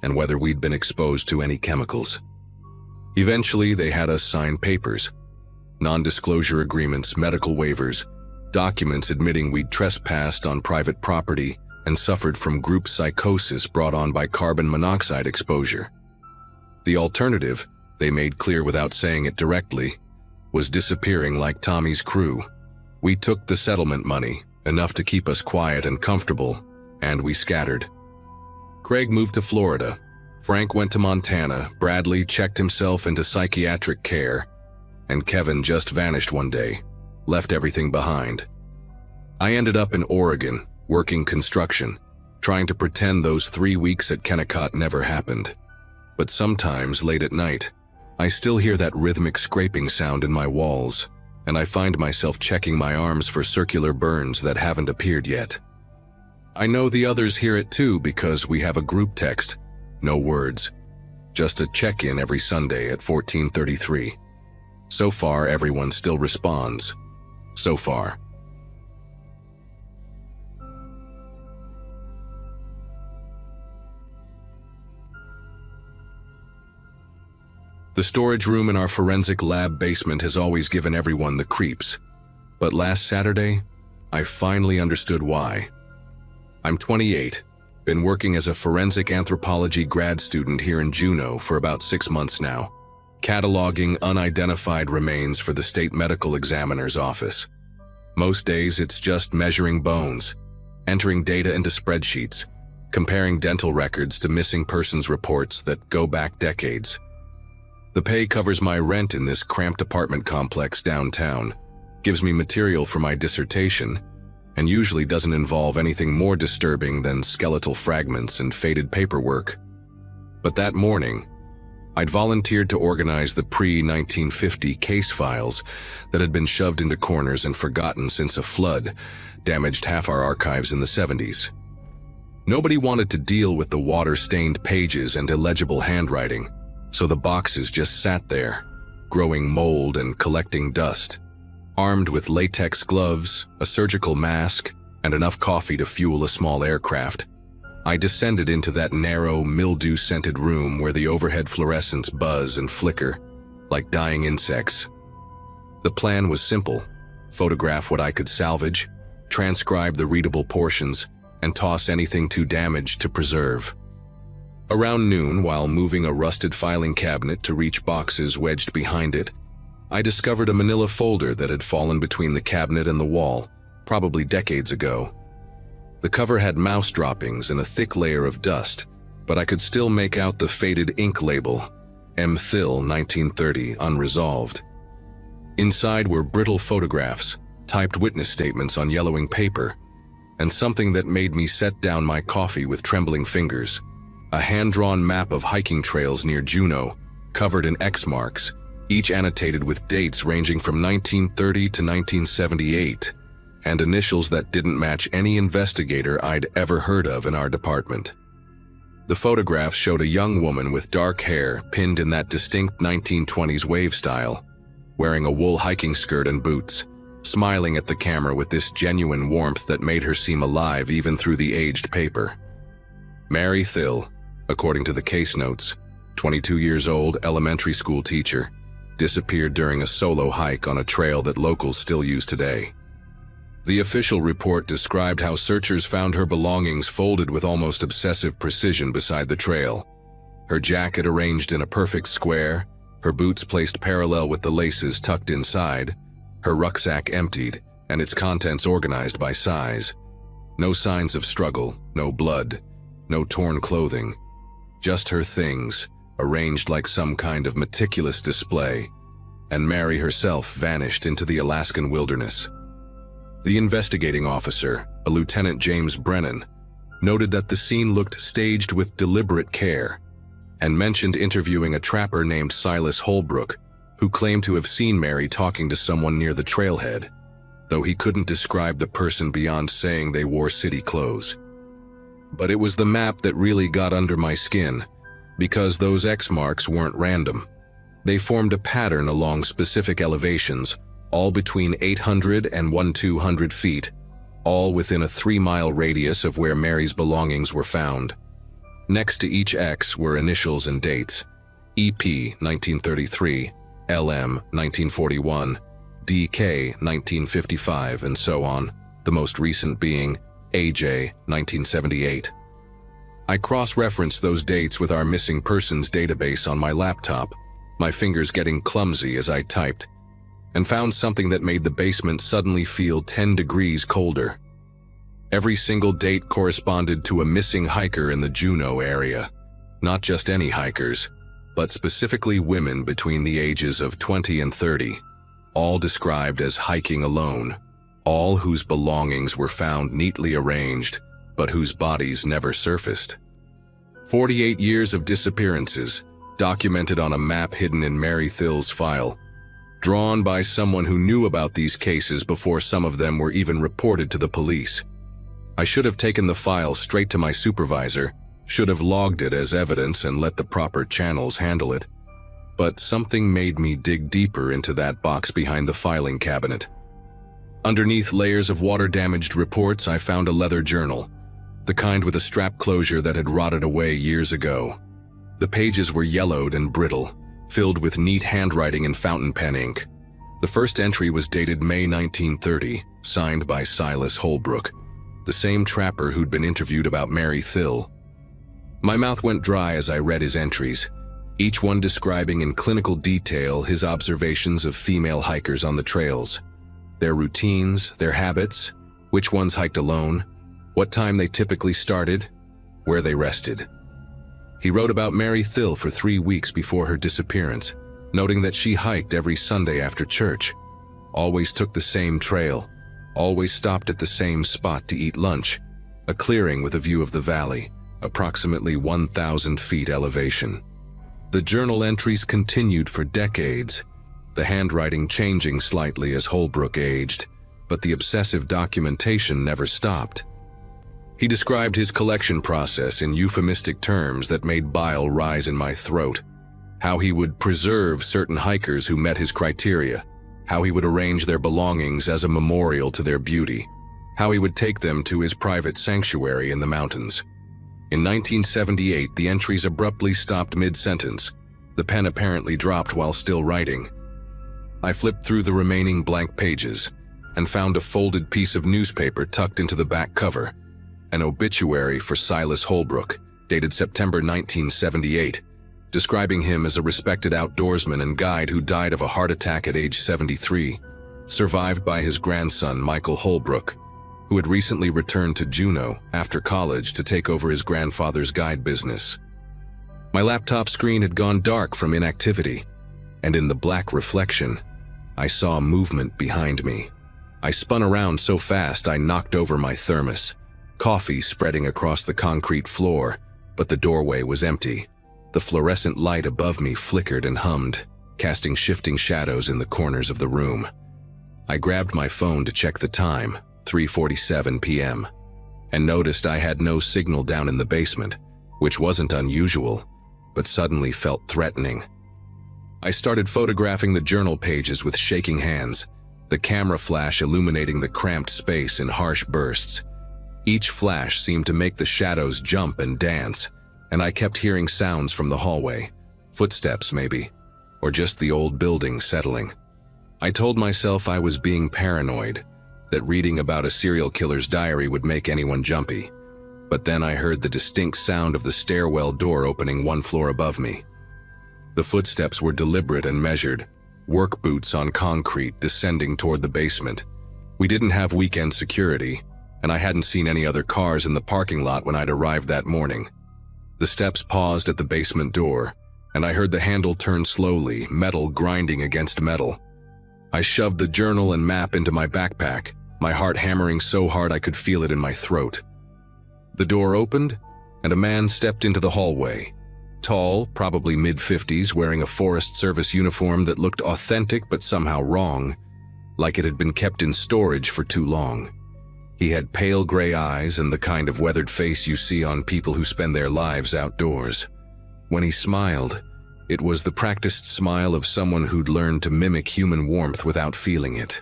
and whether we'd been exposed to any chemicals. Eventually, they had us sign papers, non-disclosure agreements, medical waivers, documents admitting we'd trespassed on private property and suffered from group psychosis brought on by carbon monoxide exposure. The alternative, they made clear without saying it directly, was disappearing like Tommy's crew. We took the settlement money, enough to keep us quiet and comfortable, and we scattered. Craig moved to Florida. Frank went to Montana. Bradley checked himself into psychiatric care, and Kevin just vanished one day, left everything behind. I ended up in Oregon, working construction, trying to pretend those 3 weeks at Kennecott never happened. But sometimes, late at night, I still hear that rhythmic scraping sound in my walls, and I find myself checking my arms for circular burns that haven't appeared yet. I know the others hear it too because we have a group text, no words, just a check-in every Sunday at 14:33. So far, everyone still responds. So far. The storage room in our forensic lab basement has always given everyone the creeps. But last Saturday, I finally understood why. I'm 28, been working as a forensic anthropology grad student here in Juneau for about 6 months now, cataloging unidentified remains for the state medical examiner's office. Most days it's just measuring bones, entering data into spreadsheets, comparing dental records to missing persons reports that go back decades. The pay covers my rent in this cramped apartment complex downtown, gives me material for my dissertation, and usually doesn't involve anything more disturbing than skeletal fragments and faded paperwork. But that morning, I'd volunteered to organize the pre-1950 case files that had been shoved into corners and forgotten since a flood damaged half our archives in the 70s. Nobody wanted to deal with the water-stained pages and illegible handwriting, so the boxes just sat there, growing mold and collecting dust. Armed with latex gloves, a surgical mask, and enough coffee to fuel a small aircraft, I descended into that narrow, mildew-scented room where the overhead fluorescents buzz and flicker like dying insects. The plan was simple: photograph what I could salvage, transcribe the readable portions, and toss anything too damaged to preserve. Around noon, while moving a rusted filing cabinet to reach boxes wedged behind it, I discovered a manila folder that had fallen between the cabinet and the wall, probably decades ago. The cover had mouse droppings and a thick layer of dust, but I could still make out the faded ink label, M. Thill, 1930, unresolved. Inside were brittle photographs, typed witness statements on yellowing paper, and something that made me set down my coffee with trembling fingers. A hand-drawn map of hiking trails near Juneau, covered in X marks, each annotated with dates ranging from 1930 to 1978, and initials that didn't match any investigator I'd ever heard of in our department. The photographs showed a young woman with dark hair pinned in that distinct 1920s wave style, wearing a wool hiking skirt and boots, smiling at the camera with this genuine warmth that made her seem alive even through the aged paper. Mary Thill, according to the case notes, 22 years old, elementary school teacher, disappeared during a solo hike on a trail that locals still use today. The official report described how searchers found her belongings folded with almost obsessive precision beside the trail. Her jacket arranged in a perfect square, her boots placed parallel with the laces tucked inside, her rucksack emptied, and its contents organized by size. No signs of struggle, no blood, no torn clothing. Just her things, arranged like some kind of meticulous display, and Mary herself vanished into the Alaskan wilderness. The investigating officer, a Lieutenant James Brennan, noted that the scene looked staged with deliberate care, and mentioned interviewing a trapper named Silas Holbrook, who claimed to have seen Mary talking to someone near the trailhead, though he couldn't describe the person beyond saying they wore city clothes. But it was the map that really got under my skin. because those X marks weren't random. They formed a pattern along specific elevations, all between 800 and 1,200 feet, all within a 3-mile radius of where Mary's belongings were found. Next to each X were initials and dates: EP 1933, LM 1941, DK 1955, and so on, the most recent being AJ 1978. I cross-referenced those dates with our missing persons database on my laptop, my fingers getting clumsy as I typed, and found something that made the basement suddenly feel 10 degrees colder. Every single date corresponded to a missing hiker in the Juneau area. Not just any hikers, but specifically women between the ages of 20 and 30, all described as hiking alone, all whose belongings were found neatly arranged, but whose bodies never surfaced. 48 years of disappearances, documented on a map hidden in Mary Thill's file, drawn by someone who knew about these cases before some of them were even reported to the police. I should have taken the file straight to my supervisor, should have logged it as evidence and let the proper channels handle it. But something made me dig deeper into that box behind the filing cabinet. Underneath layers of water-damaged reports, I found a leather journal, the kind with a strap closure that had rotted away years ago. The pages were yellowed and brittle, filled with neat handwriting and fountain pen ink. The first entry was dated May 1930, signed by Silas Holbrook, the same trapper who'd been interviewed about Mary Thill. My mouth went dry as I read his entries, each one describing in clinical detail his observations of female hikers on the trails, their routines, their habits, which ones hiked alone, what time they typically started, where they rested. He wrote about Mary Thill for 3 weeks before her disappearance, noting that she hiked every Sunday after church, always took the same trail, always stopped at the same spot to eat lunch, a clearing with a view of the valley, approximately 1,000 feet elevation. The journal entries continued for decades, the handwriting changing slightly as Holbrook aged, but the obsessive documentation never stopped. He described his collection process in euphemistic terms that made bile rise in my throat, how he would preserve certain hikers who met his criteria, how he would arrange their belongings as a memorial to their beauty, how he would take them to his private sanctuary in the mountains. In 1978, the entries abruptly stopped mid-sentence, the pen apparently dropped while still writing. I flipped through the remaining blank pages and found a folded piece of newspaper tucked into the back cover, an obituary for Silas Holbrook, dated September 1978, describing him as a respected outdoorsman and guide who died of a heart attack at age 73, survived by his grandson Michael Holbrook, who had recently returned to Juneau after college to take over his grandfather's guide business. My laptop screen had gone dark from inactivity, and in the black reflection, I saw movement behind me. I spun around so fast I knocked over my thermos, coffee spreading across the concrete floor, but the doorway was empty. The fluorescent light above me flickered and hummed, casting shifting shadows in the corners of the room. I grabbed my phone to check the time, 3:47 p.m., and noticed I had no signal down in the basement, which wasn't unusual, but suddenly felt threatening. I started photographing the journal pages with shaking hands, the camera flash illuminating the cramped space in harsh bursts. Each flash seemed to make the shadows jump and dance, and I kept hearing sounds from the hallway, footsteps maybe, or just the old building settling. I told myself I was being paranoid, that reading about a serial killer's diary would make anyone jumpy. But then I heard the distinct sound of the stairwell door opening 1 floor above me. The footsteps were deliberate and measured, work boots on concrete descending toward the basement. We didn't have weekend security, and I hadn't seen any other cars in the parking lot when I'd arrived that morning. The steps paused at the basement door, and I heard the handle turn slowly, metal grinding against metal. I shoved the journal and map into my backpack, my heart hammering so hard I could feel it in my throat. The door opened, and a man stepped into the hallway. Tall, probably mid-50s, wearing a Forest Service uniform that looked authentic but somehow wrong, like it had been kept in storage for too long. He had pale gray eyes and the kind of weathered face you see on people who spend their lives outdoors. When he smiled, it was the practiced smile of someone who'd learned to mimic human warmth without feeling it.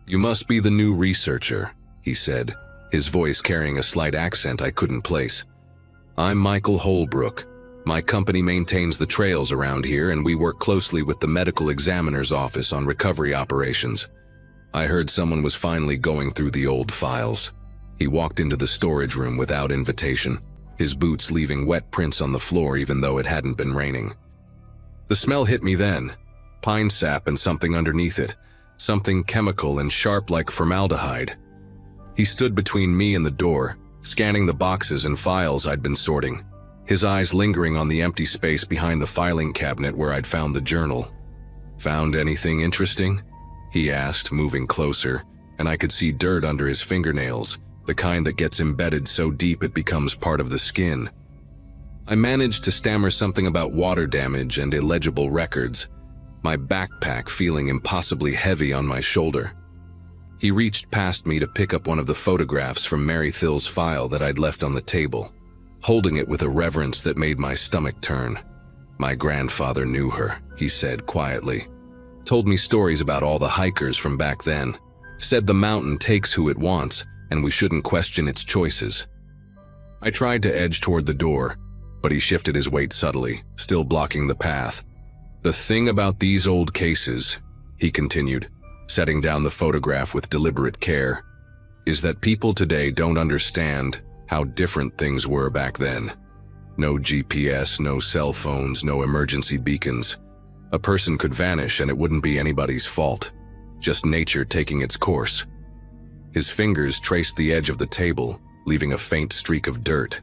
"You must be the new researcher," he said, his voice carrying a slight accent I couldn't place. "I'm Michael Holbrook. My company maintains the trails around here, and we work closely with the medical examiner's office on recovery operations. I heard someone was finally going through the old files." He walked into the storage room without invitation, his boots leaving wet prints on the floor even though it hadn't been raining. The smell hit me then, pine sap and something underneath it, something chemical and sharp like formaldehyde. He stood between me and the door, scanning the boxes and files I'd been sorting, his eyes lingering on the empty space behind the filing cabinet where I'd found the journal. "Found anything interesting?" he asked, moving closer, and I could see dirt under his fingernails, the kind that gets embedded so deep it becomes part of the skin. I managed to stammer something about water damage and illegible records, my backpack feeling impossibly heavy on my shoulder. He reached past me to pick up one of the photographs from Mary Thill's file that I'd left on the table, holding it with a reverence that made my stomach turn. "My grandfather knew her," he said quietly. "Told me stories about all the hikers from back then. Said the mountain takes who it wants, and we shouldn't question its choices." I tried to edge toward the door, but he shifted his weight subtly, still blocking the path. "The thing about these old cases," he continued, setting down the photograph with deliberate care, "is that people today don't understand how different things were back then. No GPS, no cell phones, no emergency beacons. A person could vanish and it wouldn't be anybody's fault, just nature taking its course." His fingers traced the edge of the table, leaving a faint streak of dirt.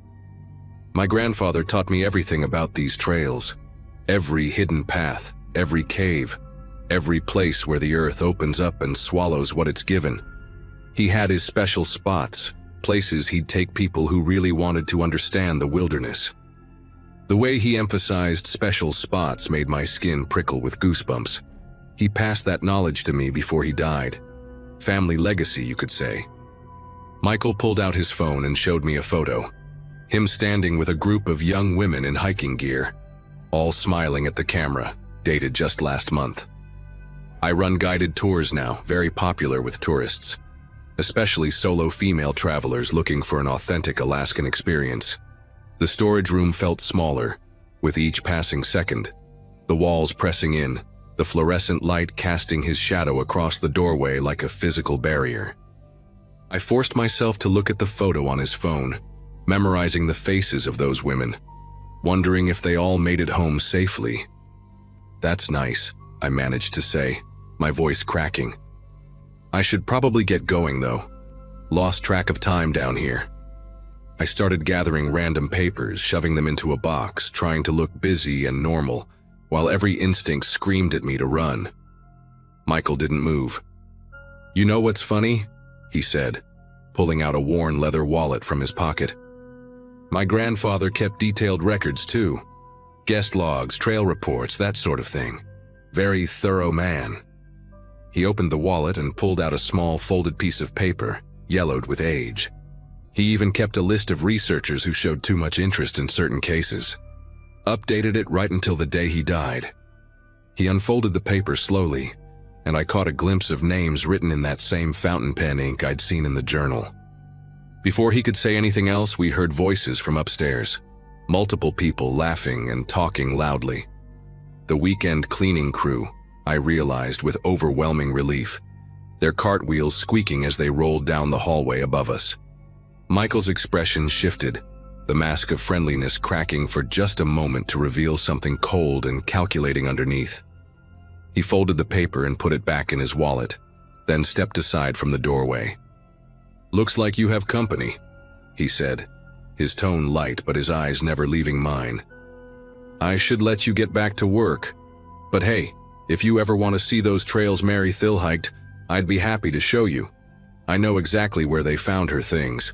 "My grandfather taught me everything about these trails. Every hidden path, every cave, every place where the earth opens up and swallows what it's given. He had his special spots, places he'd take people who really wanted to understand the wilderness." The way he emphasized special spots made my skin prickle with goosebumps. He passed that knowledge to me before he died. Family legacy, you could say. Michael pulled out his phone and showed me a photo. Him standing with a group of young women in hiking gear, all smiling at the camera, dated just last month. I run guided tours now, very popular with tourists, especially solo female travelers looking for an authentic Alaskan experience. The storage room felt smaller, with each passing second, the walls pressing in, the fluorescent light casting his shadow across the doorway like a physical barrier. I forced myself to look at the photo on his phone, memorizing the faces of those women, wondering if they all made it home safely. "That's nice," I managed to say, my voice cracking. "I should probably get going, though. Lost track of time down here." I started gathering random papers, shoving them into a box, trying to look busy and normal, while every instinct screamed at me to run. Michael didn't move. "You know what's funny?" he said, pulling out a worn leather wallet from his pocket. "My grandfather kept detailed records too. Guest logs, trail reports, that sort of thing. Very thorough man." He opened the wallet and pulled out a small folded piece of paper, yellowed with age. He even kept a list of researchers who showed too much interest in certain cases. Updated it right until the day he died. He unfolded the paper slowly, and I caught a glimpse of names written in that same fountain pen ink I'd seen in the journal. Before he could say anything else, we heard voices from upstairs, multiple people laughing and talking loudly. The weekend cleaning crew, I realized with overwhelming relief, their cartwheels squeaking as they rolled down the hallway above us. Michael's expression shifted, the mask of friendliness cracking for just a moment to reveal something cold and calculating underneath. He folded the paper and put it back in his wallet, then stepped aside from the doorway. "Looks like you have company," he said, his tone light but his eyes never leaving mine. "I should let you get back to work, but hey, if you ever want to see those trails Mary Thill hiked, I'd be happy to show you. I know exactly where they found her things.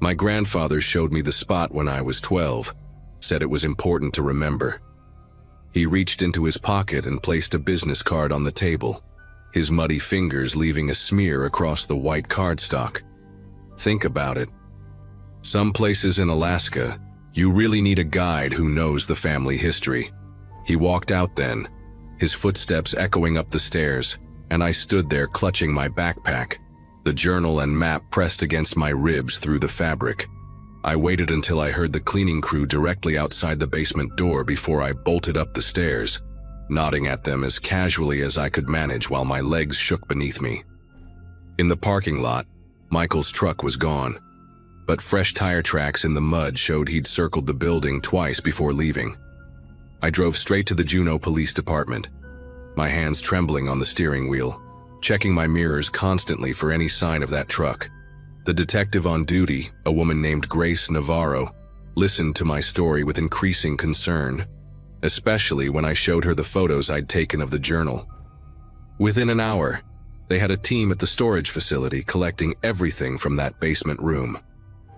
My grandfather showed me the spot when I was 12, said it was important to remember." He reached into his pocket and placed a business card on the table, his muddy fingers leaving a smear across the white cardstock. "Think about it. Some places in Alaska, You really need a guide who knows the family history." He walked out then, his footsteps echoing up the stairs, and I stood there clutching my backpack, the journal and map pressed against my ribs through the fabric. I waited until I heard the cleaning crew directly outside the basement door before I bolted up the stairs, nodding at them as casually as I could manage while my legs shook beneath me. In the parking lot, Michael's truck was gone, but fresh tire tracks in the mud showed he'd circled the building twice before leaving. I drove straight to the Juneau Police Department, my hands trembling on the steering wheel, checking my mirrors constantly for any sign of that truck. The detective on duty, a woman named Grace Navarro, listened to my story with increasing concern, especially when I showed her the photos I'd taken of the journal. Within an hour, they had a team at the storage facility collecting everything from that basement room.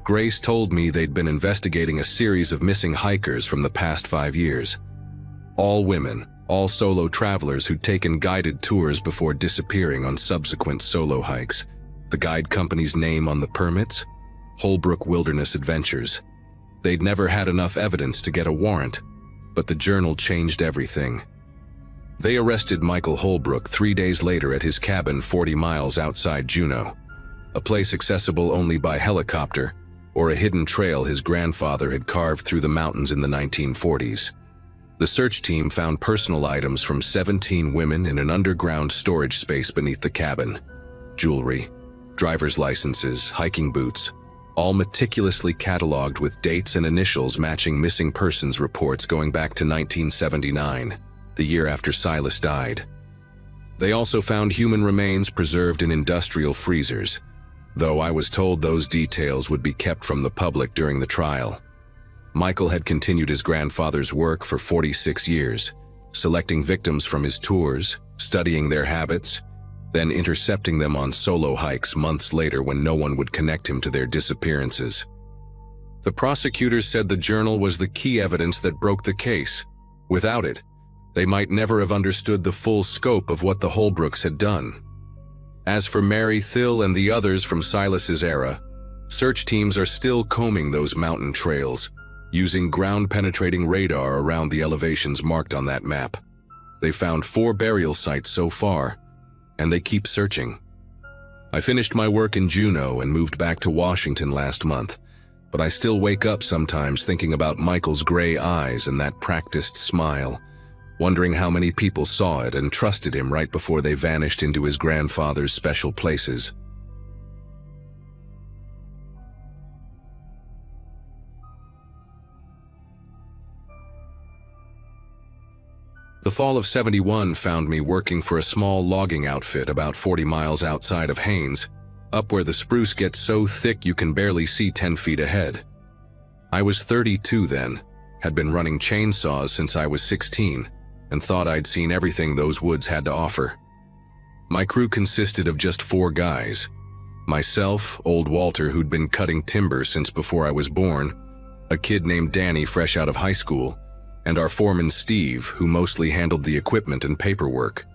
Grace told me they'd been investigating a series of missing hikers from the past 5 years. All women, all solo travelers who'd taken guided tours before disappearing on subsequent solo hikes. The guide company's name on the permits? Holbrook Wilderness Adventures. They'd never had enough evidence to get a warrant, but the journal changed everything. They arrested Michael Holbrook 3 days later at his cabin 40 miles outside Juneau, a place accessible only by helicopter or a hidden trail his grandfather had carved through the mountains in the 1940s. The search team found personal items from 17 women in an underground storage space beneath the cabin. Jewelry, driver's licenses, hiking boots, all meticulously cataloged with dates and initials matching missing persons reports going back to 1979, the year after Silas died. They also found human remains preserved in industrial freezers, though I was told those details would be kept from the public during the trial. Michael had continued his grandfather's work for 46 years, selecting victims from his tours, studying their habits, then intercepting them on solo hikes months later when no one would connect him to their disappearances. The prosecutors said the journal was the key evidence that broke the case. Without it, they might never have understood the full scope of what the Holbrooks had done. As for Mary Thill and the others from Silas's era, search teams are still combing those mountain trails, using ground-penetrating radar around the elevations marked on that map. They found 4 burial sites so far, and they keep searching. I finished my work in Juneau and moved back to Washington last month, but I still wake up sometimes thinking about Michael's gray eyes and that practiced smile, wondering how many people saw it and trusted him right before they vanished into his grandfather's special places. The fall of '71 found me working for a small logging outfit about 40 miles outside of Haines, up where the spruce gets so thick you can barely see 10 feet ahead. I was 32 then, had been running chainsaws since I was 16, and thought I'd seen everything those woods had to offer. My crew consisted of just 4 guys. Myself, old Walter who'd been cutting timber since before I was born, a kid named Danny fresh out of high school, and our foreman Steve, who mostly handled the equipment and paperwork.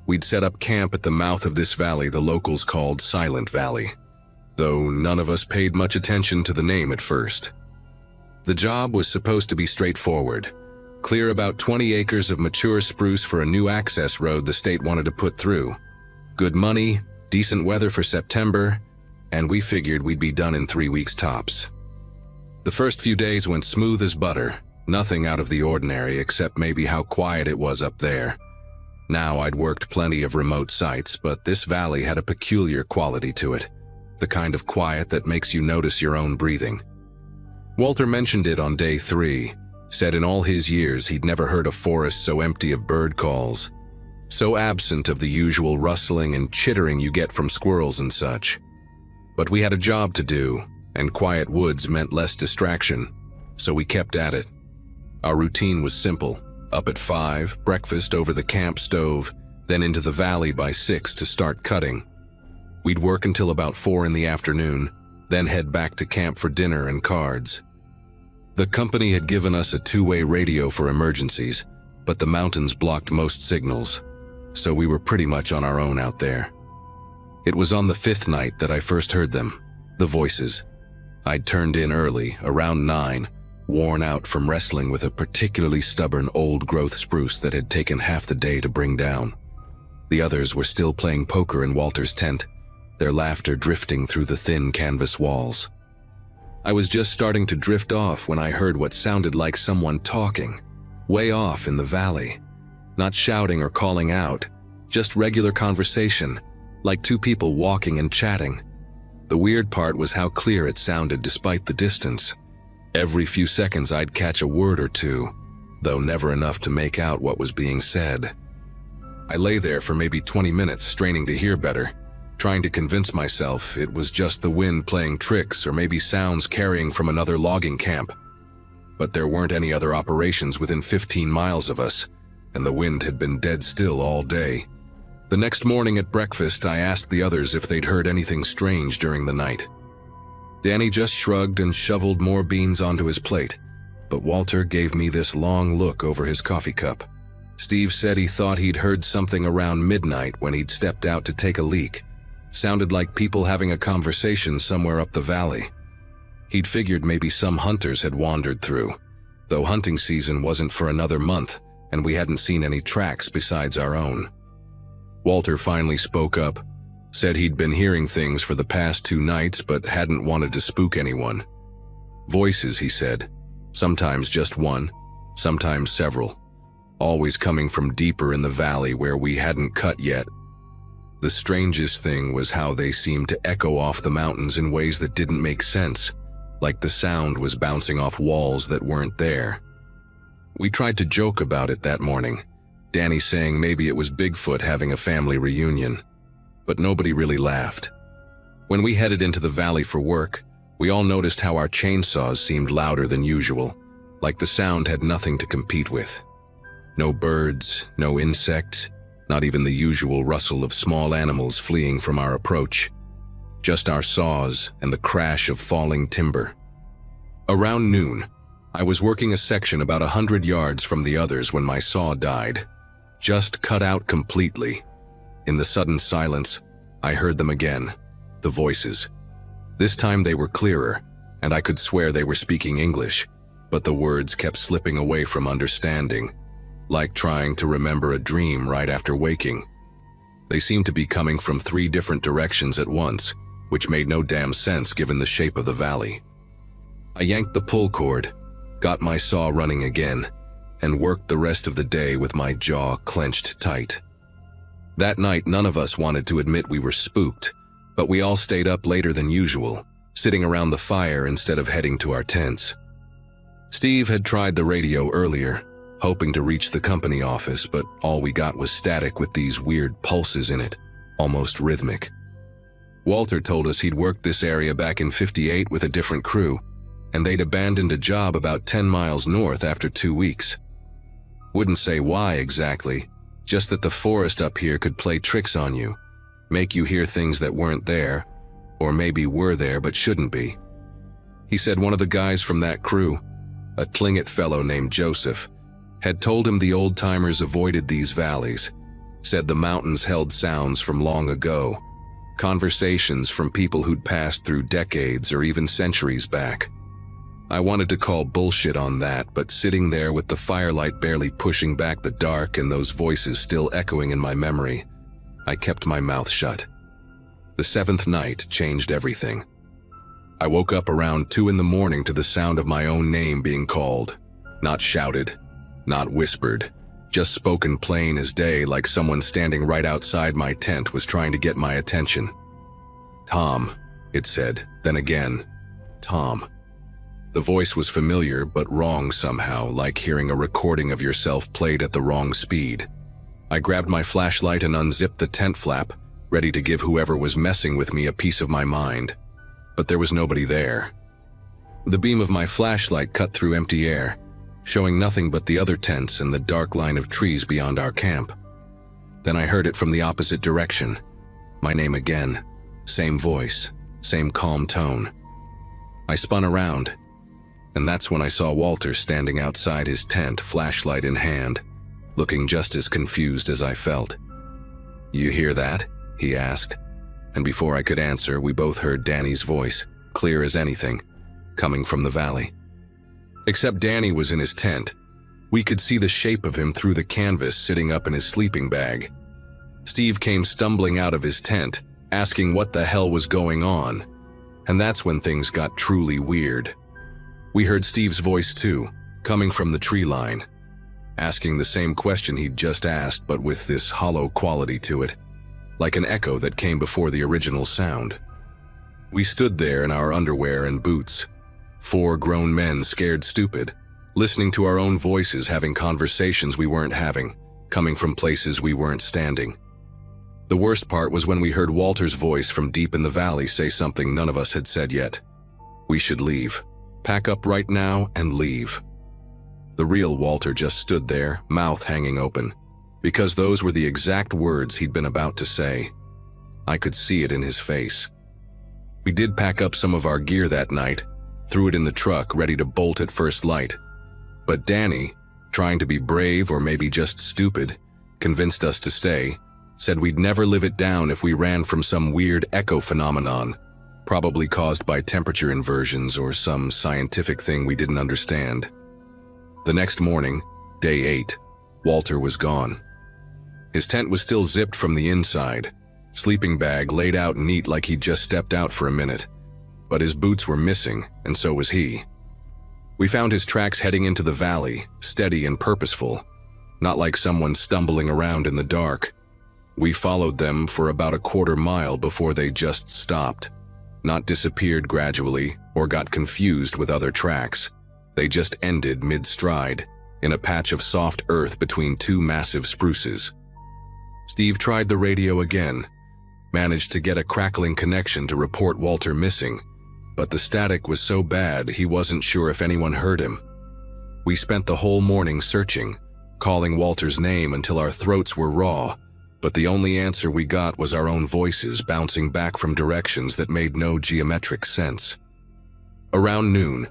We'd set up camp at the mouth of this valley the locals called Silent Valley, though none of us paid much attention to the name at first. The job was supposed to be straightforward: clear about 20 acres of mature spruce for a new access road the state wanted to put through. Good money, decent weather for September, and we figured we'd be done in 3 weeks tops. The first few days went smooth as butter. Nothing out of the ordinary except maybe how quiet it was up there. Now I'd worked plenty of remote sites, but this valley had a peculiar quality to it, the kind of quiet that makes you notice your own breathing. Walter mentioned it on day 3, said in all his years he'd never heard a forest so empty of bird calls, so absent of the usual rustling and chittering you get from squirrels and such. But we had a job to do, and quiet woods meant less distraction, so we kept at it. Our routine was simple: up at 5, breakfast over the camp stove, then into the valley by 6 to start cutting. We'd work until about 4 in the afternoon, then head back to camp for dinner and cards. The company had given us a 2-way radio for emergencies, but the mountains blocked most signals, so we were pretty much on our own out there. It was on the 5th night that I first heard them, the voices. I'd turned in early, around 9, worn out from wrestling with a particularly stubborn old-growth spruce that had taken half the day to bring down. The others were still playing poker in Walter's tent, their laughter drifting through the thin canvas walls. I was just starting to drift off when I heard what sounded like someone talking, way off in the valley. Not shouting or calling out, just regular conversation, like two people walking and chatting. The weird part was how clear it sounded despite the distance. Every few seconds I'd catch a word or two, though never enough to make out what was being said. I lay there for maybe 20 minutes straining to hear better, trying to convince myself it was just the wind playing tricks or maybe sounds carrying from another logging camp. But there weren't any other operations within 15 miles of us, and the wind had been dead still all day. The next morning at breakfast, I asked the others if they'd heard anything strange during the night. Danny just shrugged and shoveled more beans onto his plate, but Walter gave me this long look over his coffee cup. Steve said he thought he'd heard something around midnight when he'd stepped out to take a leak. Sounded like people having a conversation somewhere up the valley. He'd figured maybe some hunters had wandered through, though hunting season wasn't for another month, and we hadn't seen any tracks besides our own. Walter finally spoke up, said he'd been hearing things for the past 2 nights but hadn't wanted to spook anyone. Voices, he said, sometimes just one, sometimes several, always coming from deeper in the valley where we hadn't cut yet. The strangest thing was how they seemed to echo off the mountains in ways that didn't make sense, like the sound was bouncing off walls that weren't there. We tried to joke about it that morning, Danny saying maybe it was Bigfoot having a family reunion, but nobody really laughed. When we headed into the valley for work, we all noticed how our chainsaws seemed louder than usual, like the sound had nothing to compete with. No birds, no insects, not even the usual rustle of small animals fleeing from our approach. Just our saws and the crash of falling timber. Around noon, I was working a section about 100 yards from the others when my saw died, just cut out completely. In the sudden silence, I heard them again, the voices. This time they were clearer, and I could swear they were speaking English, but the words kept slipping away from understanding, like trying to remember a dream right after waking. They seemed to be coming from 3 different directions at once, which made no damn sense given the shape of the valley. I yanked the pull cord, got my saw running again, and worked the rest of the day with my jaw clenched tight. That night, none of us wanted to admit we were spooked, but we all stayed up later than usual, sitting around the fire instead of heading to our tents. Steve had tried the radio earlier, hoping to reach the company office, but all we got was static with these weird pulses in it, almost rhythmic. Walter told us he'd worked this area back in '58 with a different crew, and they'd abandoned a job about 10 miles north after 2 weeks. Wouldn't say why exactly, just that the forest up here could play tricks on you, make you hear things that weren't there, or maybe were there but shouldn't be. He said one of the guys from that crew, a Tlingit fellow named Joseph, had told him the old-timers avoided these valleys, said the mountains held sounds from long ago, conversations from people who'd passed through decades or even centuries back. I wanted to call bullshit on that, but sitting there with the firelight barely pushing back the dark and those voices still echoing in my memory, I kept my mouth shut. The 7th night changed everything. I woke up around 2 in the morning to the sound of my own name being called. Not shouted, not whispered, just spoken plain as day, like someone standing right outside my tent was trying to get my attention. Tom, it said, then again, Tom. The voice was familiar but wrong somehow, like hearing a recording of yourself played at the wrong speed. I grabbed my flashlight and unzipped the tent flap, ready to give whoever was messing with me a piece of my mind. But there was nobody there. The beam of my flashlight cut through empty air, showing nothing but the other tents and the dark line of trees beyond our camp. Then I heard it from the opposite direction. My name again. Same voice, same calm tone. I spun around, and that's when I saw Walter standing outside his tent, flashlight in hand, looking just as confused as I felt. "You hear that?" he asked, and before I could answer, we both heard Danny's voice, clear as anything, coming from the valley. Except Danny was in his tent. We could see the shape of him through the canvas sitting up in his sleeping bag. Steve came stumbling out of his tent, asking what the hell was going on. And that's when things got truly weird. We heard Steve's voice too, coming from the tree line, asking the same question he'd just asked, but with this hollow quality to it, like an echo that came before the original sound. We stood there in our underwear and boots, 4 grown men scared stupid, listening to our own voices having conversations we weren't having, coming from places we weren't standing. The worst part was when we heard Walter's voice from deep in the valley say something none of us had said yet. We should leave. Pack up right now and leave. The real Walter just stood there, mouth hanging open, because those were the exact words he'd been about to say. I could see it in his face. We did pack up some of our gear that night, threw it in the truck ready to bolt at first light. But Danny, trying to be brave or maybe just stupid, convinced us to stay, said we'd never live it down if we ran from some weird echo phenomenon, probably caused by temperature inversions or some scientific thing we didn't understand. The next morning, day 8, Walter was gone. His tent was still zipped from the inside, sleeping bag laid out neat like he'd just stepped out for a minute, but his boots were missing, and so was he. We found his tracks heading into the valley, steady and purposeful, not like someone stumbling around in the dark. We followed them for about a quarter mile before they just stopped, not disappeared gradually or got confused with other tracks. They just ended mid-stride, in a patch of soft earth between 2 massive spruces. Steve tried the radio again, managed to get a crackling connection to report Walter missing, but the static was so bad he wasn't sure if anyone heard him. We spent the whole morning searching, calling Walter's name until our throats were raw, but the only answer we got was our own voices bouncing back from directions that made no geometric sense. Around noon,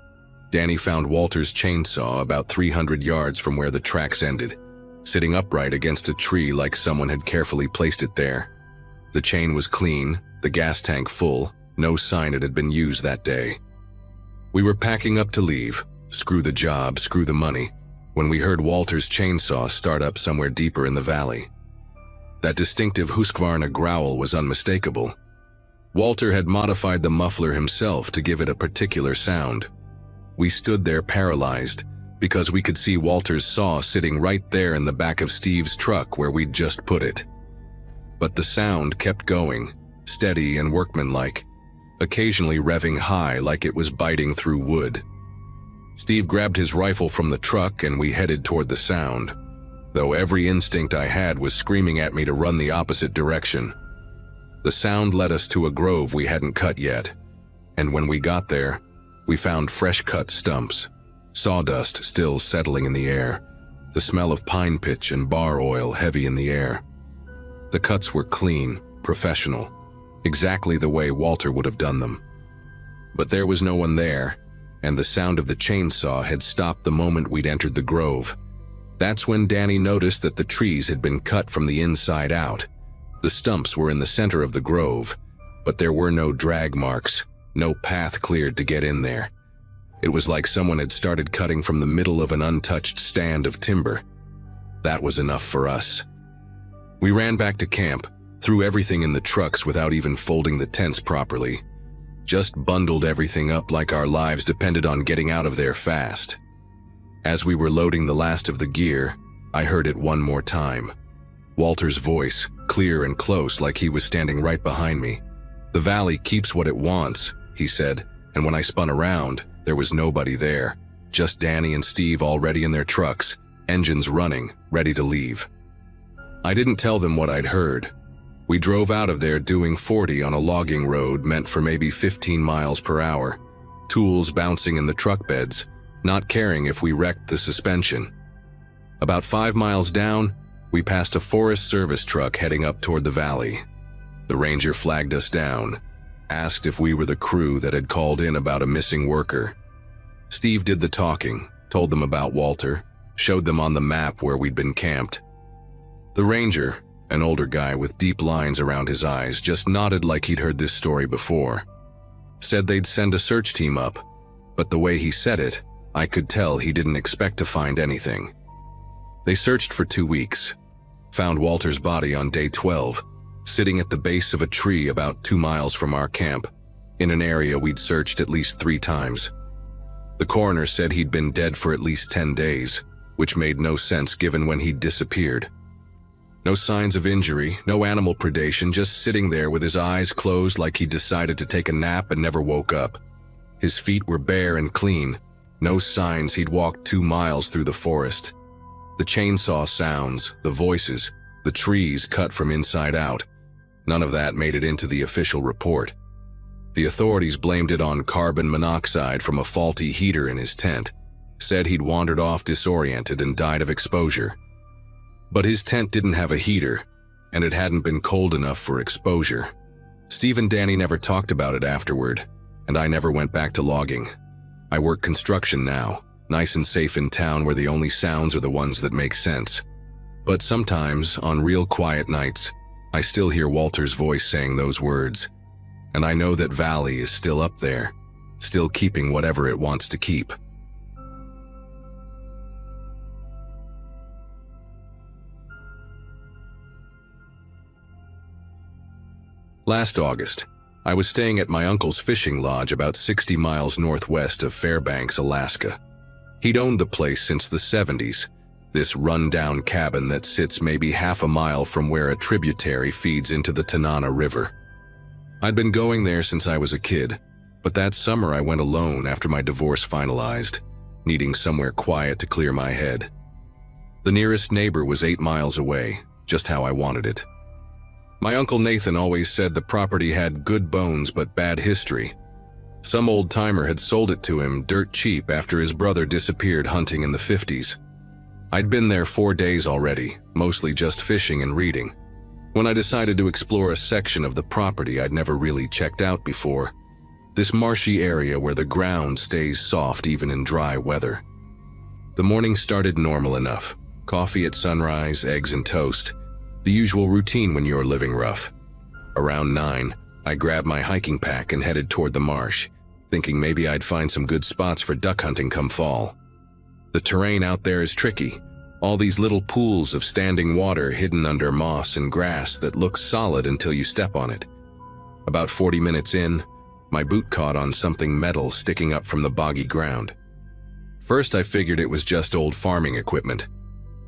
Danny found Walter's chainsaw about 300 yards from where the tracks ended, sitting upright against a tree like someone had carefully placed it there. The chain was clean, the gas tank full, no sign it had been used that day. We were packing up to leave, screw the job, screw the money, when we heard Walter's chainsaw start up somewhere deeper in the valley. That distinctive Husqvarna growl was unmistakable. Walter had modified the muffler himself to give it a particular sound. We stood there paralyzed, because we could see Walter's saw sitting right there in the back of Steve's truck where we'd just put it. But the sound kept going, steady and workmanlike, occasionally revving high like it was biting through wood. Steve grabbed his rifle from the truck and we headed toward the sound, though every instinct I had was screaming at me to run the opposite direction. The sound led us to a grove we hadn't cut yet, and when we got there, we found fresh-cut stumps, sawdust still settling in the air, the smell of pine pitch and bar oil heavy in the air. The cuts were clean, professional, exactly the way Walter would have done them. But there was no one there, and the sound of the chainsaw had stopped the moment we'd entered the grove. That's when Danny noticed that the trees had been cut from the inside out. The stumps were in the center of the grove, but there were no drag marks, no path cleared to get in there. It was like someone had started cutting from the middle of an untouched stand of timber. That was enough for us. We ran back to camp, threw everything in the trucks without even folding the tents properly. Just bundled everything up like our lives depended on getting out of there fast. As we were loading the last of the gear, I heard it one more time. Walter's voice, clear and close like he was standing right behind me. "The valley keeps what it wants," he said, and when I spun around, there was nobody there, just Danny and Steve already in their trucks, engines running, ready to leave. I didn't tell them what I'd heard. We drove out of there doing 40 on a logging road meant for maybe 15 miles per hour, tools bouncing in the truck beds, not caring if we wrecked the suspension. About 5 miles down, we passed a Forest Service truck heading up toward the valley. The ranger flagged us down, asked if we were the crew that had called in about a missing worker. Steve did the talking, told them about Walter, showed them on the map where we'd been camped. The ranger, an older guy with deep lines around his eyes, just nodded like he'd heard this story before. Said they'd send a search team up, but the way he said it, I could tell he didn't expect to find anything. They searched for 2 weeks, found Walter's body on day 12, sitting at the base of a tree about 2 miles from our camp, in an area we'd searched at least 3 times. The coroner said he'd been dead for at least 10 days, which made no sense given when he'd disappeared. No signs of injury, no animal predation, just sitting there with his eyes closed like he decided to take a nap and never woke up. His feet were bare and clean, no signs he'd walked 2 miles through the forest. The chainsaw sounds, the voices, the trees cut from inside out, none of that made it into the official report. The authorities blamed it on carbon monoxide from a faulty heater in his tent, said he'd wandered off disoriented and died of exposure. But his tent didn't have a heater, and it hadn't been cold enough for exposure. Steve and Danny never talked about it afterward, and I never went back to logging. I work construction now, nice and safe in town where the only sounds are the ones that make sense. But sometimes, on real quiet nights, I still hear Walter's voice saying those words. And I know that Valley is still up there, still keeping whatever it wants to keep. Last August, I was staying at my uncle's fishing lodge about 60 miles northwest of Fairbanks, Alaska. He'd owned the place since the 70s, this run-down cabin that sits maybe half a mile from where a tributary feeds into the Tanana River. I'd been going there since I was a kid, but that summer I went alone after my divorce finalized, needing somewhere quiet to clear my head. The nearest neighbor was 8 miles away, just how I wanted it. My Uncle Nathan always said the property had good bones but bad history. Some old-timer had sold it to him dirt cheap after his brother disappeared hunting in the 50s. I'd been there 4 days already, mostly just fishing and reading, when I decided to explore a section of the property I'd never really checked out before. This marshy area where the ground stays soft even in dry weather. The morning started normal enough. Coffee at sunrise, eggs and toast. The usual routine when you're living rough. Around 9, I grabbed my hiking pack and headed toward the marsh, thinking maybe I'd find some good spots for duck hunting come fall. The terrain out there is tricky. All these little pools of standing water hidden under moss and grass that looks solid until you step on it. About 40 minutes in, my boot caught on something metal sticking up from the boggy ground. First I figured it was just old farming equipment.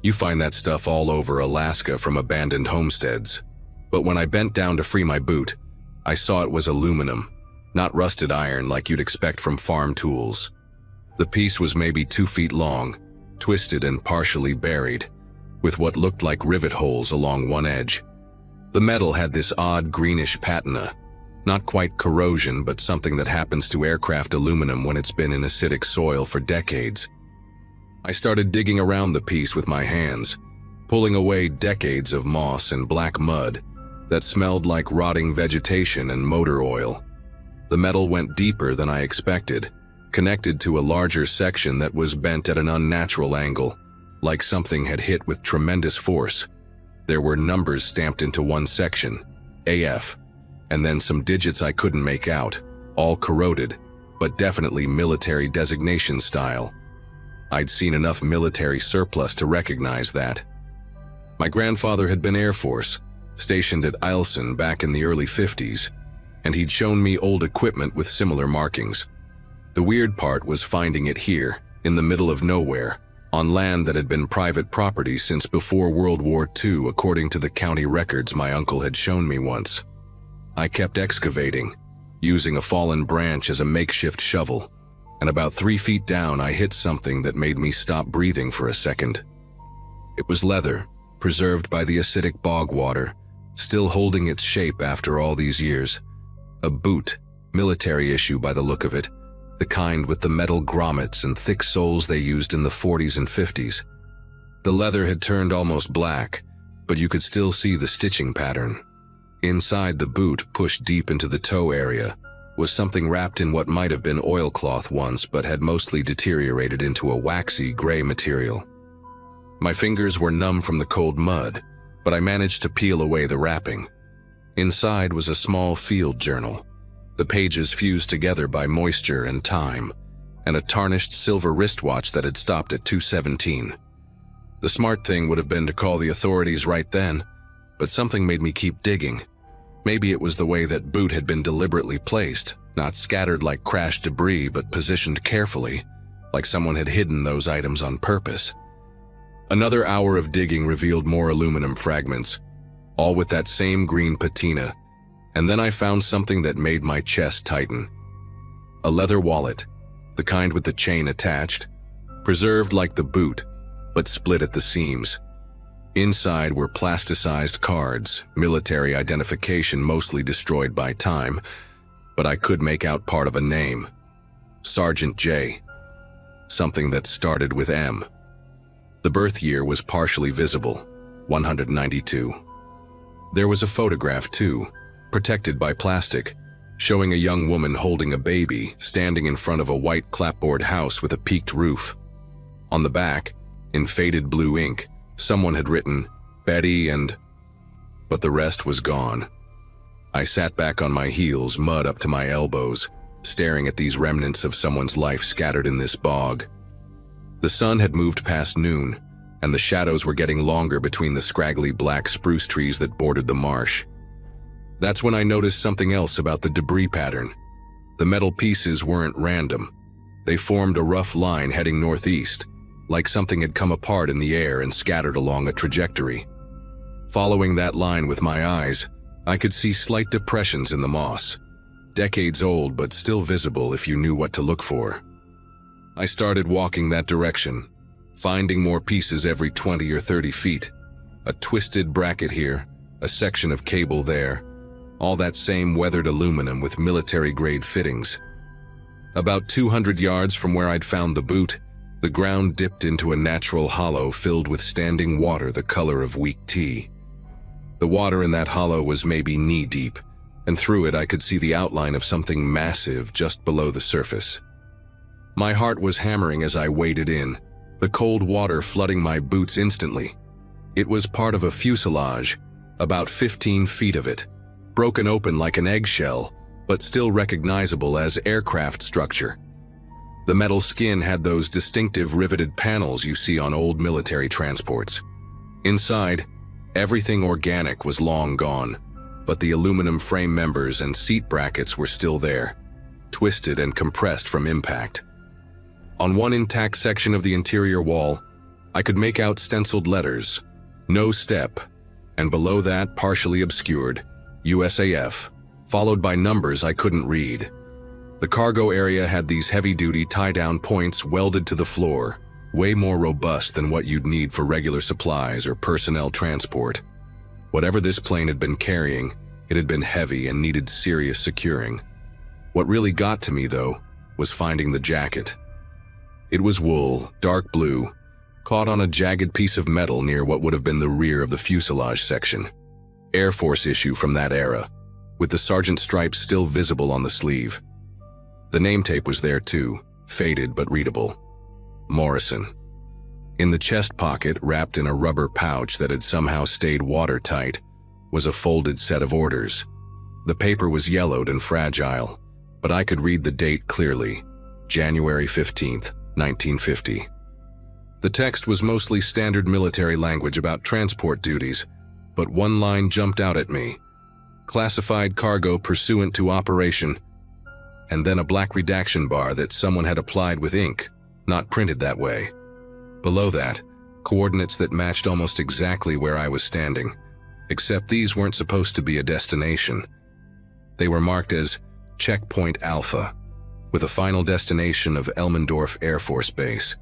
You find that stuff all over Alaska from abandoned homesteads. But when I bent down to free my boot, I saw it was aluminum, not rusted iron like you'd expect from farm tools. The piece was maybe 2 feet long, twisted and partially buried, with what looked like rivet holes along one edge. The metal had this odd greenish patina, not quite corrosion but something that happens to aircraft aluminum when it's been in acidic soil for decades. I started digging around the piece with my hands, pulling away decades of moss and black mud that smelled like rotting vegetation and motor oil. The metal went deeper than I expected, connected to a larger section that was bent at an unnatural angle, like something had hit with tremendous force. There were numbers stamped into one section, AF, and then some digits I couldn't make out, all corroded, but definitely military designation style. I'd seen enough military surplus to recognize that. My grandfather had been Air Force, stationed at Eielson back in the early 50s, and he'd shown me old equipment with similar markings. The weird part was finding it here, in the middle of nowhere, on land that had been private property since before World War II according to the county records my uncle had shown me once. I kept excavating, using a fallen branch as a makeshift shovel, and about 3 feet down I hit something that made me stop breathing for a second. It was leather, preserved by the acidic bog water, still holding its shape after all these years. A boot, military issue by the look of it, the kind with the metal grommets and thick soles they used in the 40s and 50s. The leather had turned almost black, but you could still see the stitching pattern. Inside the boot, pushed deep into the toe area, was something wrapped in what might have been oilcloth once but had mostly deteriorated into a waxy gray material. My fingers were numb from the cold mud, but I managed to peel away the wrapping. Inside was a small field journal, the pages fused together by moisture and time. and a tarnished silver wristwatch that had stopped at 217. The smart thing would have been to call the authorities right then, but something made me keep digging. Maybe it was the way that boot had been deliberately placed, not scattered like crashed debris but positioned carefully, like someone had hidden those items on purpose. Another hour of digging revealed more aluminum fragments, all with that same green patina, and then I found something that made my chest tighten. A leather wallet, the kind with the chain attached, preserved like the boot, but split at the seams. Inside were plasticized cards, military identification mostly destroyed by time, but I could make out part of a name. Sergeant J. Something that started with M. The birth year was partially visible, 192. There was a photograph too, protected by plastic, showing a young woman holding a baby standing in front of a white clapboard house with a peaked roof. On the back, in faded blue ink, someone had written, Betty and... but the rest was gone. I sat back on my heels, mud up to my elbows, staring at these remnants of someone's life scattered in this bog. The sun had moved past noon, and the shadows were getting longer between the scraggly black spruce trees that bordered the marsh. That's when I noticed something else about the debris pattern. The metal pieces weren't random. They formed a rough line heading northeast, like something had come apart in the air and scattered along a trajectory. Following that line with my eyes, I could see slight depressions in the moss, decades old but still visible if you knew what to look for. I started walking that direction, finding more pieces every 20 or 30 feet. A twisted bracket here, a section of cable there, all that same weathered aluminum with military-grade fittings. About 200 yards from where I'd found the boot, the ground dipped into a natural hollow filled with standing water the color of weak tea. The water in that hollow was maybe knee-deep, and through it I could see the outline of something massive just below the surface. My heart was hammering as I waded in, the cold water flooding my boots instantly. It was part of a fuselage, about 15 feet of it, broken open like an eggshell, but still recognizable as aircraft structure. The metal skin had those distinctive riveted panels you see on old military transports. Inside, everything organic was long gone, but the aluminum frame members and seat brackets were still there, twisted and compressed from impact. On one intact section of the interior wall, I could make out stenciled letters, "No Step," and below that, partially obscured, USAF, followed by numbers I couldn't read. The cargo area had these heavy-duty tie-down points welded to the floor, way more robust than what you'd need for regular supplies or personnel transport. Whatever this plane had been carrying, it had been heavy and needed serious securing. What really got to me, though, was finding the jacket. It was wool, dark blue, caught on a jagged piece of metal near what would have been the rear of the fuselage section. Air Force issue from that era, with the sergeant stripes still visible on the sleeve. The name tape was there too, faded but readable. Morrison. In the chest pocket, wrapped in a rubber pouch that had somehow stayed watertight, was a folded set of orders. The paper was yellowed and fragile, but I could read the date clearly, January 15th, 1950. The text was mostly standard military language about transport duties, but one line jumped out at me. Classified cargo pursuant to operation, and then a black redaction bar that someone had applied with ink, not printed that way. Below that, coordinates that matched almost exactly where I was standing, except these weren't supposed to be a destination. They were marked as Checkpoint Alpha, with a final destination of Elmendorf Air Force Base.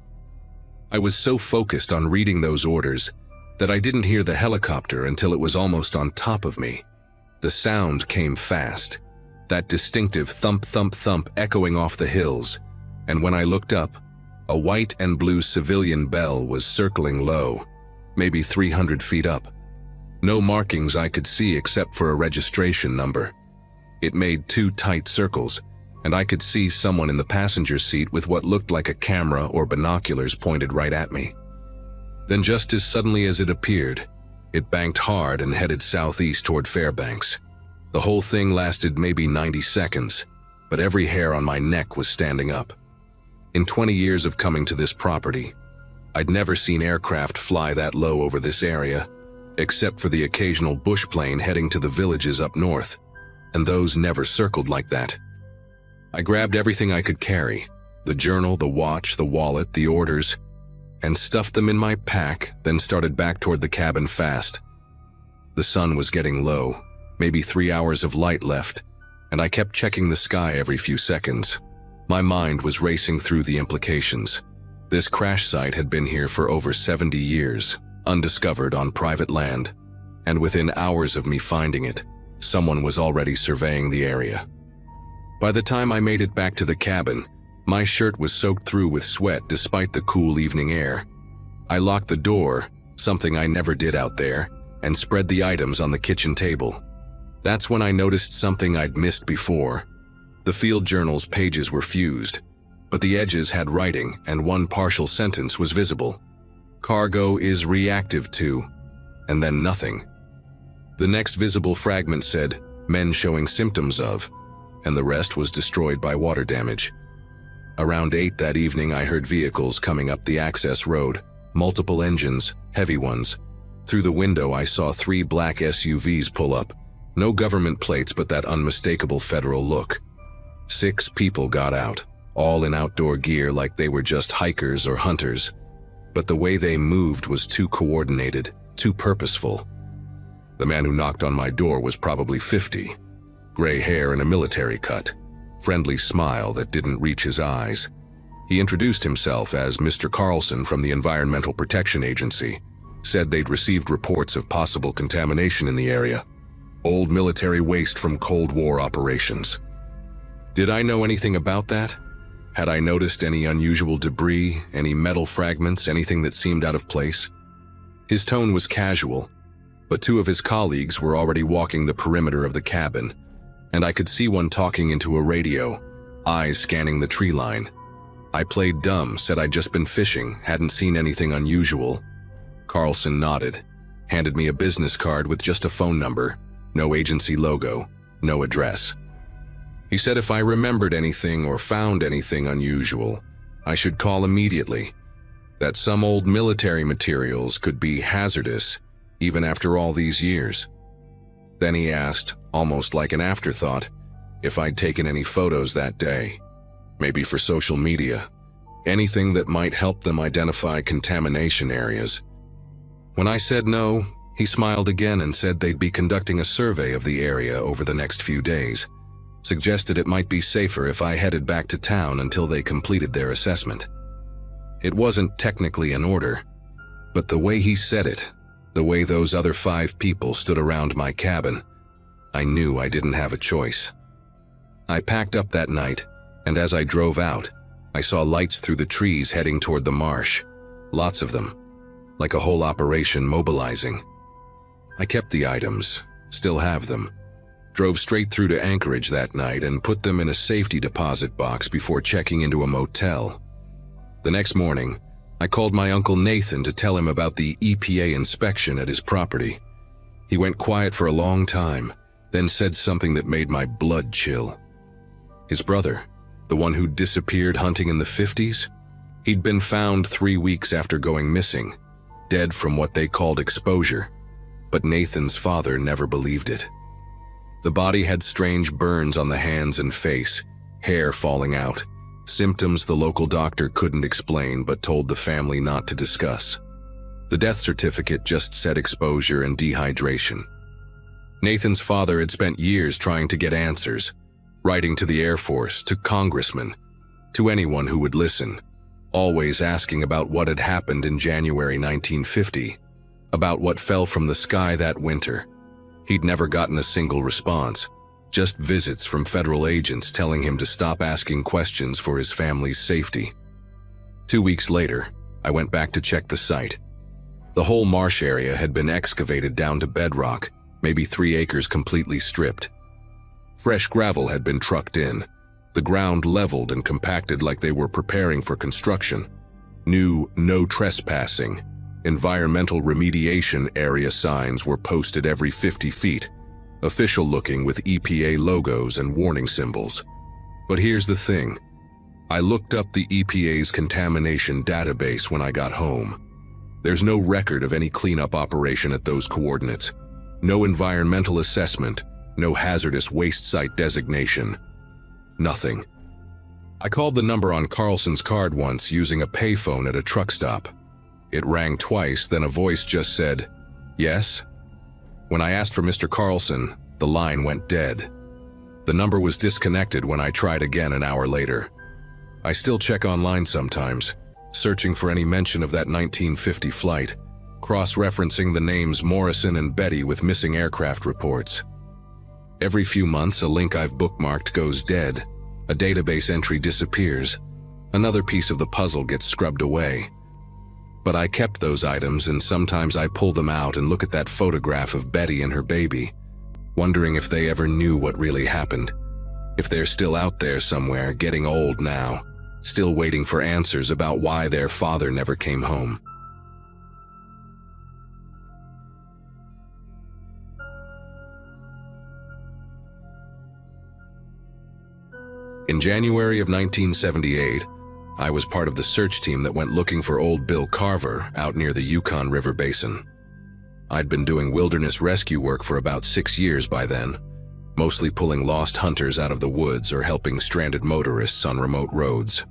I was so focused on reading those orders that I didn't hear the helicopter until it was almost on top of me. The sound came fast, that distinctive thump-thump-thump echoing off the hills, and when I looked up, a white and blue civilian bell was circling low, maybe 300 feet up. No markings I could see except for a registration number. It made two tight circles, and I could see someone in the passenger seat with what looked like a camera or binoculars pointed right at me. Then just as suddenly as it appeared, it banked hard and headed southeast toward Fairbanks. The whole thing lasted maybe 90 seconds, but every hair on my neck was standing up. In 20 years of coming to this property, I'd never seen aircraft fly that low over this area, except for the occasional bush plane heading to the villages up north, and those never circled like that. I grabbed everything I could carry, the journal, the watch, the wallet, the orders, and stuffed them in my pack, then started back toward the cabin fast. The sun was getting low, maybe 3 hours of light left, and I kept checking the sky every few seconds. My mind was racing through the implications. This crash site had been here for over 70 years, undiscovered on private land, and within hours of me finding it, someone was already surveying the area. By the time I made it back to the cabin, my shirt was soaked through with sweat despite the cool evening air. I locked the door, something I never did out there, and spread the items on the kitchen table. That's when I noticed something I'd missed before. The field journal's pages were fused, but the edges had writing and one partial sentence was visible. Cargo is reactive to, and then nothing. The next visible fragment said, men showing symptoms of, and the rest was destroyed by water damage. Around 8 that evening, I heard vehicles coming up the access road, multiple engines, heavy ones. Through the window, I saw 3 black SUVs pull up. No government plates, but that unmistakable federal look. 6 people got out, all in outdoor gear like they were just hikers or hunters. But the way they moved was too coordinated, too purposeful. The man who knocked on my door was probably 50. Gray hair and a military cut. Friendly smile that didn't reach his eyes. He introduced himself as Mr. Carlson from the Environmental Protection Agency. Said they'd received reports of possible contamination in the area. Old military waste from Cold War operations. Did I know anything about that? Had I noticed any unusual debris, any metal fragments, anything that seemed out of place? His tone was casual, but 2 of his colleagues were already walking the perimeter of the cabin, and I could see one talking into a radio, eyes scanning the tree line. I played dumb, said I'd just been fishing, hadn't seen anything unusual. Carlson nodded, handed me a business card with just a phone number, no agency logo, no address. He said if I remembered anything or found anything unusual, I should call immediately, that some old military materials could be hazardous even after all these years. Then he asked, almost like an afterthought, if I'd taken any photos that day, maybe for social media, anything that might help them identify contamination areas. When I said no, he smiled again and said they'd be conducting a survey of the area over the next few days. Suggested it might be safer if I headed back to town until they completed their assessment. It wasn't technically an order, but the way he said it, the way those other 5 people stood around my cabin, I knew I didn't have a choice. I packed up that night, and as I drove out, I saw lights through the trees heading toward the marsh. Lots of them, like a whole operation mobilizing. I kept the items, still have them. Drove straight through to Anchorage that night and put them in a safety deposit box before checking into a motel. The next morning, I called my Uncle Nathan to tell him about the EPA inspection at his property. He went quiet for a long time, then said something that made my blood chill. His brother, the one who disappeared hunting in the 50s, he'd been found 3 weeks after going missing, dead from what they called exposure, but Nathan's father never believed it. The body had strange burns on the hands and face, hair falling out, symptoms the local doctor couldn't explain but told the family not to discuss. The death certificate just said exposure and dehydration. Nathan's father had spent years trying to get answers, writing to the Air Force, to congressmen, to anyone who would listen, always asking about what had happened in January 1950, about what fell from the sky that winter. He'd never gotten a single response, just visits from federal agents telling him to stop asking questions for his family's safety. 2 weeks later, I went back to check the site. The whole marsh area had been excavated down to bedrock, maybe 3 acres completely stripped. Fresh gravel had been trucked in, the ground leveled and compacted like they were preparing for construction. New "no trespassing" environmental remediation area signs were posted every 50 feet, official looking with EPA logos and warning symbols. But here's the thing. I looked up the EPA's contamination database when I got home. There's no record of any cleanup operation at those coordinates. No environmental assessment, no hazardous waste site designation. Nothing. I called the number on Carlson's card once using a payphone at a truck stop. It rang twice, then a voice just said, "Yes?" When I asked for Mr. Carlson, the line went dead. The number was disconnected when I tried again an hour later. I still check online sometimes, searching for any mention of that 1950 flight, cross-referencing the names Morrison and Betty with missing aircraft reports. Every few months, a link I've bookmarked goes dead, a database entry disappears, another piece of the puzzle gets scrubbed away. But I kept those items, and sometimes I pull them out and look at that photograph of Betty and her baby, wondering if they ever knew what really happened, if they're still out there somewhere, getting old now, still waiting for answers about why their father never came home. In January of 1978, I was part of the search team that went looking for old Bill Carver out near the Yukon River Basin. I'd been doing wilderness rescue work for about 6 years by then, mostly pulling lost hunters out of the woods or helping stranded motorists on remote roads.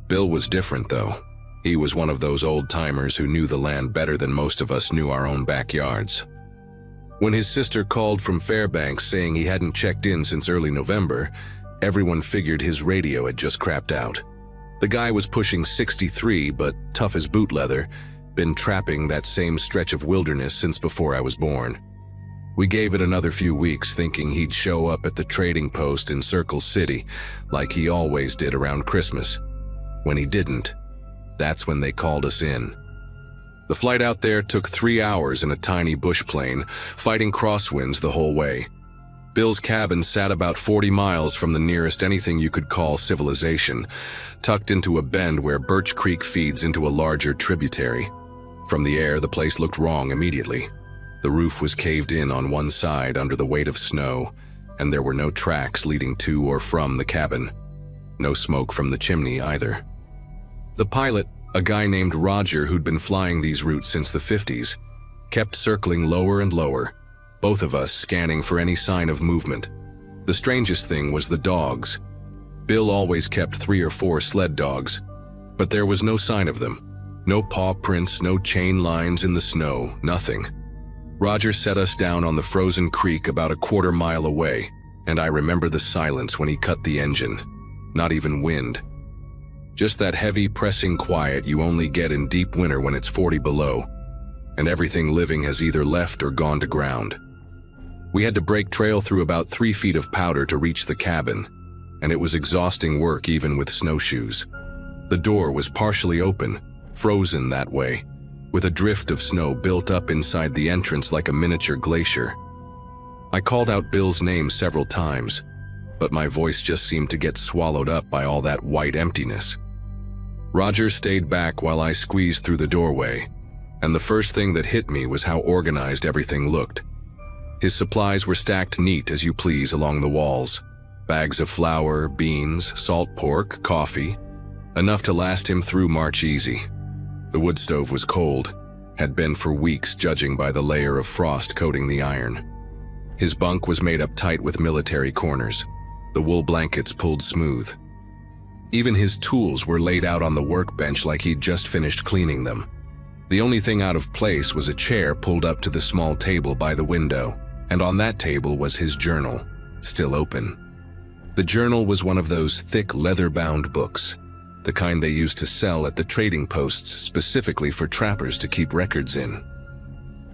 Bill was different, though. He was one of those old-timers who knew the land better than most of us knew our own backyards. When his sister called from Fairbanks saying he hadn't checked in since early November, everyone figured his radio had just crapped out. The guy was pushing 63, but tough as boot leather, been trapping that same stretch of wilderness since before I was born. We gave it another few weeks, thinking he'd show up at the trading post in Circle City, like he always did around Christmas. When he didn't, that's when they called us in. The flight out there took 3 hours in a tiny bush plane, fighting crosswinds the whole way. Bill's cabin sat about 40 miles from the nearest anything you could call civilization, tucked into a bend where Birch Creek feeds into a larger tributary. From the air, the place looked wrong immediately. The roof was caved in on one side under the weight of snow, and there were no tracks leading to or from the cabin. No smoke from the chimney either. The pilot, a guy named Roger who'd been flying these routes since the 50s, kept circling lower and lower, both of us scanning for any sign of movement. The strangest thing was the dogs. Bill always kept 3 or 4 sled dogs, but there was no sign of them. No paw prints, no chain lines in the snow, nothing. Roger set us down on the frozen creek about a quarter mile away, and I remember the silence when he cut the engine. Not even wind. Just that heavy, pressing quiet you only get in deep winter when it's 40 below, and everything living has either left or gone to ground. We had to break trail through about 3 feet of powder to reach the cabin, and it was exhausting work even with snowshoes. The door was partially open, frozen that way, with a drift of snow built up inside the entrance like a miniature glacier. I called out Bill's name several times, but my voice just seemed to get swallowed up by all that white emptiness. Roger stayed back while I squeezed through the doorway, and the first thing that hit me was how organized everything looked. His supplies were stacked neat as you please along the walls. Bags of flour, beans, salt pork, coffee, enough to last him through March easy. The wood stove was cold, had been for weeks judging by the layer of frost coating the iron. His bunk was made up tight with military corners, the wool blankets pulled smooth. Even his tools were laid out on the workbench like he'd just finished cleaning them. The only thing out of place was a chair pulled up to the small table by the window, and on that table was his journal, still open. The journal was one of those thick leather-bound books, the kind they used to sell at the trading posts specifically for trappers to keep records in.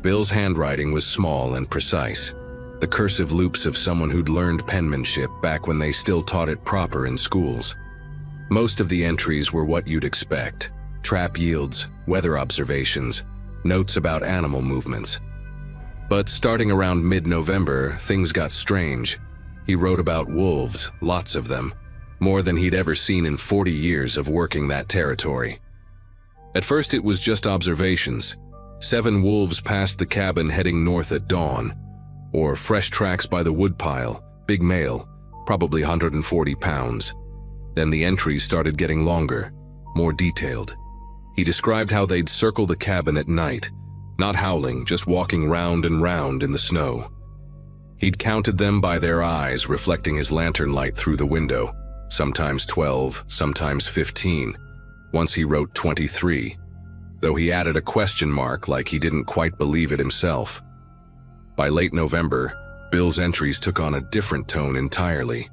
Bill's handwriting was small and precise, the cursive loops of someone who'd learned penmanship back when they still taught it proper in schools. Most of the entries were what you'd expect: trap yields, weather observations, notes about animal movements. But starting around mid-November, things got strange. He wrote about wolves, lots of them, more than he'd ever seen in 40 years of working that territory. At first it was just observations. 7 wolves passed the cabin heading north at dawn, or fresh tracks by the woodpile, big male, probably 140 pounds. Then the entries started getting longer, more detailed. He described how they'd circle the cabin at night, not howling, just walking round and round in the snow. He'd counted them by their eyes reflecting his lantern light through the window, sometimes 12, sometimes 15. Once he wrote 23, though he added a question mark like he didn't quite believe it himself. By late November, Bill's entries took on a different tone entirely.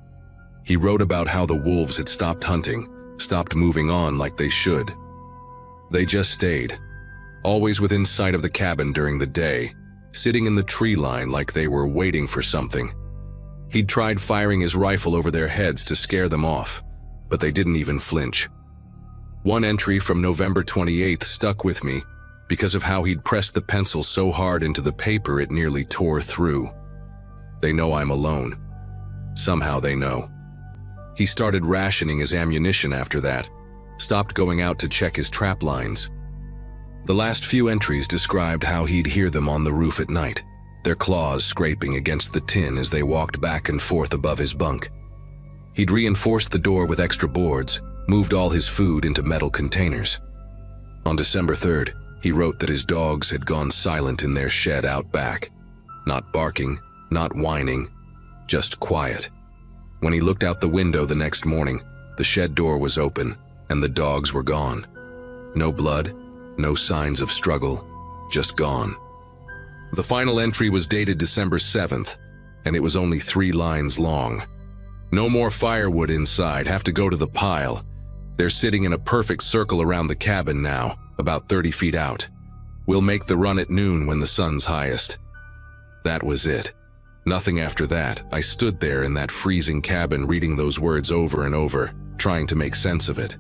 He wrote about how the wolves had stopped hunting, stopped moving on like they should. They just stayed, always within sight of the cabin during the day, sitting in the tree line like they were waiting for something. He'd tried firing his rifle over their heads to scare them off, but they didn't even flinch. One entry from November 28th stuck with me because of how he'd pressed the pencil so hard into the paper it nearly tore through. They know I'm alone. Somehow they know. He started rationing his ammunition after that, stopped going out to check his trap lines. The last few entries described how he'd hear them on the roof at night, their claws scraping against the tin as they walked back and forth above his bunk. He'd reinforced the door with extra boards, moved all his food into metal containers. On December 3rd, he wrote that his dogs had gone silent in their shed out back. Not barking, not whining, just quiet. When he looked out the window the next morning, the shed door was open, and the dogs were gone. No blood, no signs of struggle, just gone. The final entry was dated December 7th, and it was only 3 lines long. No more firewood inside, have to go to the pile. They're sitting in a perfect circle around the cabin now, about 30 feet out. We'll make the run at noon when the sun's highest. That was it. Nothing after that. I stood there in that freezing cabin reading those words over and over, trying to make sense of it.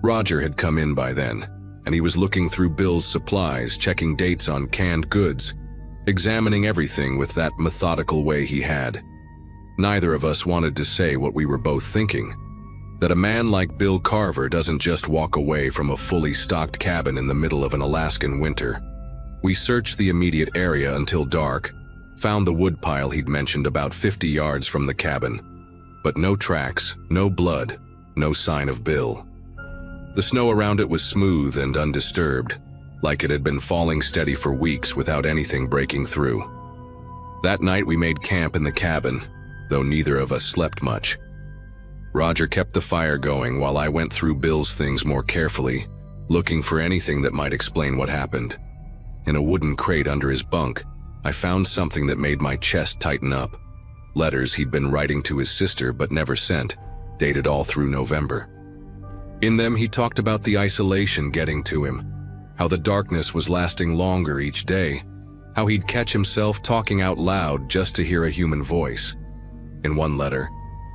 Roger had come in by then, and he was looking through Bill's supplies, checking dates on canned goods, examining everything with that methodical way he had. Neither of us wanted to say what we were both thinking, that a man like Bill Carver doesn't just walk away from a fully stocked cabin in the middle of an Alaskan winter. We searched the immediate area until dark, found the woodpile he'd mentioned about 50 yards from the cabin, but no tracks, no blood, no sign of Bill. The snow around it was smooth and undisturbed, like it had been falling steady for weeks without anything breaking through. That night we made camp in the cabin, though neither of us slept much. Roger kept the fire going while I went through Bill's things more carefully, looking for anything that might explain what happened. In a wooden crate under his bunk, I found something that made my chest tighten up. Letters he'd been writing to his sister but never sent, dated all through November. In them he talked about the isolation getting to him, how the darkness was lasting longer each day, how he'd catch himself talking out loud just to hear a human voice. In one letter,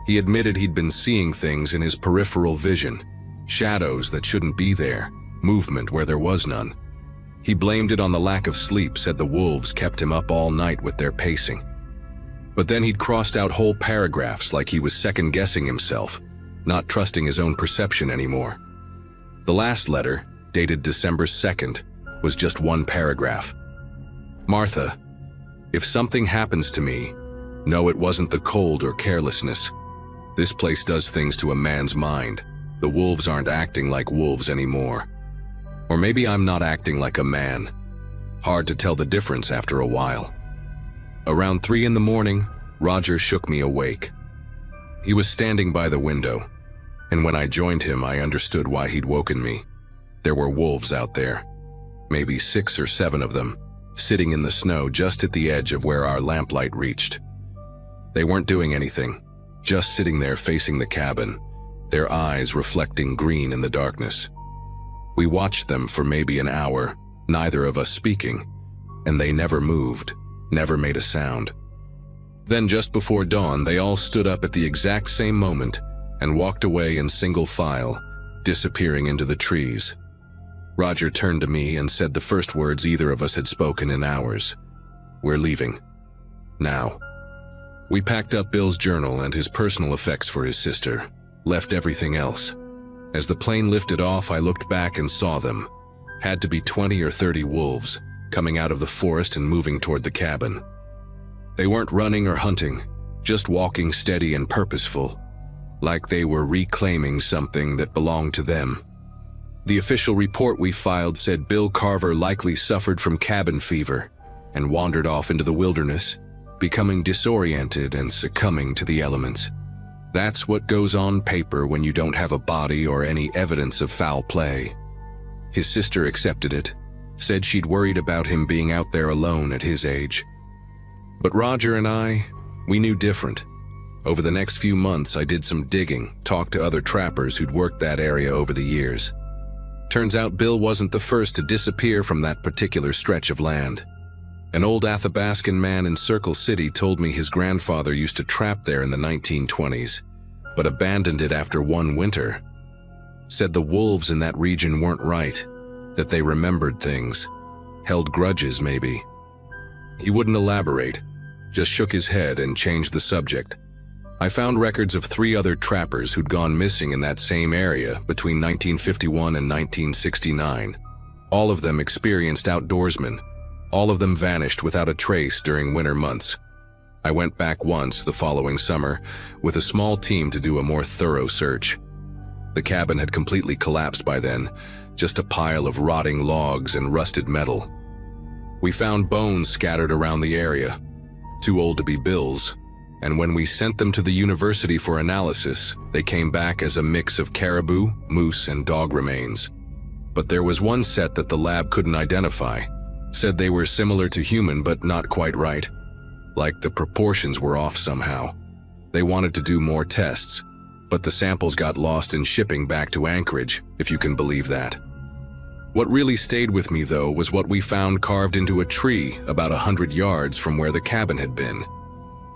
he admitted he'd been seeing things in his peripheral vision, shadows that shouldn't be there, movement where there was none. He blamed it on the lack of sleep, said the wolves kept him up all night with their pacing. But then he'd crossed out whole paragraphs like he was second-guessing himself, not trusting his own perception anymore. The last letter, dated December 2nd, was just one paragraph. Martha, if something happens to me, know it wasn't the cold or carelessness. This place does things to a man's mind. The wolves aren't acting like wolves anymore. Or maybe I'm not acting like a man. Hard to tell the difference after a while. Around 3 in the morning, Roger shook me awake. He was standing by the window, and when I joined him, I understood why he'd woken me. There were wolves out there, maybe 6 or 7 of them, sitting in the snow just at the edge of where our lamplight reached. They weren't doing anything, just sitting there facing the cabin, their eyes reflecting green in the darkness. We watched them for maybe an hour, neither of us speaking, and they never moved, never made a sound. Then just before dawn, they all stood up at the exact same moment and walked away in single file, disappearing into the trees. Roger turned to me and said the first words either of us had spoken in hours. We're leaving. Now. We packed up Bill's journal and his personal effects for his sister, left everything else. As the plane lifted off, I looked back and saw them. Had to be 20 or 30 wolves, coming out of the forest and moving toward the cabin. They weren't running or hunting, just walking steady and purposeful. like they were reclaiming something that belonged to them. The official report we filed said Bill Carver likely suffered from cabin fever and wandered off into the wilderness, becoming disoriented and succumbing to the elements. That's what goes on paper when you don't have a body or any evidence of foul play. His sister accepted it, said she'd worried about him being out there alone at his age. But Roger and I, we knew different. Over the next few months, I did some digging, talked to other trappers who'd worked that area over the years. Turns out Bill wasn't the first to disappear from that particular stretch of land. An old Athabascan man in Circle City told me his grandfather used to trap there in the 1920s, but abandoned it after one winter. Said the wolves in that region weren't right, that they remembered things, held grudges maybe. He wouldn't elaborate, just shook his head and changed the subject. I found records of 3 other trappers who'd gone missing in that same area between 1951 and 1969. All of them experienced outdoorsmen. All of them vanished without a trace during winter months. I went back once the following summer with a small team to do a more thorough search. The cabin had completely collapsed by then, just a pile of rotting logs and rusted metal. We found bones scattered around the area, too old to be Bill's, and when we sent them to the university for analysis, they came back as a mix of caribou, moose, and dog remains. But there was one set that the lab couldn't identify. Said they were similar to human but not quite right. Like the proportions were off somehow. They wanted to do more tests, but the samples got lost in shipping back to Anchorage, if you can believe that. What really stayed with me though was what we found carved into a tree about 100 yards from where the cabin had been.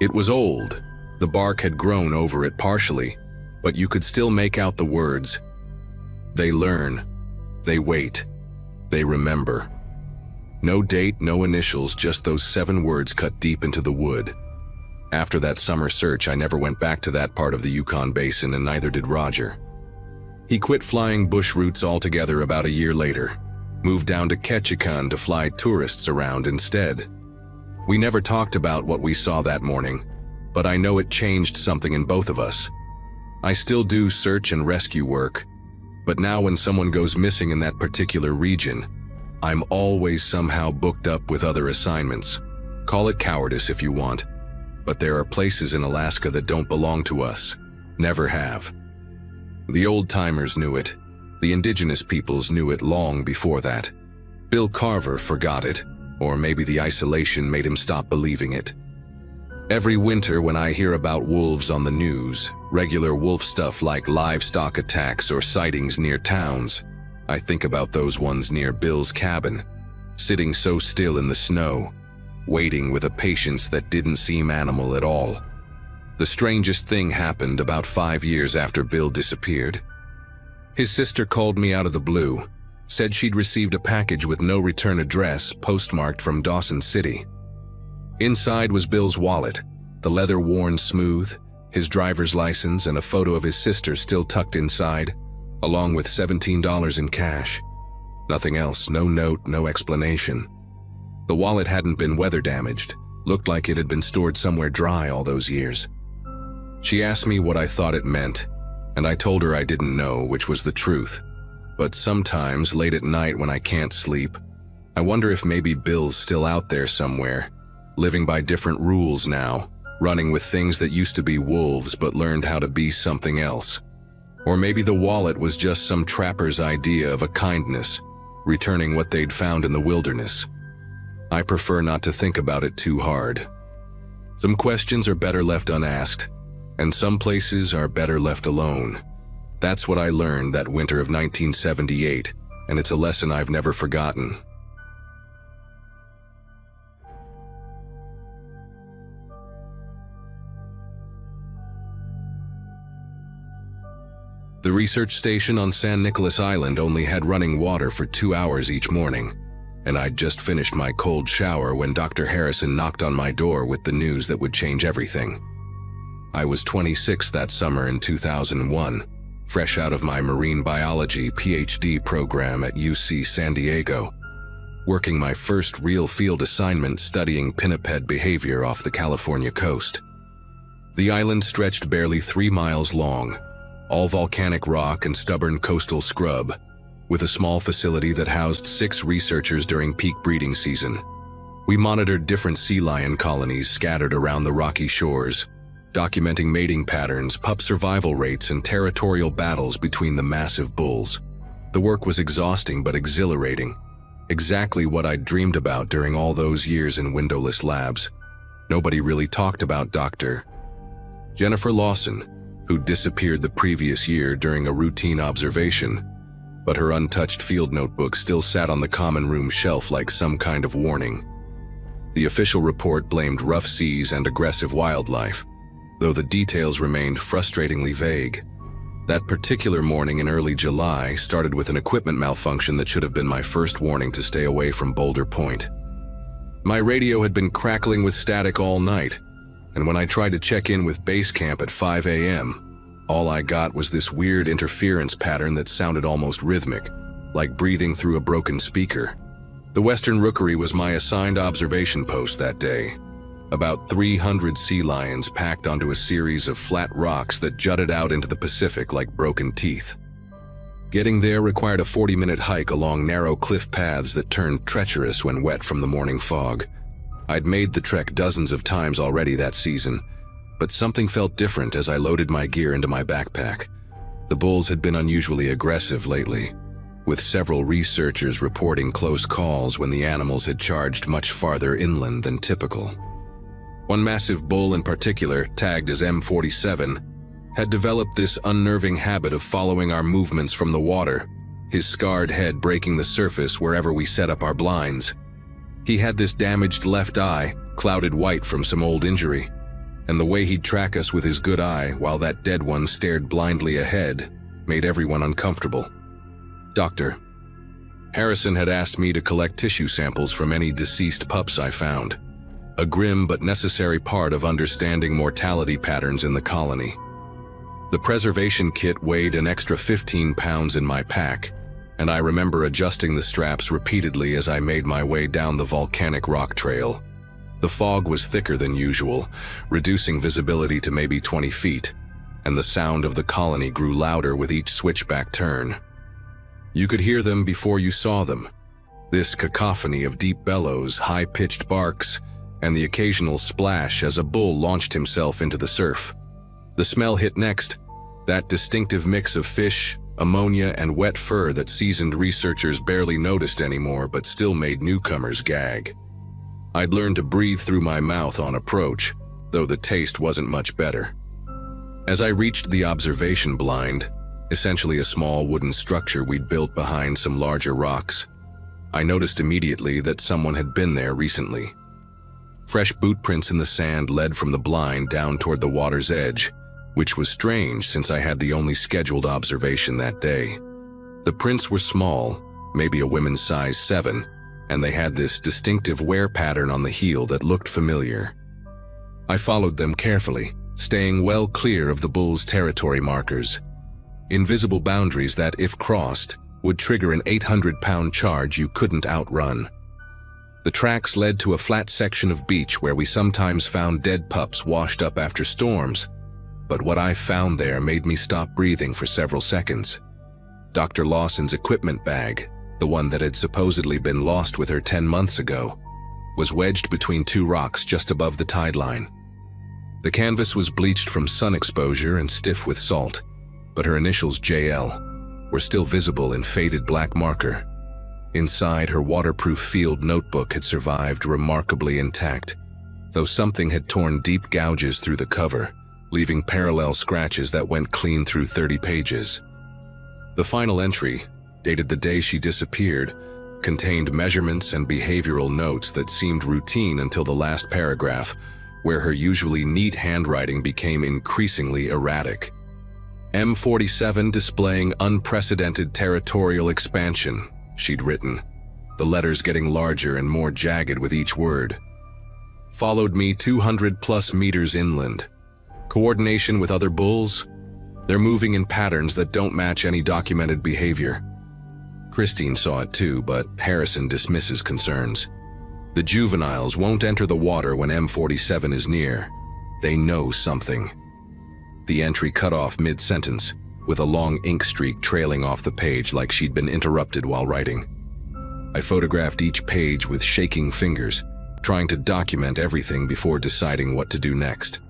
It was old, the bark had grown over it partially, but you could still make out the words. They learn, they wait, they remember. No date, no initials, just those 7 words cut deep into the wood. After that summer search, I never went back to that part of the Yukon Basin, and neither did Roger. He quit flying bush routes altogether about a year later, moved down to Ketchikan to fly tourists around instead. We never talked about what we saw that morning, but I know it changed something in both of us. I still do search and rescue work, but now when someone goes missing in that particular region, I'm always somehow booked up with other assignments. Call it cowardice if you want, but there are places in Alaska that don't belong to us, never have. The old-timers knew it. The indigenous peoples knew it long before that. Bill Carver forgot it, or maybe the isolation made him stop believing it. Every winter when I hear about wolves on the news, regular wolf stuff like livestock attacks or sightings near towns, I think about those ones near Bill's cabin, sitting so still in the snow, waiting with a patience that didn't seem animal at all. The strangest thing happened about 5 years after Bill disappeared. His sister called me out of the blue, said she'd received a package with no return address postmarked from Dawson City. Inside was Bill's wallet, the leather worn smooth, his driver's license, and a photo of his sister still tucked inside, along with $17 in cash. Nothing else, no note, no explanation. The wallet hadn't been weather damaged, looked like it had been stored somewhere dry all those years. She asked me what I thought it meant, and I told her I didn't know, which was the truth. But sometimes, late at night when I can't sleep, I wonder if maybe Bill's still out there somewhere, living by different rules now, running with things that used to be wolves but learned how to be something else. Or maybe the wallet was just some trapper's idea of a kindness, returning what they'd found in the wilderness. I prefer not to think about it too hard. Some questions are better left unasked, and some places are better left alone. That's what I learned that winter of 1978, and it's a lesson I've never forgotten. The research station on San Nicolas Island only had running water for 2 hours each morning, and I'd just finished my cold shower when Dr. Harrison knocked on my door with the news that would change everything. I was 26 that summer in 2001, fresh out of my marine biology PhD program at UC San Diego, working my first real field assignment studying pinniped behavior off the California coast. The island stretched barely 3 miles long, all volcanic rock and stubborn coastal scrub, with a small facility that housed 6 researchers during peak breeding season. We monitored different sea lion colonies scattered around the rocky shores, documenting mating patterns, pup survival rates, and territorial battles between the massive bulls. The work was exhausting but exhilarating, exactly what I'd dreamed about during all those years in windowless labs. Nobody really talked about Dr. Jennifer Lawson, who disappeared the previous year during a routine observation, but her untouched field notebook still sat on the common room shelf like some kind of warning. The official report blamed rough seas and aggressive wildlife, though the details remained frustratingly vague. That particular morning in early July started with an equipment malfunction that should have been my first warning to stay away from Boulder Point. My radio had been crackling with static all night, and when I tried to check in with base camp at 5 a.m., all I got was this weird interference pattern that sounded almost rhythmic, like breathing through a broken speaker. The Western Rookery was my assigned observation post that day. About 300 sea lions packed onto a series of flat rocks that jutted out into the Pacific like broken teeth. Getting there required a 40-minute hike along narrow cliff paths that turned treacherous when wet from the morning fog. I'd made the trek dozens of times already that season, but something felt different as I loaded my gear into my backpack. The bulls had been unusually aggressive lately, with several researchers reporting close calls when the animals had charged much farther inland than typical. One massive bull in particular, tagged as M47, had developed this unnerving habit of following our movements from the water, his scarred head breaking the surface wherever we set up our blinds. He had this damaged left eye, clouded white from some old injury, and the way he'd track us with his good eye while that dead one stared blindly ahead made everyone uncomfortable. Dr. Harrison had asked me to collect tissue samples from any deceased pups I found, a grim but necessary part of understanding mortality patterns in the colony. The preservation kit weighed an extra 15 pounds in my pack, and I remember adjusting the straps repeatedly as I made my way down the volcanic rock trail. The fog was thicker than usual, reducing visibility to maybe 20 feet, and the sound of the colony grew louder with each switchback turn. You could hear them before you saw them, this cacophony of deep bellows, high-pitched barks, and the occasional splash as a bull launched himself into the surf. The smell hit next, that distinctive mix of fish, ammonia, and wet fur that seasoned researchers barely noticed anymore but still made newcomers gag. I'd learned to breathe through my mouth on approach, though the taste wasn't much better. As I reached the observation blind, essentially a small wooden structure we'd built behind some larger rocks, I noticed immediately that someone had been there recently. Fresh boot prints in the sand led from the blind down toward the water's edge, which was strange since I had the only scheduled observation that day. The prints were small, maybe a women's size 7, and they had this distinctive wear pattern on the heel that looked familiar. I followed them carefully, staying well clear of the bull's territory markers, invisible boundaries that, if crossed, would trigger an 800-pound charge you couldn't outrun. The tracks led to a flat section of beach where we sometimes found dead pups washed up after storms, but what I found there made me stop breathing for several seconds. Dr. Lawson's equipment bag, the one that had supposedly been lost with her 10 months ago, was wedged between 2 rocks just above the tide line. The canvas was bleached from sun exposure and stiff with salt, but her initials JL were still visible in faded black marker. Inside, her waterproof field notebook had survived remarkably intact, though something had torn deep gouges through the cover, leaving parallel scratches that went clean through 30 pages. The final entry, dated the day she disappeared, contained measurements and behavioral notes that seemed routine until the last paragraph, where her usually neat handwriting became increasingly erratic. M47 displaying unprecedented territorial expansion, she'd written, the letters getting larger and more jagged with each word. Followed me 200+ meters inland. Coordination with other bulls? They're moving in patterns that don't match any documented behavior. Christine saw it too, but Harrison dismisses concerns. The juveniles won't enter the water when M47 is near. They know something. The entry cut off mid-sentence, with a long ink streak trailing off the page like she'd been interrupted while writing. I photographed each page with shaking fingers, trying to document everything before deciding what to do next.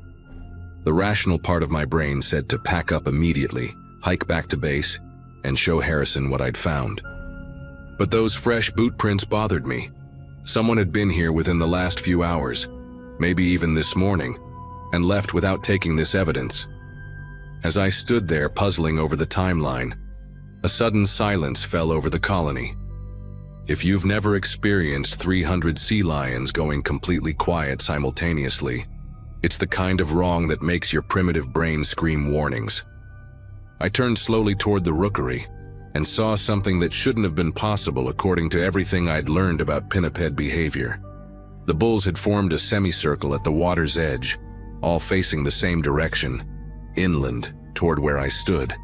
The rational part of my brain said to pack up immediately, hike back to base, and show Harrison what I'd found. But those fresh boot prints bothered me. Someone had been here within the last few hours, maybe even this morning, and left without taking this evidence. As I stood there puzzling over the timeline, a sudden silence fell over the colony. If you've never experienced 300 sea lions going completely quiet simultaneously, it's the kind of wrong that makes your primitive brain scream warnings. I turned slowly toward the rookery and saw something that shouldn't have been possible according to everything I'd learned about pinniped behavior. The bulls had formed a semicircle at the water's edge, all facing the same direction, inland, toward where I stood.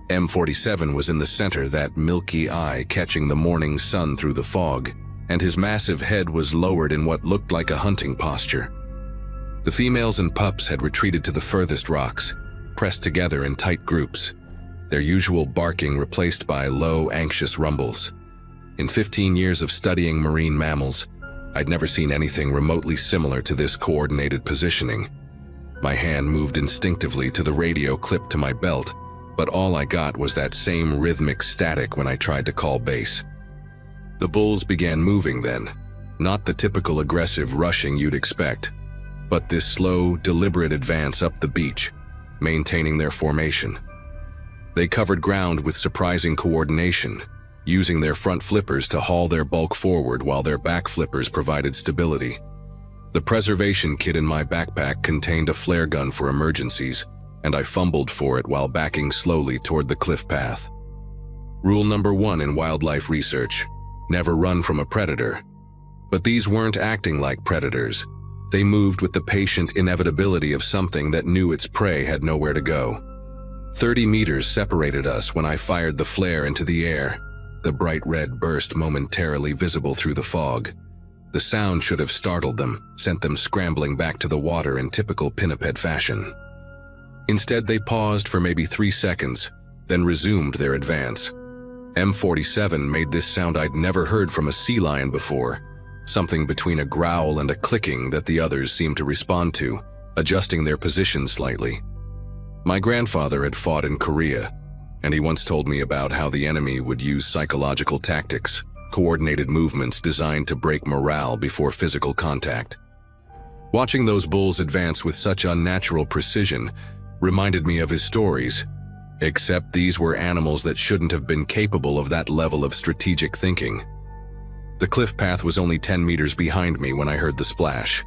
M47 was in the center, that milky eye catching the morning sun through the fog, and his massive head was lowered in what looked like a hunting posture. The females and pups had retreated to the furthest rocks, pressed together in tight groups, their usual barking replaced by low, anxious rumbles. In 15 years of studying marine mammals, I'd never seen anything remotely similar to this coordinated positioning. My hand moved instinctively to the radio clipped to my belt, but all I got was that same rhythmic static when I tried to call base. The bulls began moving then, not the typical aggressive rushing you'd expect, but this slow, deliberate advance up the beach, maintaining their formation. They covered ground with surprising coordination, using their front flippers to haul their bulk forward while their back flippers provided stability. The preservation kit in my backpack contained a flare gun for emergencies, and I fumbled for it while backing slowly toward the cliff path. Rule number 1 in wildlife research: never run from a predator. But these weren't acting like predators. They moved with the patient inevitability of something that knew its prey had nowhere to go. 30 meters separated us when I fired the flare into the air, the bright red burst momentarily visible through the fog. The sound should have startled them, sent them scrambling back to the water in typical pinniped fashion. Instead, they paused for maybe 3 seconds, then resumed their advance. M47 made this sound I'd never heard from a sea lion before, something between a growl and a clicking that the others seemed to respond to, adjusting their position slightly. My grandfather had fought in Korea, and he once told me about how the enemy would use psychological tactics, coordinated movements designed to break morale before physical contact. Watching those bulls advance with such unnatural precision reminded me of his stories, except these were animals that shouldn't have been capable of that level of strategic thinking. The cliff path was only 10 meters behind me when I heard the splash.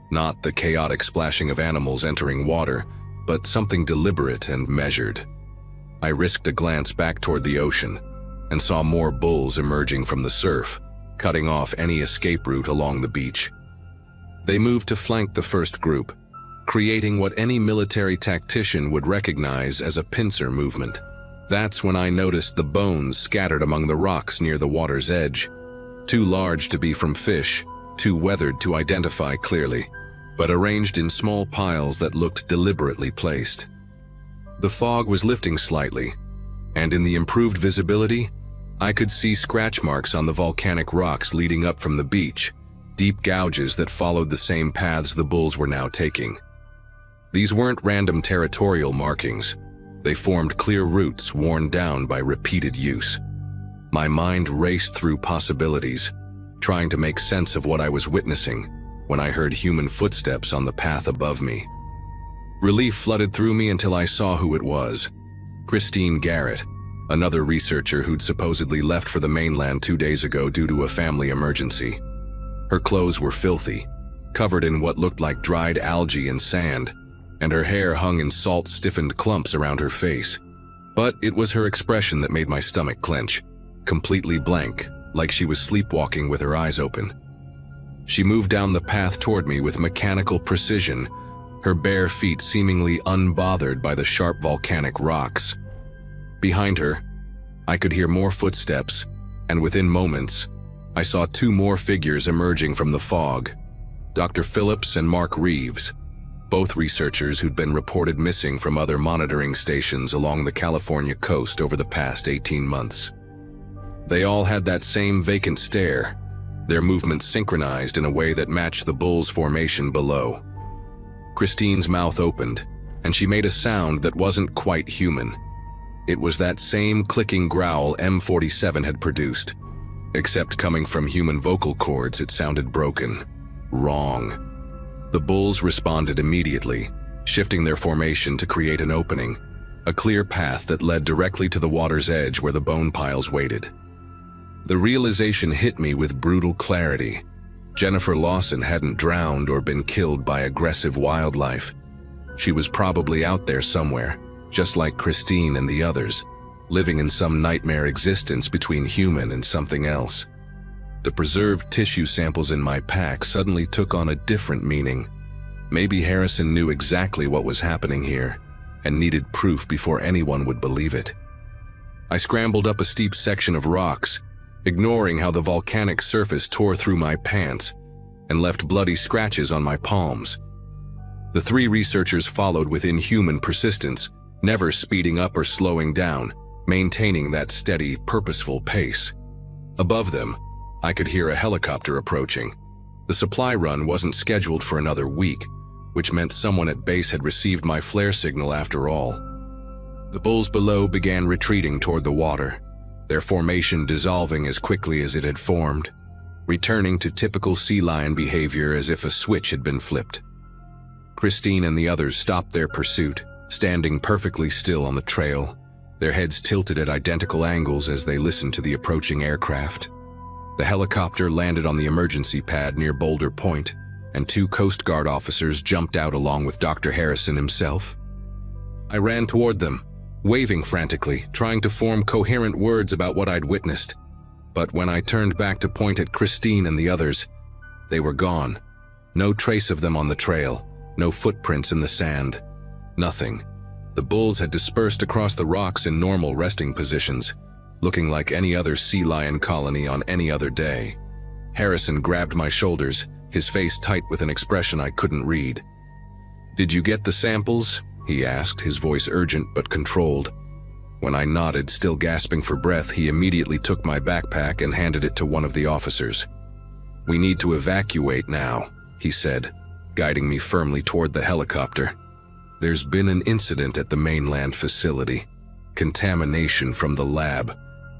Not the chaotic splashing of animals entering water, but something deliberate and measured. I risked a glance back toward the ocean and saw more bulls emerging from the surf, cutting off any escape route along the beach. They moved to flank the first group, creating what any military tactician would recognize as a pincer movement. That's when I noticed the bones scattered among the rocks near the water's edge, too large to be from fish, too weathered to identify clearly, but arranged in small piles that looked deliberately placed. The fog was lifting slightly, and in the improved visibility, I could see scratch marks on the volcanic rocks leading up from the beach, deep gouges that followed the same paths the bulls were now taking. These weren't random territorial markings. They formed clear routes worn down by repeated use. My mind raced through possibilities, trying to make sense of what I was witnessing when I heard human footsteps on the path above me. Relief flooded through me until I saw who it was. Christine Garrett, another researcher who'd supposedly left for the mainland 2 days ago due to a family emergency. Her clothes were filthy, covered in what looked like dried algae and sand, and her hair hung in salt-stiffened clumps around her face. But it was her expression that made my stomach clench, completely blank, like she was sleepwalking with her eyes open. She moved down the path toward me with mechanical precision, her bare feet seemingly unbothered by the sharp volcanic rocks. Behind her, I could hear more footsteps, and within moments, I saw 2 more figures emerging from the fog, Dr. Phillips and Mark Reeves. both researchers who'd been reported missing from other monitoring stations along the California coast over the past 18 months. They all had that same vacant stare, their movements synchronized in a way that matched the bull's formation below. Christine's mouth opened, and she made a sound that wasn't quite human. It was that same clicking growl M47 had produced, except coming from human vocal cords, it sounded broken, wrong. The bulls responded immediately, shifting their formation to create an opening, a clear path that led directly to the water's edge where the bone piles waited. The realization hit me with brutal clarity. Jennifer Lawson hadn't drowned or been killed by aggressive wildlife. She was probably out there somewhere, just like Christine and the others, living in some nightmare existence between human and something else. The preserved tissue samples in my pack suddenly took on a different meaning. Maybe Harrison knew exactly what was happening here and needed proof before anyone would believe it. I scrambled up a steep section of rocks, ignoring how the volcanic surface tore through my pants and left bloody scratches on my palms. The three researchers followed with inhuman persistence, never speeding up or slowing down, maintaining that steady, purposeful pace. Above them, I could hear a helicopter approaching. The supply run wasn't scheduled for another week, which meant someone at base had received my flare signal after all. The bulls below began retreating toward the water, their formation dissolving as quickly as it had formed, returning to typical sea lion behavior as if a switch had been flipped. Christine and the others stopped their pursuit, standing perfectly still on the trail, their heads tilted at identical angles as they listened to the approaching aircraft. The helicopter landed on the emergency pad near Boulder Point, and two Coast Guard officers jumped out along with Dr. Harrison himself. I ran toward them, waving frantically, trying to form coherent words about what I'd witnessed. But when I turned back to point at Christine and the others, they were gone. No trace of them on the trail, no footprints in the sand. Nothing. The bulls had dispersed across the rocks in normal resting positions, looking like any other sea lion colony on any other day. Harrison grabbed my shoulders, his face tight with an expression I couldn't read. "Did you get the samples?" he asked, his voice urgent but controlled. When I nodded, still gasping for breath, he immediately took my backpack and handed it to one of the officers. "We need to evacuate now," he said, guiding me firmly toward the helicopter. "There's been an incident at the mainland facility. Contamination from the lab.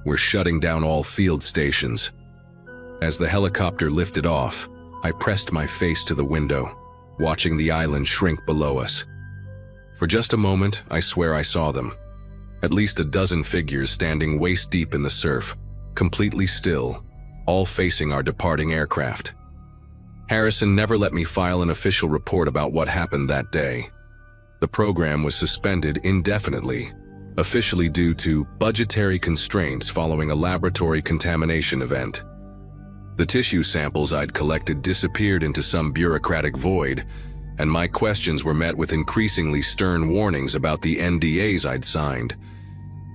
We're shutting down all field stations." As the helicopter lifted off, I pressed my face to the window, watching the island shrink below us. For just a moment, I swear I saw them. At least a dozen figures standing waist-deep in the surf, completely still, all facing our departing aircraft. Harrison never let me file an official report about what happened that day. The program was suspended indefinitely, officially due to budgetary constraints following a laboratory contamination event. The tissue samples I'd collected disappeared into some bureaucratic void, and my questions were met with increasingly stern warnings about the NDAs I'd signed.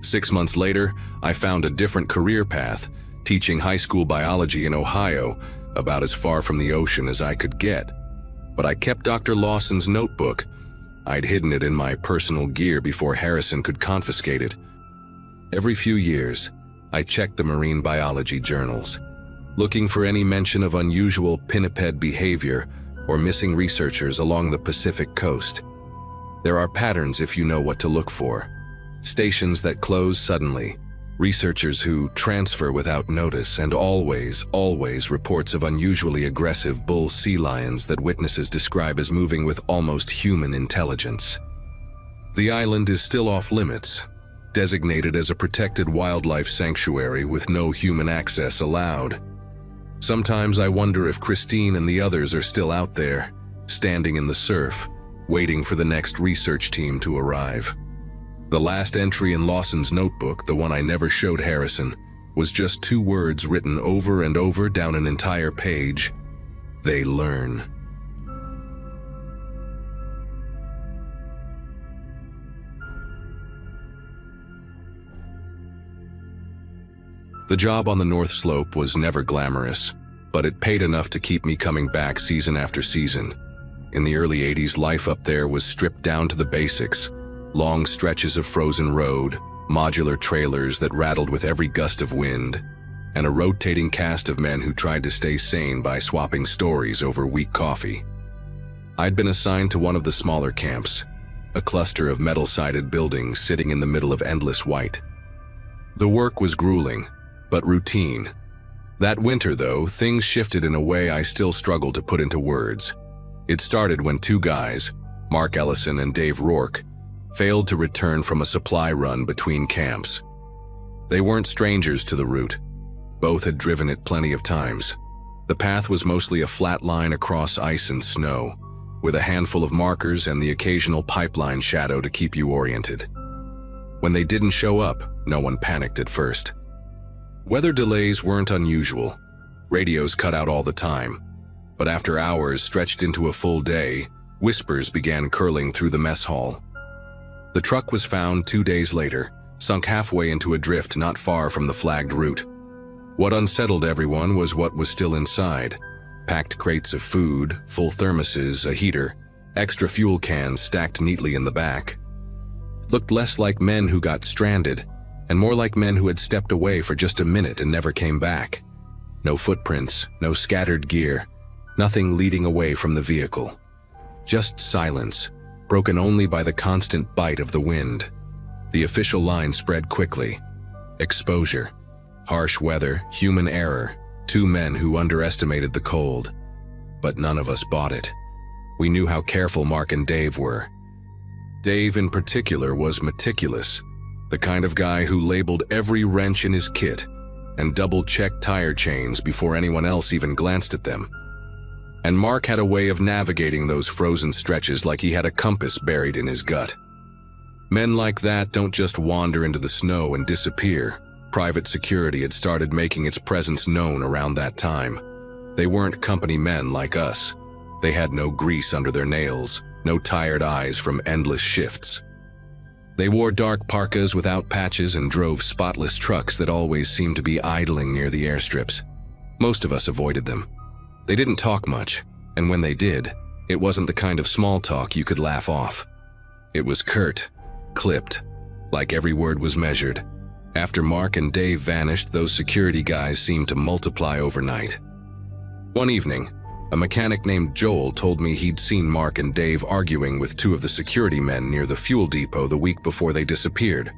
6 months later, I found a different career path, teaching high school biology in Ohio, about as far from the ocean as I could get. But I kept Dr. Lawson's notebook. I'd hidden it in my personal gear before Harrison could confiscate it. Every few years, I checked the marine biology journals, looking for any mention of unusual pinniped behavior or missing researchers along the Pacific coast. There are patterns if you know what to look for. Stations that close suddenly, researchers who transfer without notice, and always reports of unusually aggressive bull sea lions that witnesses describe as moving with almost human intelligence. The island is still off limits, designated as a protected wildlife sanctuary with no human access allowed. Sometimes I wonder if Christine and the others are still out there, standing in the surf, waiting for the next research team to arrive. The last entry in Lawson's notebook, the one I never showed Harrison, was just 2 words written over and over down an entire page. They learn. The job on the North Slope was never glamorous, but it paid enough to keep me coming back season after season. In the early 80s, life up there was stripped down to the basics. Long stretches of frozen road, modular trailers that rattled with every gust of wind, and a rotating cast of men who tried to stay sane by swapping stories over weak coffee. I'd been assigned to one of the smaller camps, a cluster of metal-sided buildings sitting in the middle of endless white. The work was grueling, but routine. That winter, though, things shifted in a way I still struggle to put into words. It started when two guys, Mark Ellison and Dave Rourke, failed to return from a supply run between camps. They weren't strangers to the route. Both had driven it plenty of times. The path was mostly a flat line across ice and snow, with a handful of markers and the occasional pipeline shadow to keep you oriented. When they didn't show up, no one panicked at first. Weather delays weren't unusual. Radios cut out all the time. But after hours stretched into a full day, whispers began curling through the mess hall. The truck was found 2 days later, sunk halfway into a drift not far from the flagged route. What unsettled everyone was what was still inside. Packed crates of food, full thermoses, a heater, extra fuel cans stacked neatly in the back. Looked less like men who got stranded, and more like men who had stepped away for just a minute and never came back. No footprints, no scattered gear, nothing leading away from the vehicle. Just silence, broken only by the constant bite of the wind. The official line spread quickly. Exposure, harsh weather, human error, two men who underestimated the cold. But none of us bought it. We knew how careful Mark and Dave were. Dave in particular was meticulous, the kind of guy who labeled every wrench in his kit and double-checked tire chains before anyone else even glanced at them. And Mark had a way of navigating those frozen stretches like he had a compass buried in his gut. Men like that don't just wander into the snow and disappear. Private security had started making its presence known around that time. They weren't company men like us. They had no grease under their nails, no tired eyes from endless shifts. They wore dark parkas without patches and drove spotless trucks that always seemed to be idling near the airstrips. Most of us avoided them. They didn't talk much, and when they did, it wasn't the kind of small talk you could laugh off. It was curt, clipped, like every word was measured. After Mark and Dave vanished, those security guys seemed to multiply overnight. One evening, a mechanic named Joel told me he'd seen Mark and Dave arguing with two of the security men near the fuel depot the week before they disappeared.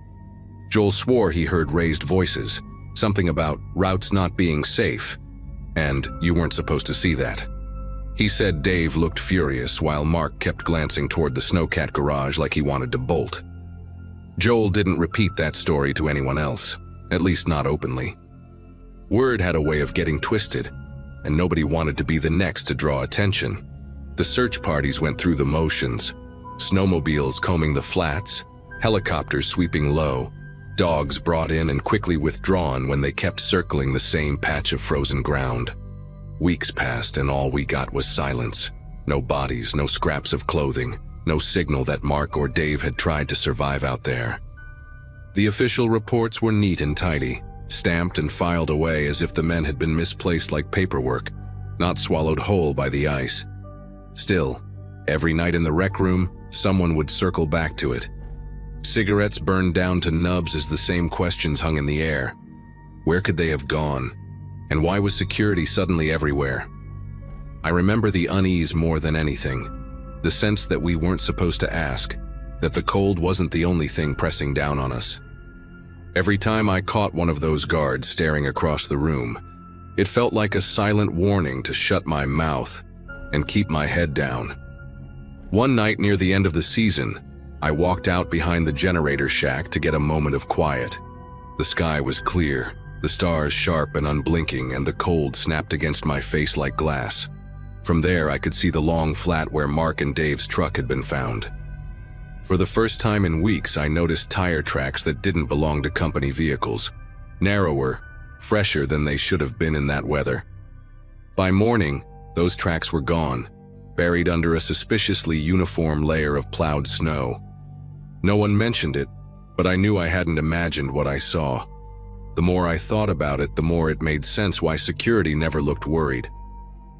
Joel swore he heard raised voices, something about routes not being safe, and you weren't supposed to see that. He said Dave looked furious while Mark kept glancing toward the Snowcat garage like he wanted to bolt. Joel didn't repeat that story to anyone else, at least not openly. Word had a way of getting twisted, and nobody wanted to be the next to draw attention. The search parties went through the motions, snowmobiles combing the flats, helicopters sweeping low, dogs brought in and quickly withdrawn when they kept circling the same patch of frozen ground. Weeks passed and all we got was silence. No bodies, no scraps of clothing, no signal that Mark or Dave had tried to survive out there. The official reports were neat and tidy, stamped and filed away as if the men had been misplaced like paperwork, not swallowed whole by the ice. Still, every night in the rec room, someone would circle back to it. Cigarettes burned down to nubs as the same questions hung in the air. Where could they have gone? And why was security suddenly everywhere? I remember the unease more than anything, the sense that we weren't supposed to ask, that the cold wasn't the only thing pressing down on us. Every time I caught one of those guards staring across the room, it felt like a silent warning to shut my mouth and keep my head down. One night near the end of the season, I walked out behind the generator shack to get a moment of quiet. The sky was clear, the stars sharp and unblinking, and the cold snapped against my face like glass. From there, I could see the long flat where Mark and Dave's truck had been found. For the first time in weeks, I noticed tire tracks that didn't belong to company vehicles. Narrower, fresher than they should have been in that weather. By morning, those tracks were gone, buried under a suspiciously uniform layer of plowed snow. No one mentioned it, but I knew I hadn't imagined what I saw. The more I thought about it, the more it made sense why security never looked worried.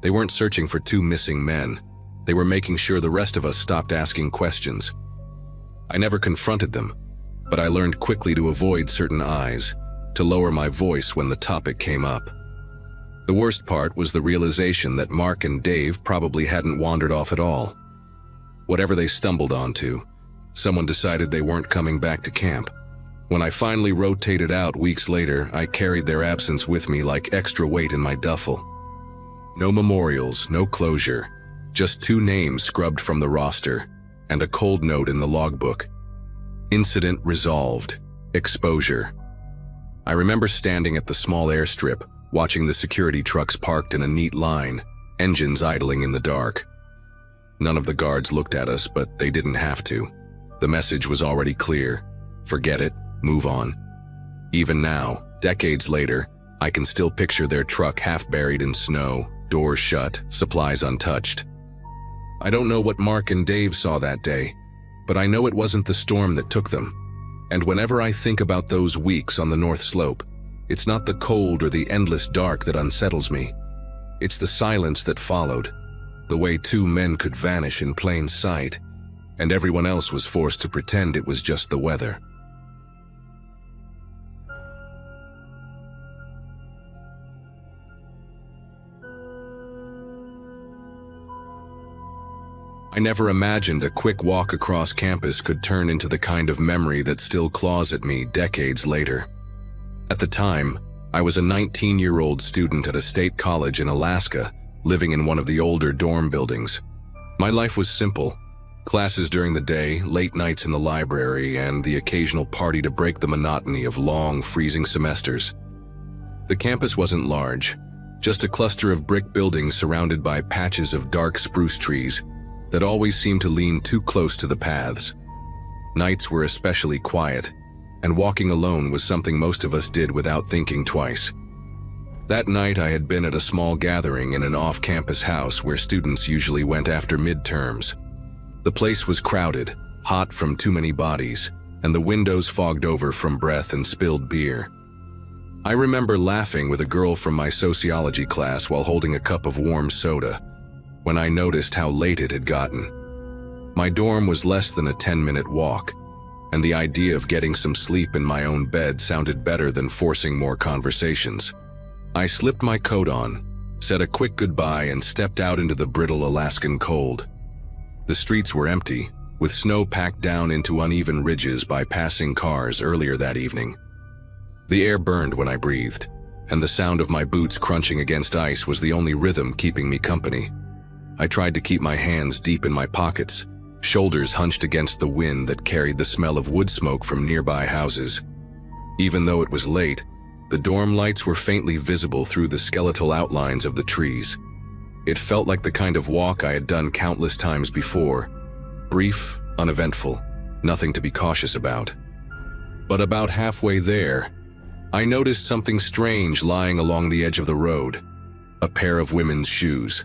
They weren't searching for two missing men. They were making sure the rest of us stopped asking questions. I never confronted them, but I learned quickly to avoid certain eyes, to lower my voice when the topic came up. The worst part was the realization that Mark and Dave probably hadn't wandered off at all. Whatever they stumbled onto, someone decided they weren't coming back to camp. When I finally rotated out weeks later, I carried their absence with me like extra weight in my duffel. No memorials, no closure, just 2 names scrubbed from the roster, and a cold note in the logbook. Incident resolved. Exposure. I remember standing at the small airstrip, watching the security trucks parked in a neat line, engines idling in the dark. None of the guards looked at us, but they didn't have to. The message was already clear. Forget it, move on. Even now, decades later, I can still picture their truck half buried in snow, doors shut, supplies untouched. I don't know what Mark and Dave saw that day, but I know it wasn't the storm that took them. And whenever I think about those weeks on the North Slope, it's not the cold or the endless dark that unsettles me. It's the silence that followed, the way 2 men could vanish in plain sight, and everyone else was forced to pretend it was just the weather. I never imagined a quick walk across campus could turn into the kind of memory that still claws at me decades later. At the time, I was a 19-year-old student at a state college in Alaska, living in one of the older dorm buildings. My life was simple: classes during the day, late nights in the library, and the occasional party to break the monotony of long, freezing semesters. The campus wasn't large, just a cluster of brick buildings surrounded by patches of dark spruce trees that always seemed to lean too close to the paths. Nights were especially quiet, and walking alone was something most of us did without thinking twice. That night I had been at a small gathering in an off-campus house where students usually went after midterms. The place was crowded, hot from too many bodies, and the windows fogged over from breath and spilled beer. I remember laughing with a girl from my sociology class while holding a cup of warm soda, when I noticed how late it had gotten. My dorm was less than a 10-minute walk, and the idea of getting some sleep in my own bed sounded better than forcing more conversations. I slipped my coat on, said a quick goodbye, and stepped out into the brittle Alaskan cold. The streets were empty, with snow packed down into uneven ridges by passing cars earlier that evening. The air burned when I breathed, and the sound of my boots crunching against ice was the only rhythm keeping me company. I tried to keep my hands deep in my pockets, shoulders hunched against the wind that carried the smell of wood smoke from nearby houses. Even though it was late, the dorm lights were faintly visible through the skeletal outlines of the trees. It felt like the kind of walk I had done countless times before. Brief, uneventful, nothing to be cautious about. But about halfway there, I noticed something strange lying along the edge of the road. A pair of women's shoes.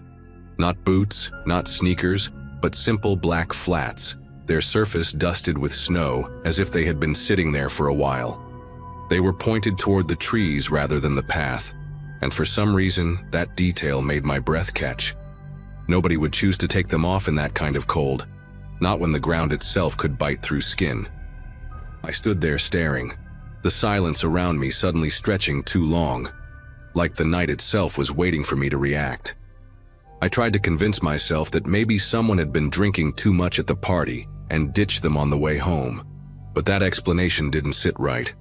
Not boots, not sneakers, but simple black flats, their surface dusted with snow as if they had been sitting there for a while. They were pointed toward the trees rather than the path, and for some reason, that detail made my breath catch. Nobody would choose to take them off in that kind of cold, not when the ground itself could bite through skin. I stood there staring, the silence around me suddenly stretching too long, like the night itself was waiting for me to react. I tried to convince myself that maybe someone had been drinking too much at the party and ditched them on the way home, but that explanation didn't sit right.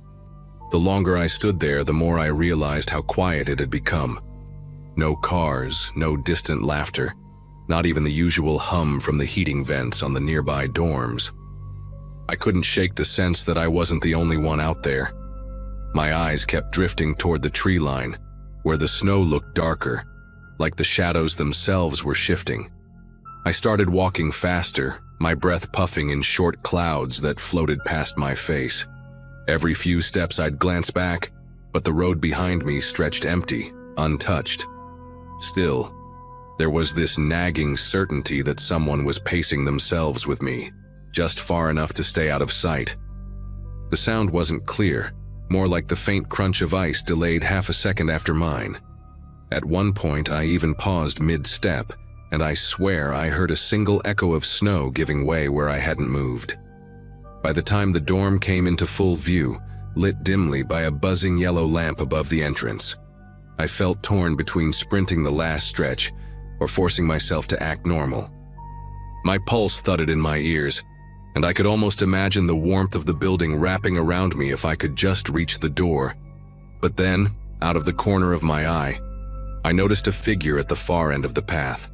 The longer I stood there, the more I realized how quiet it had become. No cars, no distant laughter, not even the usual hum from the heating vents on the nearby dorms. I couldn't shake the sense that I wasn't the only one out there. My eyes kept drifting toward the tree line, where the snow looked darker, like the shadows themselves were shifting. I started walking faster, my breath puffing in short clouds that floated past my face. Every few steps I'd glance back, but the road behind me stretched empty, untouched. Still, there was this nagging certainty that someone was pacing themselves with me, just far enough to stay out of sight. The sound wasn't clear, more like the faint crunch of ice delayed half a second after mine. At one point, I even paused mid-step and I swear I heard a single echo of snow giving way where I hadn't moved. By the time the dorm came into full view, lit dimly by a buzzing yellow lamp above the entrance, I felt torn between sprinting the last stretch or forcing myself to act normal. My pulse thudded in my ears, and I could almost imagine the warmth of the building wrapping around me if I could just reach the door. But then, out of the corner of my eye, I noticed a figure at the far end of the path.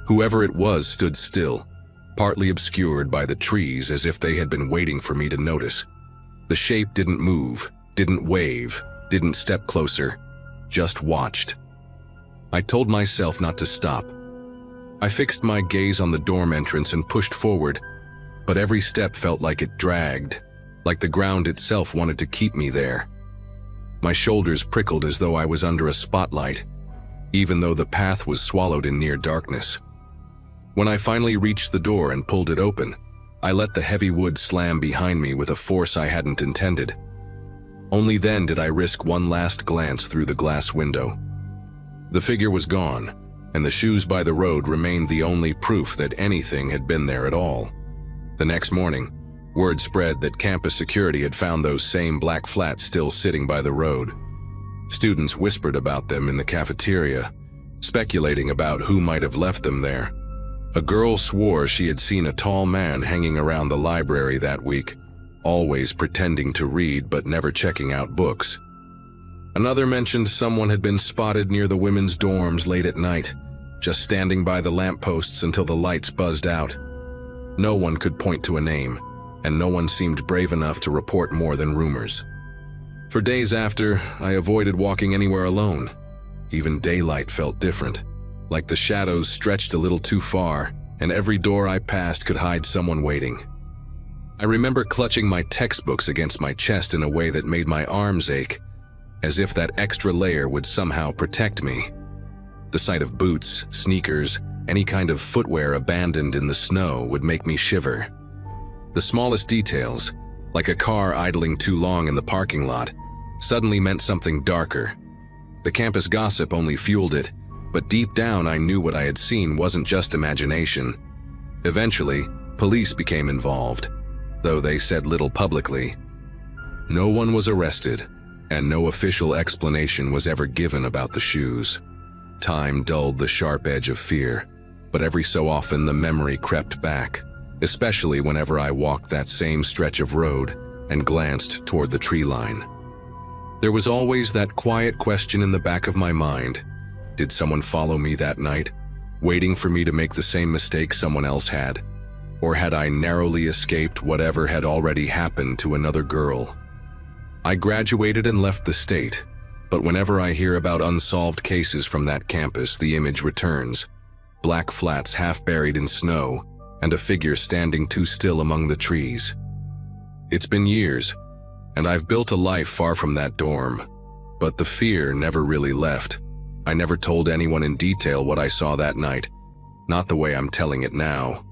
Whoever it was stood still, partly obscured by the trees as if they had been waiting for me to notice. The shape didn't move, didn't wave, didn't step closer, just watched. I told myself not to stop. I fixed my gaze on the dorm entrance and pushed forward, but every step felt like it dragged, like the ground itself wanted to keep me there. My shoulders prickled as though I was under a spotlight, even though the path was swallowed in near darkness. When I finally reached the door and pulled it open, I let the heavy wood slam behind me with a force I hadn't intended. Only then did I risk one last glance through the glass window. The figure was gone, and the shoes by the road remained the only proof that anything had been there at all. The next morning, word spread that campus security had found those same black flats still sitting by the road. Students whispered about them in the cafeteria, speculating about who might have left them there. A girl swore she had seen a tall man hanging around the library that week, always pretending to read but never checking out books. Another mentioned someone had been spotted near the women's dorms late at night, just standing by the lampposts until the lights buzzed out. No one could point to a name, and no one seemed brave enough to report more than rumors. For days after, I avoided walking anywhere alone. Even daylight felt different, like the shadows stretched a little too far, and every door I passed could hide someone waiting. I remember clutching my textbooks against my chest in a way that made my arms ache, as if that extra layer would somehow protect me. The sight of boots, sneakers, any kind of footwear abandoned in the snow would make me shiver. The smallest details, like a car idling too long in the parking lot, suddenly meant something darker. The campus gossip only fueled it, but deep down I knew what I had seen wasn't just imagination. Eventually, police became involved, though they said little publicly. No one was arrested, and no official explanation was ever given about the shoes. Time dulled the sharp edge of fear, but every so often the memory crept back, especially whenever I walked that same stretch of road and glanced toward the tree line. There was always that quiet question in the back of my mind. Did someone follow me that night, waiting for me to make the same mistake someone else had? Or had I narrowly escaped whatever had already happened to another girl? I graduated and left the state, but whenever I hear about unsolved cases from that campus, the image returns. Black flats half buried in snow, and a figure standing too still among the trees. It's been years, and I've built a life far from that dorm, but the fear never really left. I never told anyone in detail what I saw that night, not the way I'm telling it now.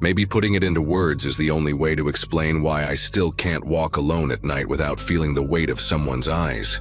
Maybe putting it into words is the only way to explain why I still can't walk alone at night without feeling the weight of someone's eyes.